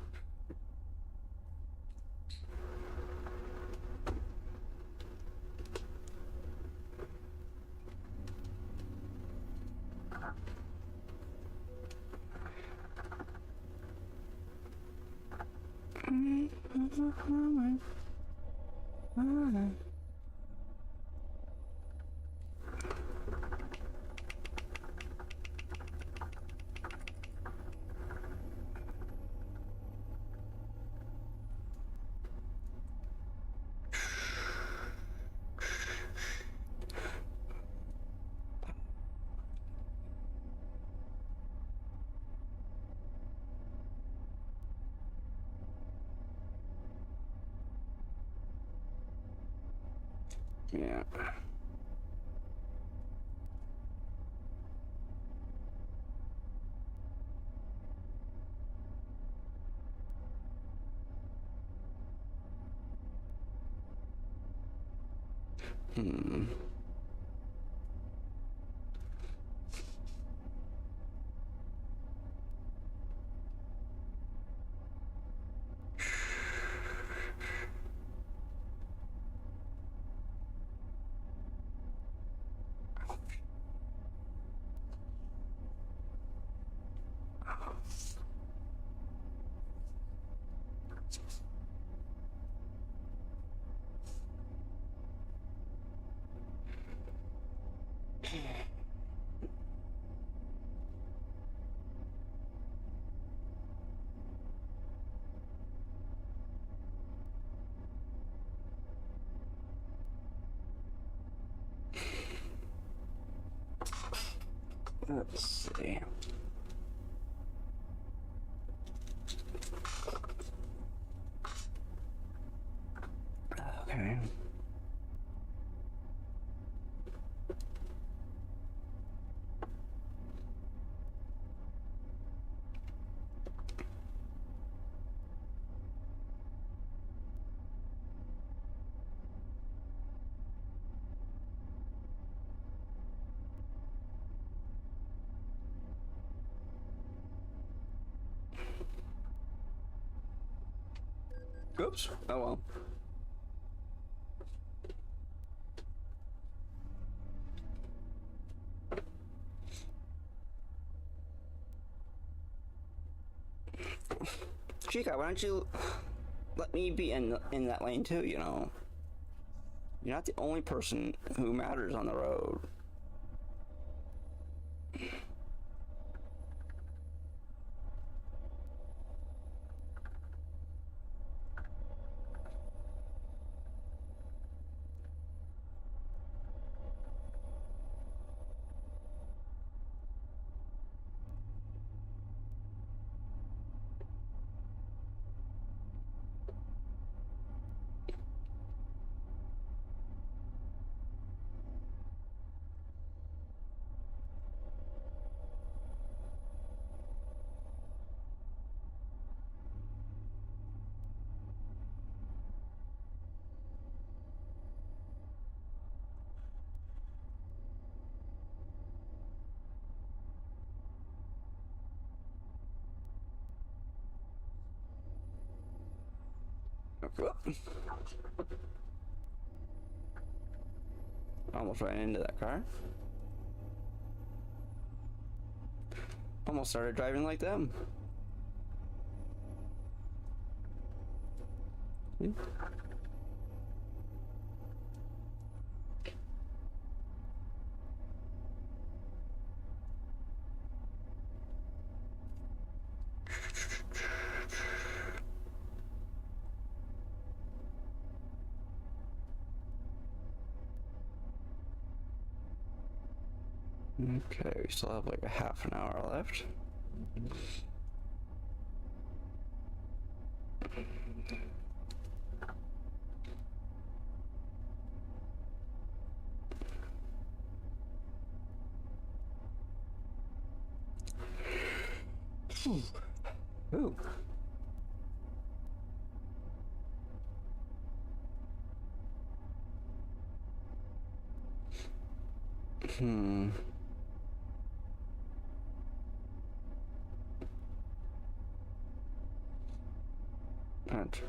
Yeah. Hmm. Let's see. Okay. Oops. Oh well. Chica, why don't you let me be in that lane too, you know? You're not the only person who matters on the road. Almost ran into that car. Almost started driving like them. Okay, we still have like a half an hour left. Ooh. That,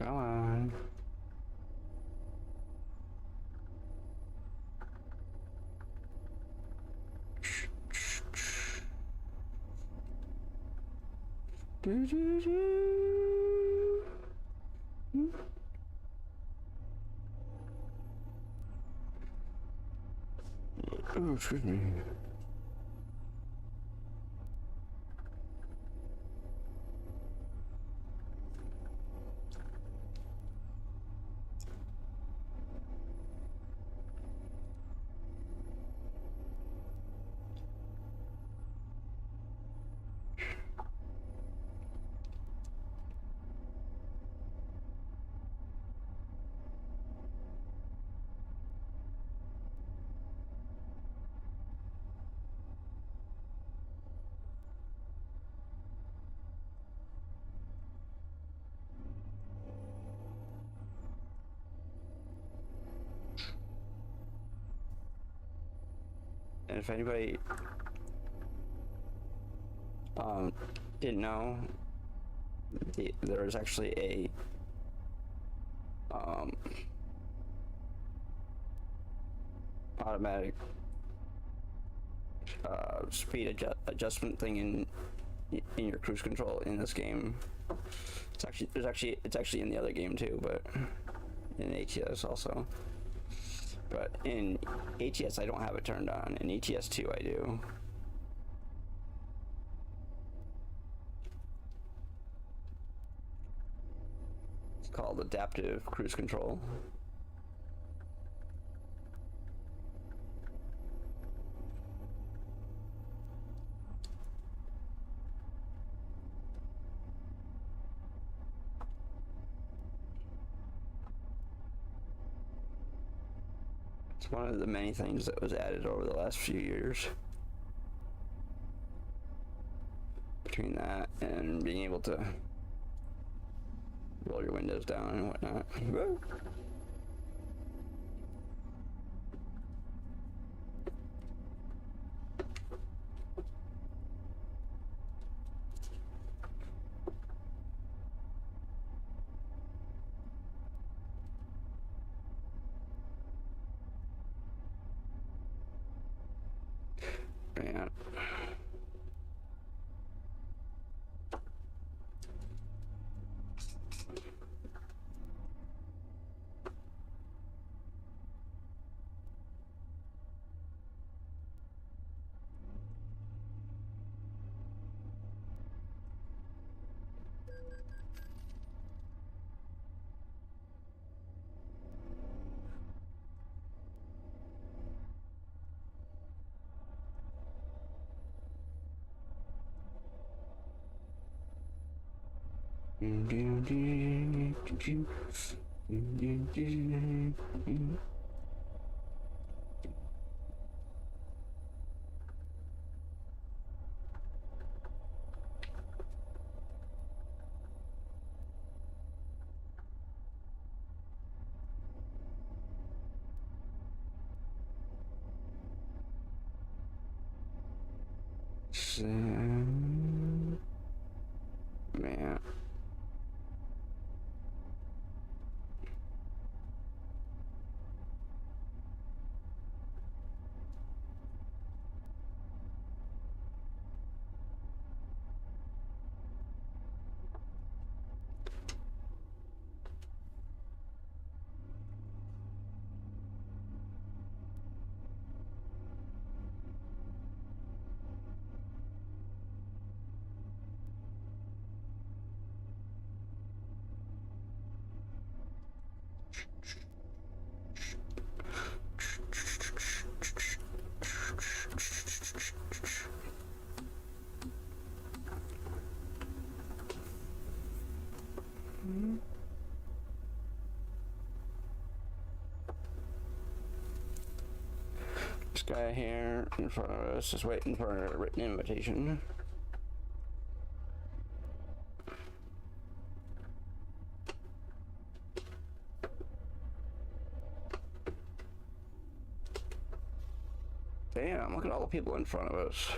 Come on. Oh, excuse me. And if anybody didn't know, there was actually a automatic speed adjustment thing in your cruise control in this game. It's actually in the other game too, but in ATS also. But in ATS I don't have it turned on. In ATS 2 I do. It's called adaptive cruise control. It's one of the many things that was added over the last few years. Between that and being able to roll your windows down and whatnot. Woo. Yeah. Man. This guy here in front of us is waiting for a written invitation. Damn, look at all the people in front of us.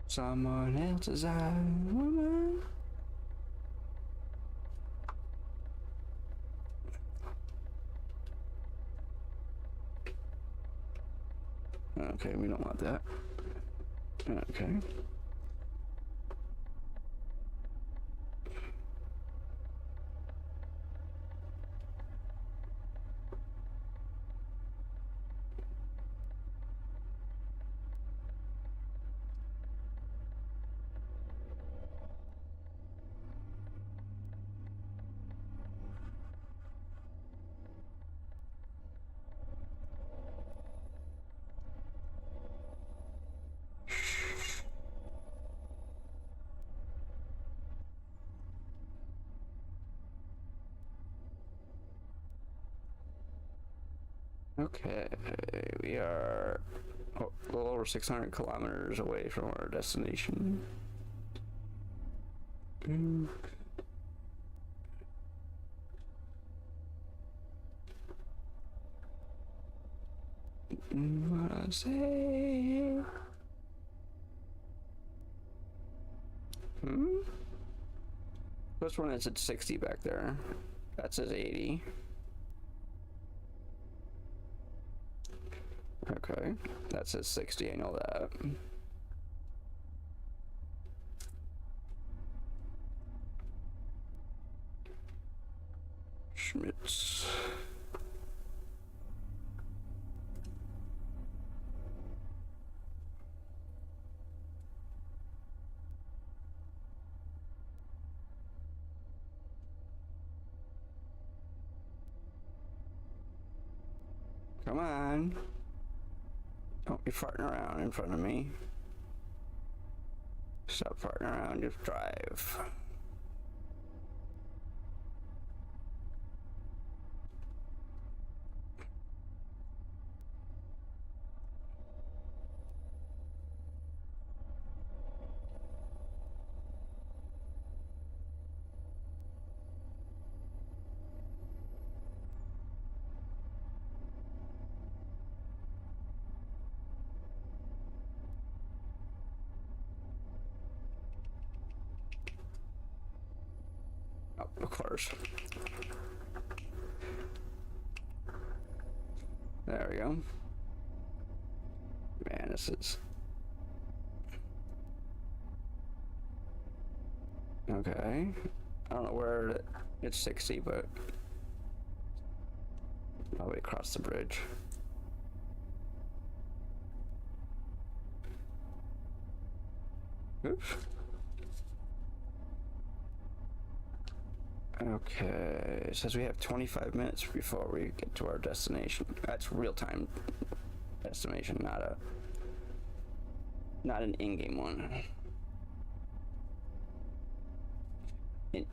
Someone else's eye, woman. Okay, we don't want that. Okay. Okay, we are a little over 600 kilometers away from our destination. What I say? This one is at 60 back there. That says 80. Okay, that says 60, I know that. Schmitz. Come on. Don't be farting around in front of me. Stop farting around, just drive. Oh, of course. There we go. Man, this is... Okay. I don't know where it's 60, but... Probably across the bridge. Oops. Okay, it says we have 25 minutes before we get to our destination. That's real-time estimation, not an in-game one.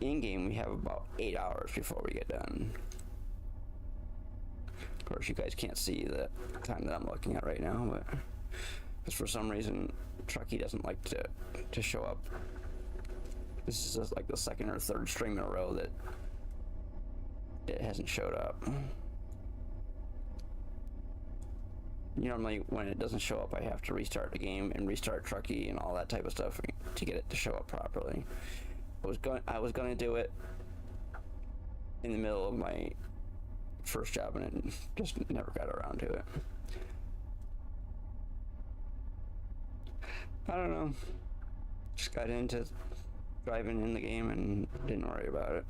In-game, we have about 8 hours before we get done. Of course, you guys can't see the time that I'm looking at right now, but because for some reason, Trucky doesn't like to show up. This is just like the second or third stream in a row that it hasn't showed up. Normally, when it doesn't show up, I have to restart the game and restart Trucky and all that type of stuff to get it to show up properly. I was going to do it in the middle of my first job, and it just never got around to it. I don't know. Just got into driving in the game and didn't worry about it.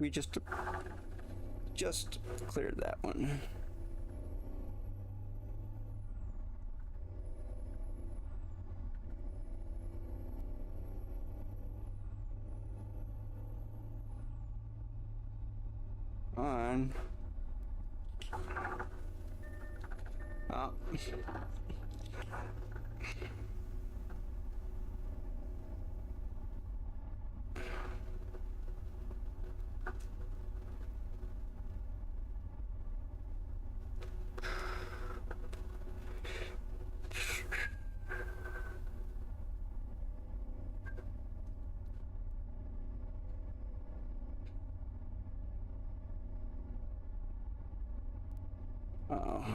We just cleared that one. On. Oh. Oh.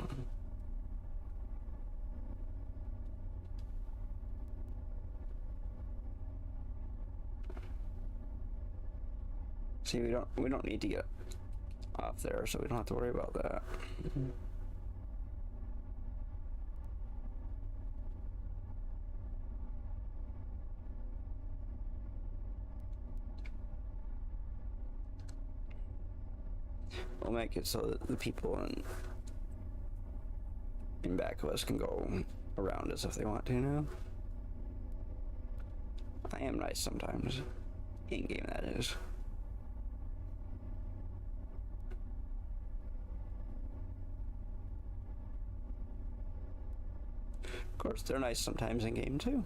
See, we don't need to get off there, so we don't have to worry about that. We'll make it so that the people in back of us can go around us if they want to now. I am nice sometimes. In-game, that is. Of course, they're nice sometimes in-game, too.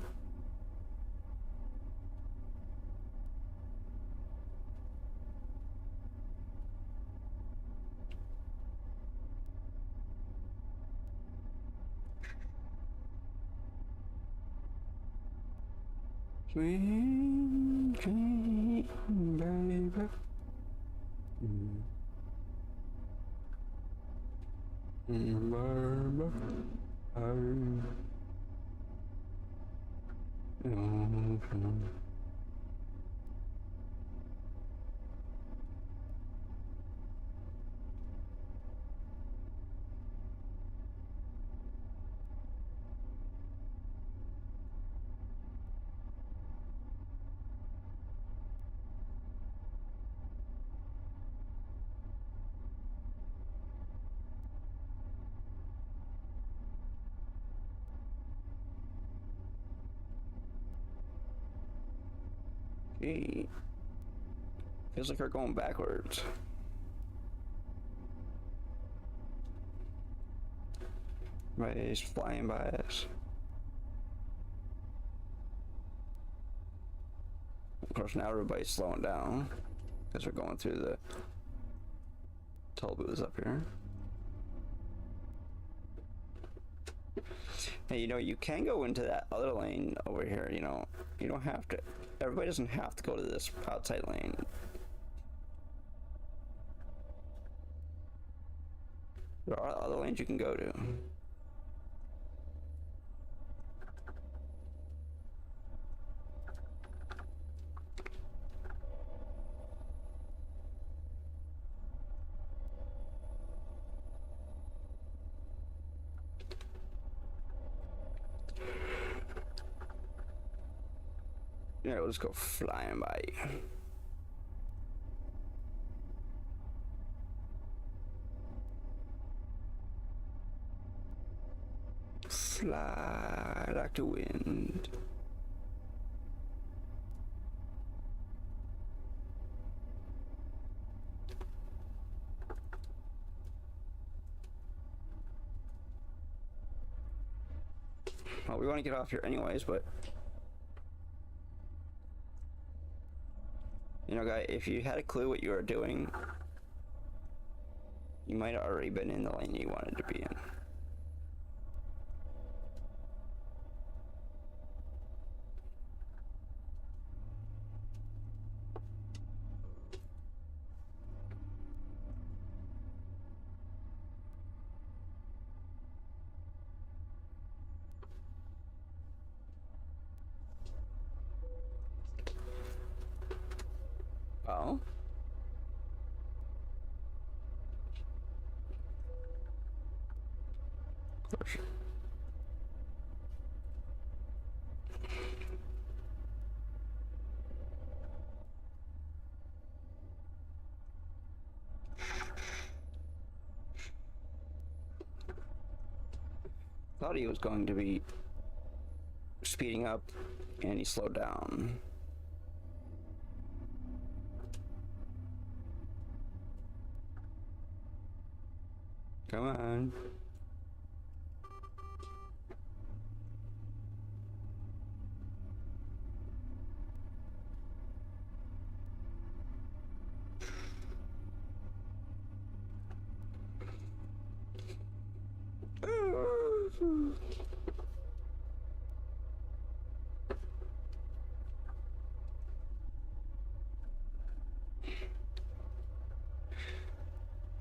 Sweet dream, baby. Baby. Gee. Feels like we're going backwards. Everybody's flying by us. Of course, now everybody's slowing down because we're going through the toll booths up here. Hey, you know, you can go into that other lane over here, you know. You don't have to. Everybody doesn't have to go to this outside lane. There are other lanes you can go to. Yeah, we'll just go flying by. Fly like the wind. Well, we want to get off here anyways, but you know, guy, if you had a clue what you were doing, you might have already been in the lane you wanted to be in. Well, of course. Thought he was going to be speeding up, and he slowed down. Come on.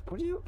What do you...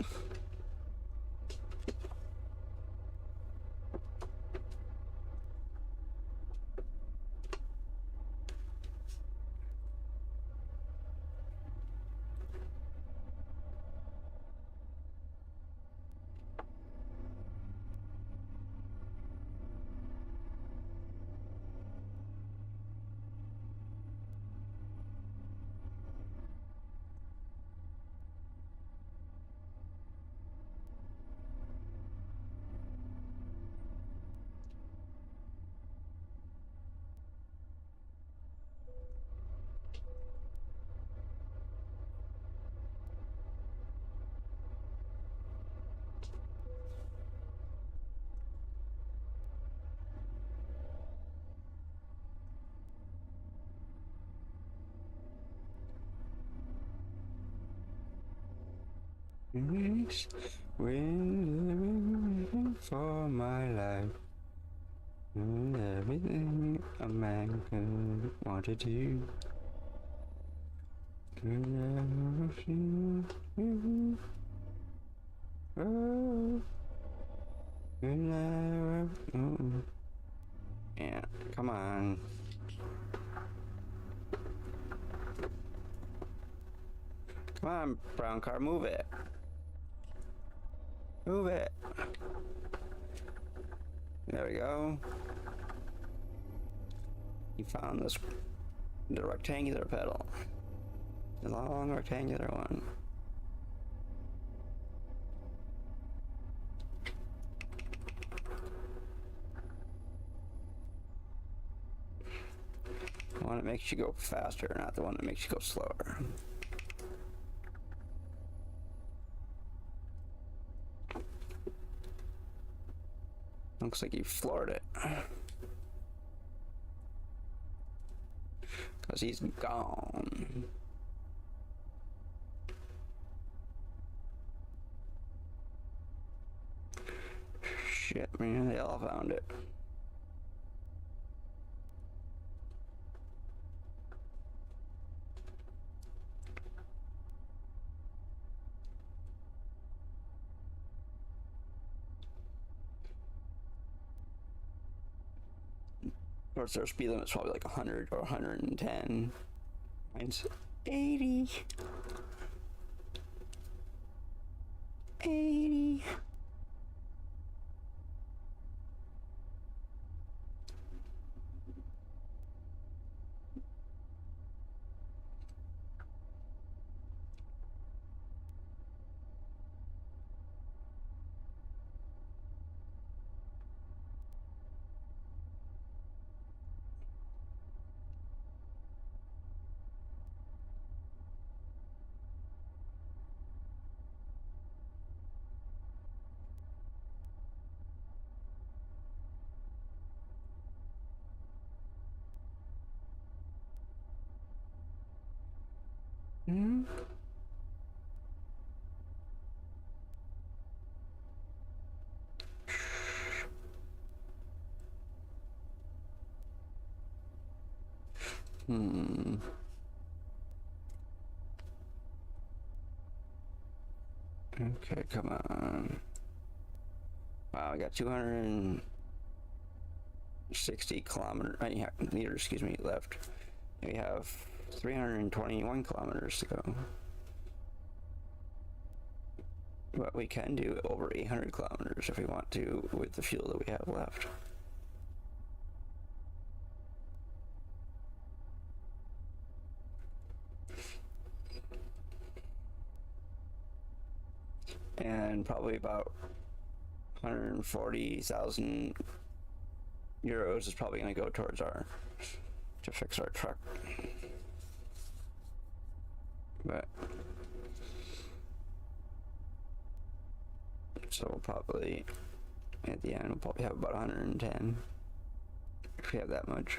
When for my life, and everything a man could want to do. Oh, Yeah, come on. Come on, brown car, move it. Move it. There we go. You found the rectangular pedal. The long rectangular one. The one that makes you go faster, not the one that makes you go slower. Looks like you floored it. Because he's gone. Shit, man, they all found it. Of course, their speed limit's probably like 100 or 110. Mine's 80. 80. Hmm? Hmm. Okay, come on. Wow, I got 260 meters, excuse me, left. We have 321 kilometers to go. But we can do over 800 kilometers if we want to with the fuel that we have left. And probably about 140,000 euros is probably going to go towards to fix our truck. But so we'll probably, at the end, we'll probably have about 110 if we have that much.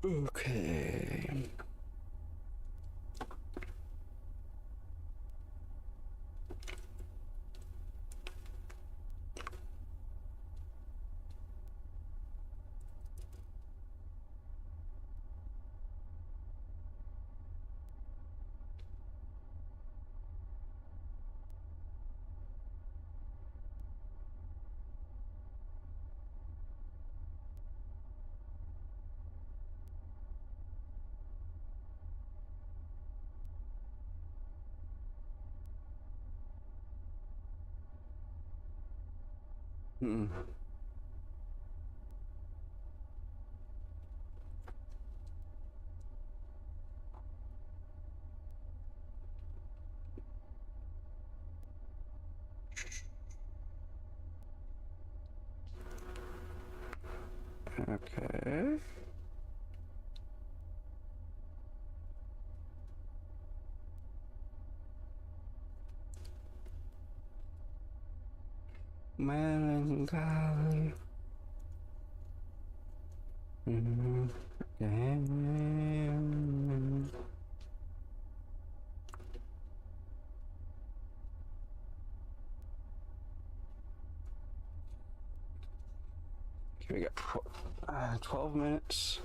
Okay. Hmm. Okay. Melancholy. Damn. We got 12 minutes.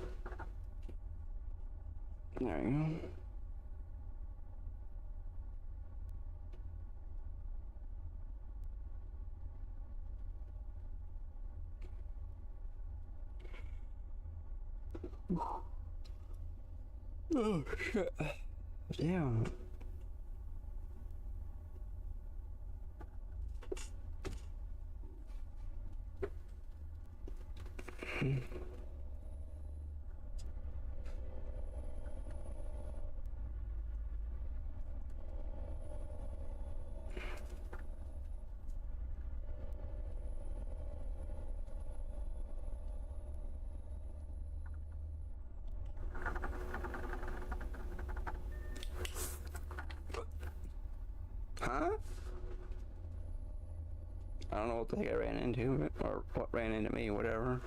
There you go. Oh shit. Damn. Huh? I don't know what the heck I ran into, or what ran into me, whatever.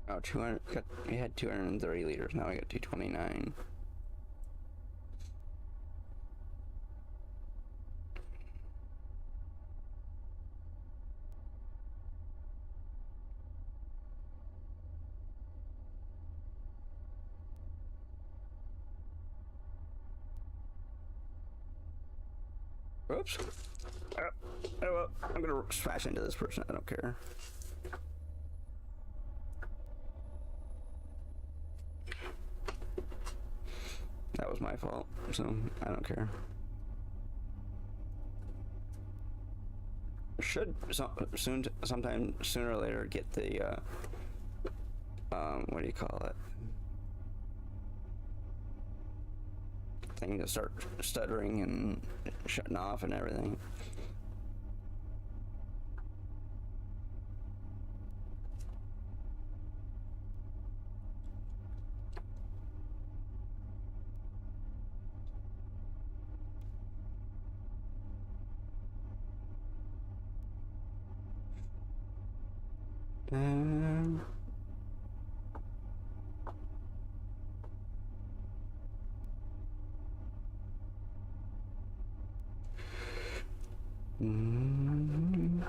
Oh, 200, we had 230 liters, now we got 229. Oops. Oh, I'm gonna smash into this person, I don't care. That was my fault, so I don't care. Should sometime sooner or later get the what do you call it? Thing to start stuttering and shutting off and everything.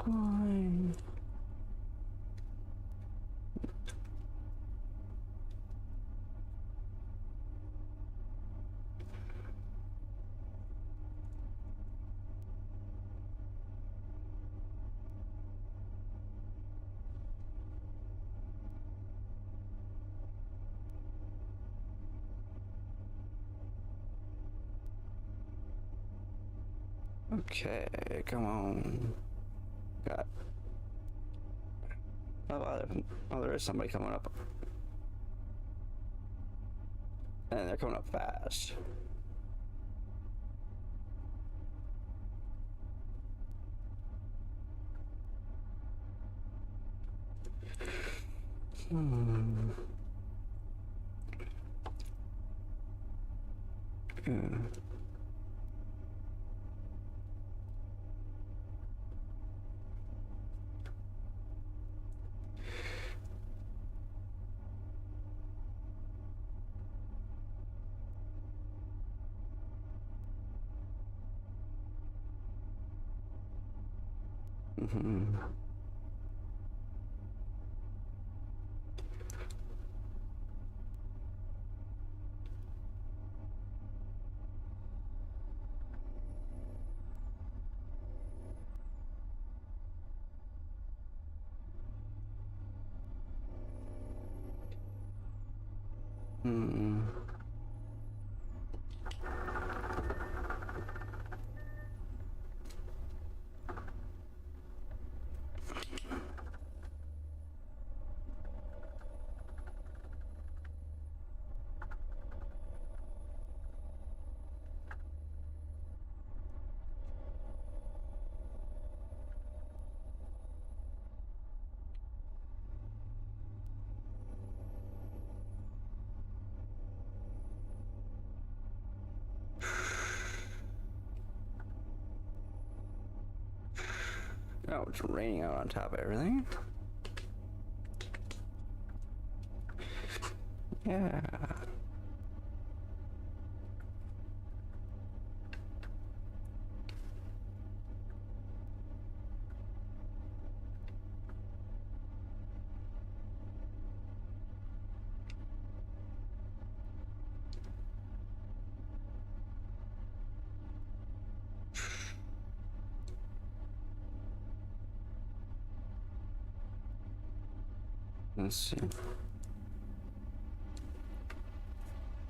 Fine. Okay, come on. Got. Oh, there is somebody coming up. And they're coming up fast. Yeah. Oh, it's raining out on top of everything. Yeah. Let's see.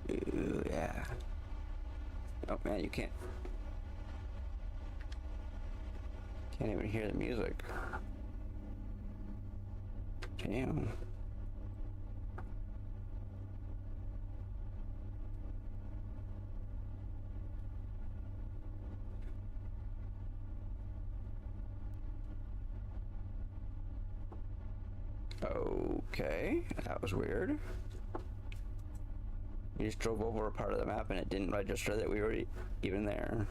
Ooh, yeah. Oh man, you can't even hear the music. Damn. Okay, that was weird. We just drove over a part of the map and it didn't register that we were even there.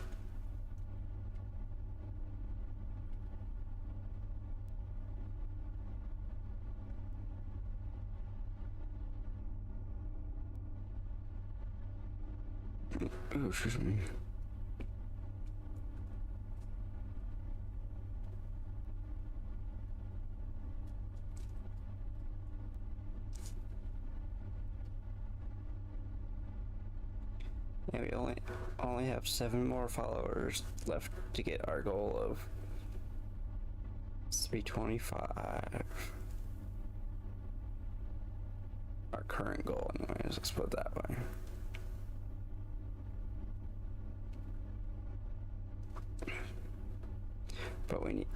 Oh, excuse me. Yeah, we only have 7 more followers left to get our goal of 325. Our current goal, anyways. Let's put it that way. But we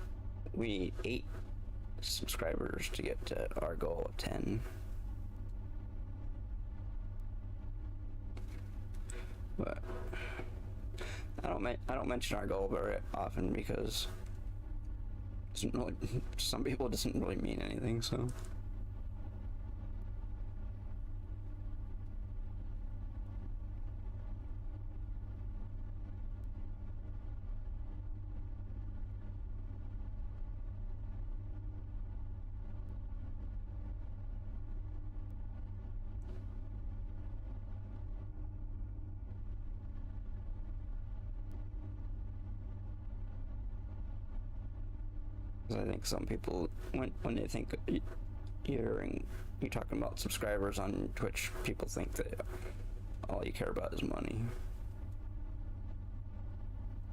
need 8 subscribers to get to our goal of 10. But I don't mention our goal very often because it doesn't really, some people it doesn't really mean anything, so. I think some people, when they think you're talking about subscribers on Twitch, people think that all you care about is money.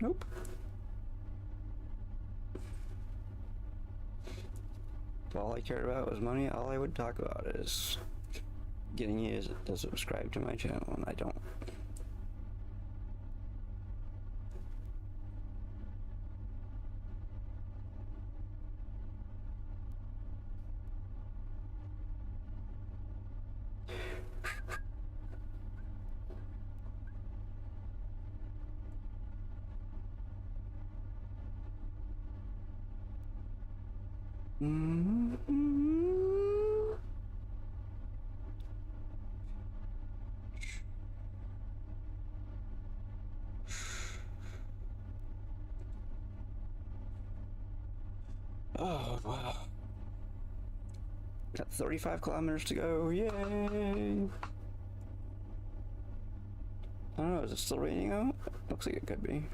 Nope. If all I cared about was money, all I would talk about is getting you to subscribe to my channel, and I don't. Oh, wow. Got 35 kilometers to go. Yay! I don't know, is it still raining out? Looks like it could be.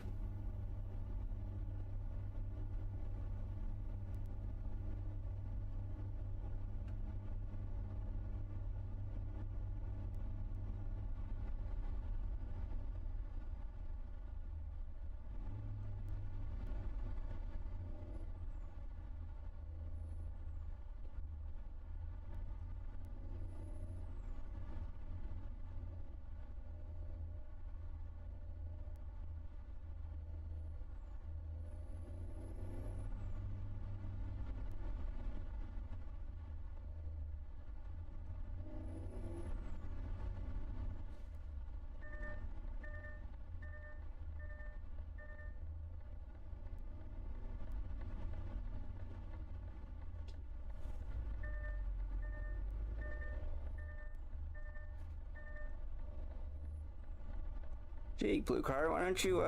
Gee, Blue Car, why don't you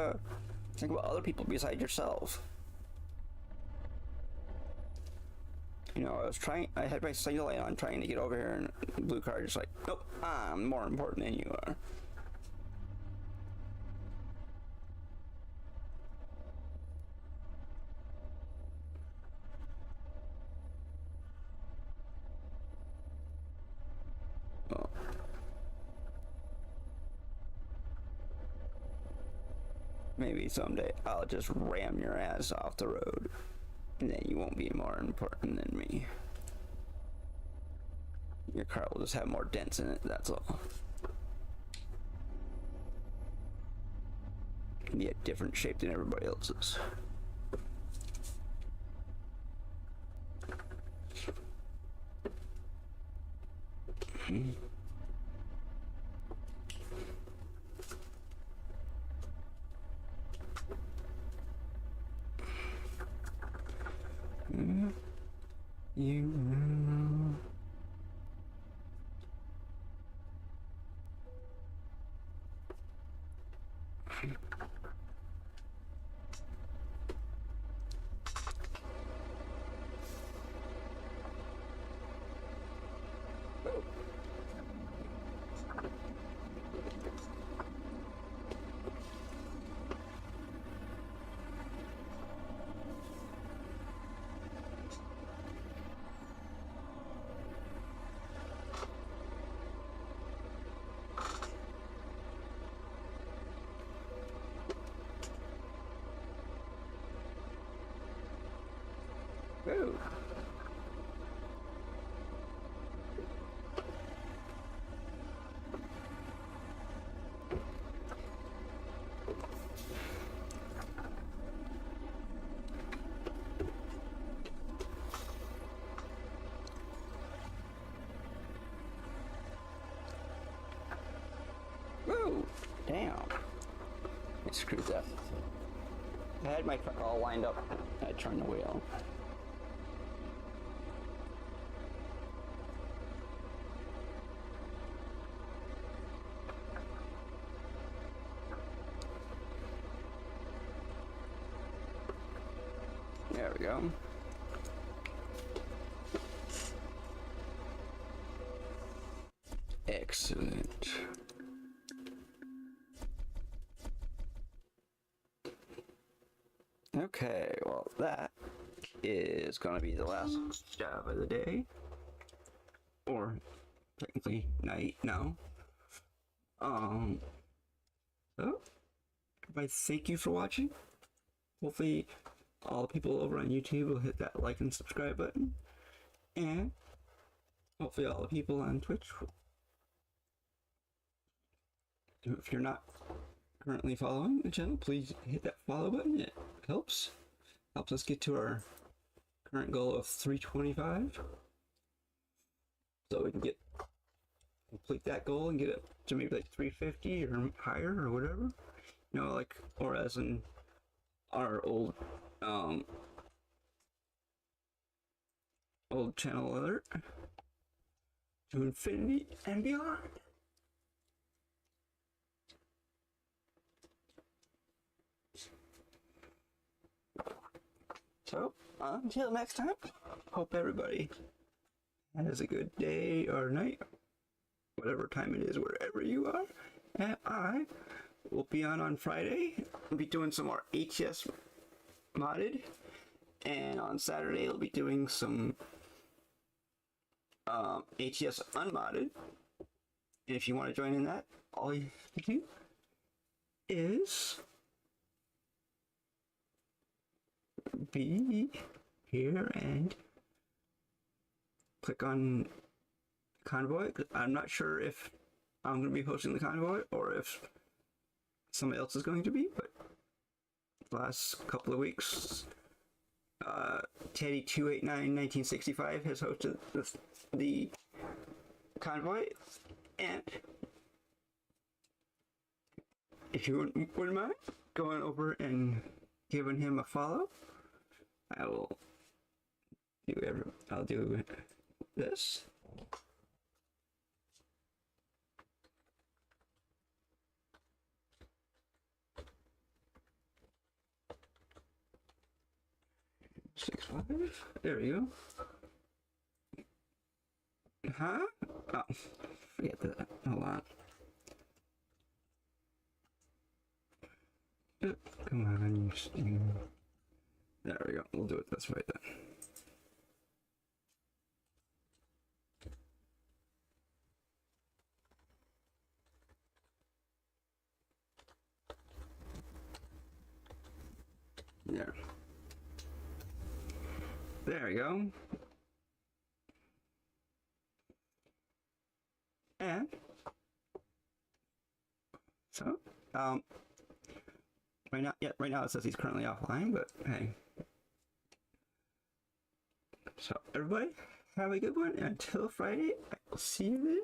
think about other people besides yourself? You know, I had my signal light on trying to get over here, and Blue Car just like, nope, I'm more important than you are. Well, maybe someday I'll just ram your ass off the road, and then you won't be more important than me. Your car will just have more dents in it, that's all. Be a different shape than everybody else's. You. Woo. Woo! Damn. I screwed that. I had my truck all lined up. I turned the wheel. There we go. Excellent. Okay, well that is gonna be the last job of the day. Or technically night now. So everybody, thank you for watching. Hopefully all the people over on YouTube will hit that like and subscribe button. And hopefully all the people on Twitch, if you're not currently following the channel, please hit that follow button. It helps us get to our current goal of 325, so we can complete that goal and get it to maybe like 350 or higher or whatever, you know, like, or as in our old channel alert, to infinity and beyond. So, until next time, hope everybody has a good day or night, whatever time it is, wherever you are. And I will be on Friday. I'll be doing some more HES modded. And on Saturday, I'll be doing some HES unmodded. And if you want to join in that, all you have to do is be here and click on Convoy. I'm not sure if I'm going to be hosting the Convoy or if somebody else is going to be, but the last couple of weeks, Teddy2891965 has hosted the Convoy, and if you wouldn't mind going over and giving him a follow, I'll do this. Six, 5. There we go. Huh? Oh, forget that. Hold on. Come on, you. There we go. We'll do it this way then. There. There we go. Right now it says he's currently offline, but hey. So everybody, have a good one. And until Friday, I will see you then.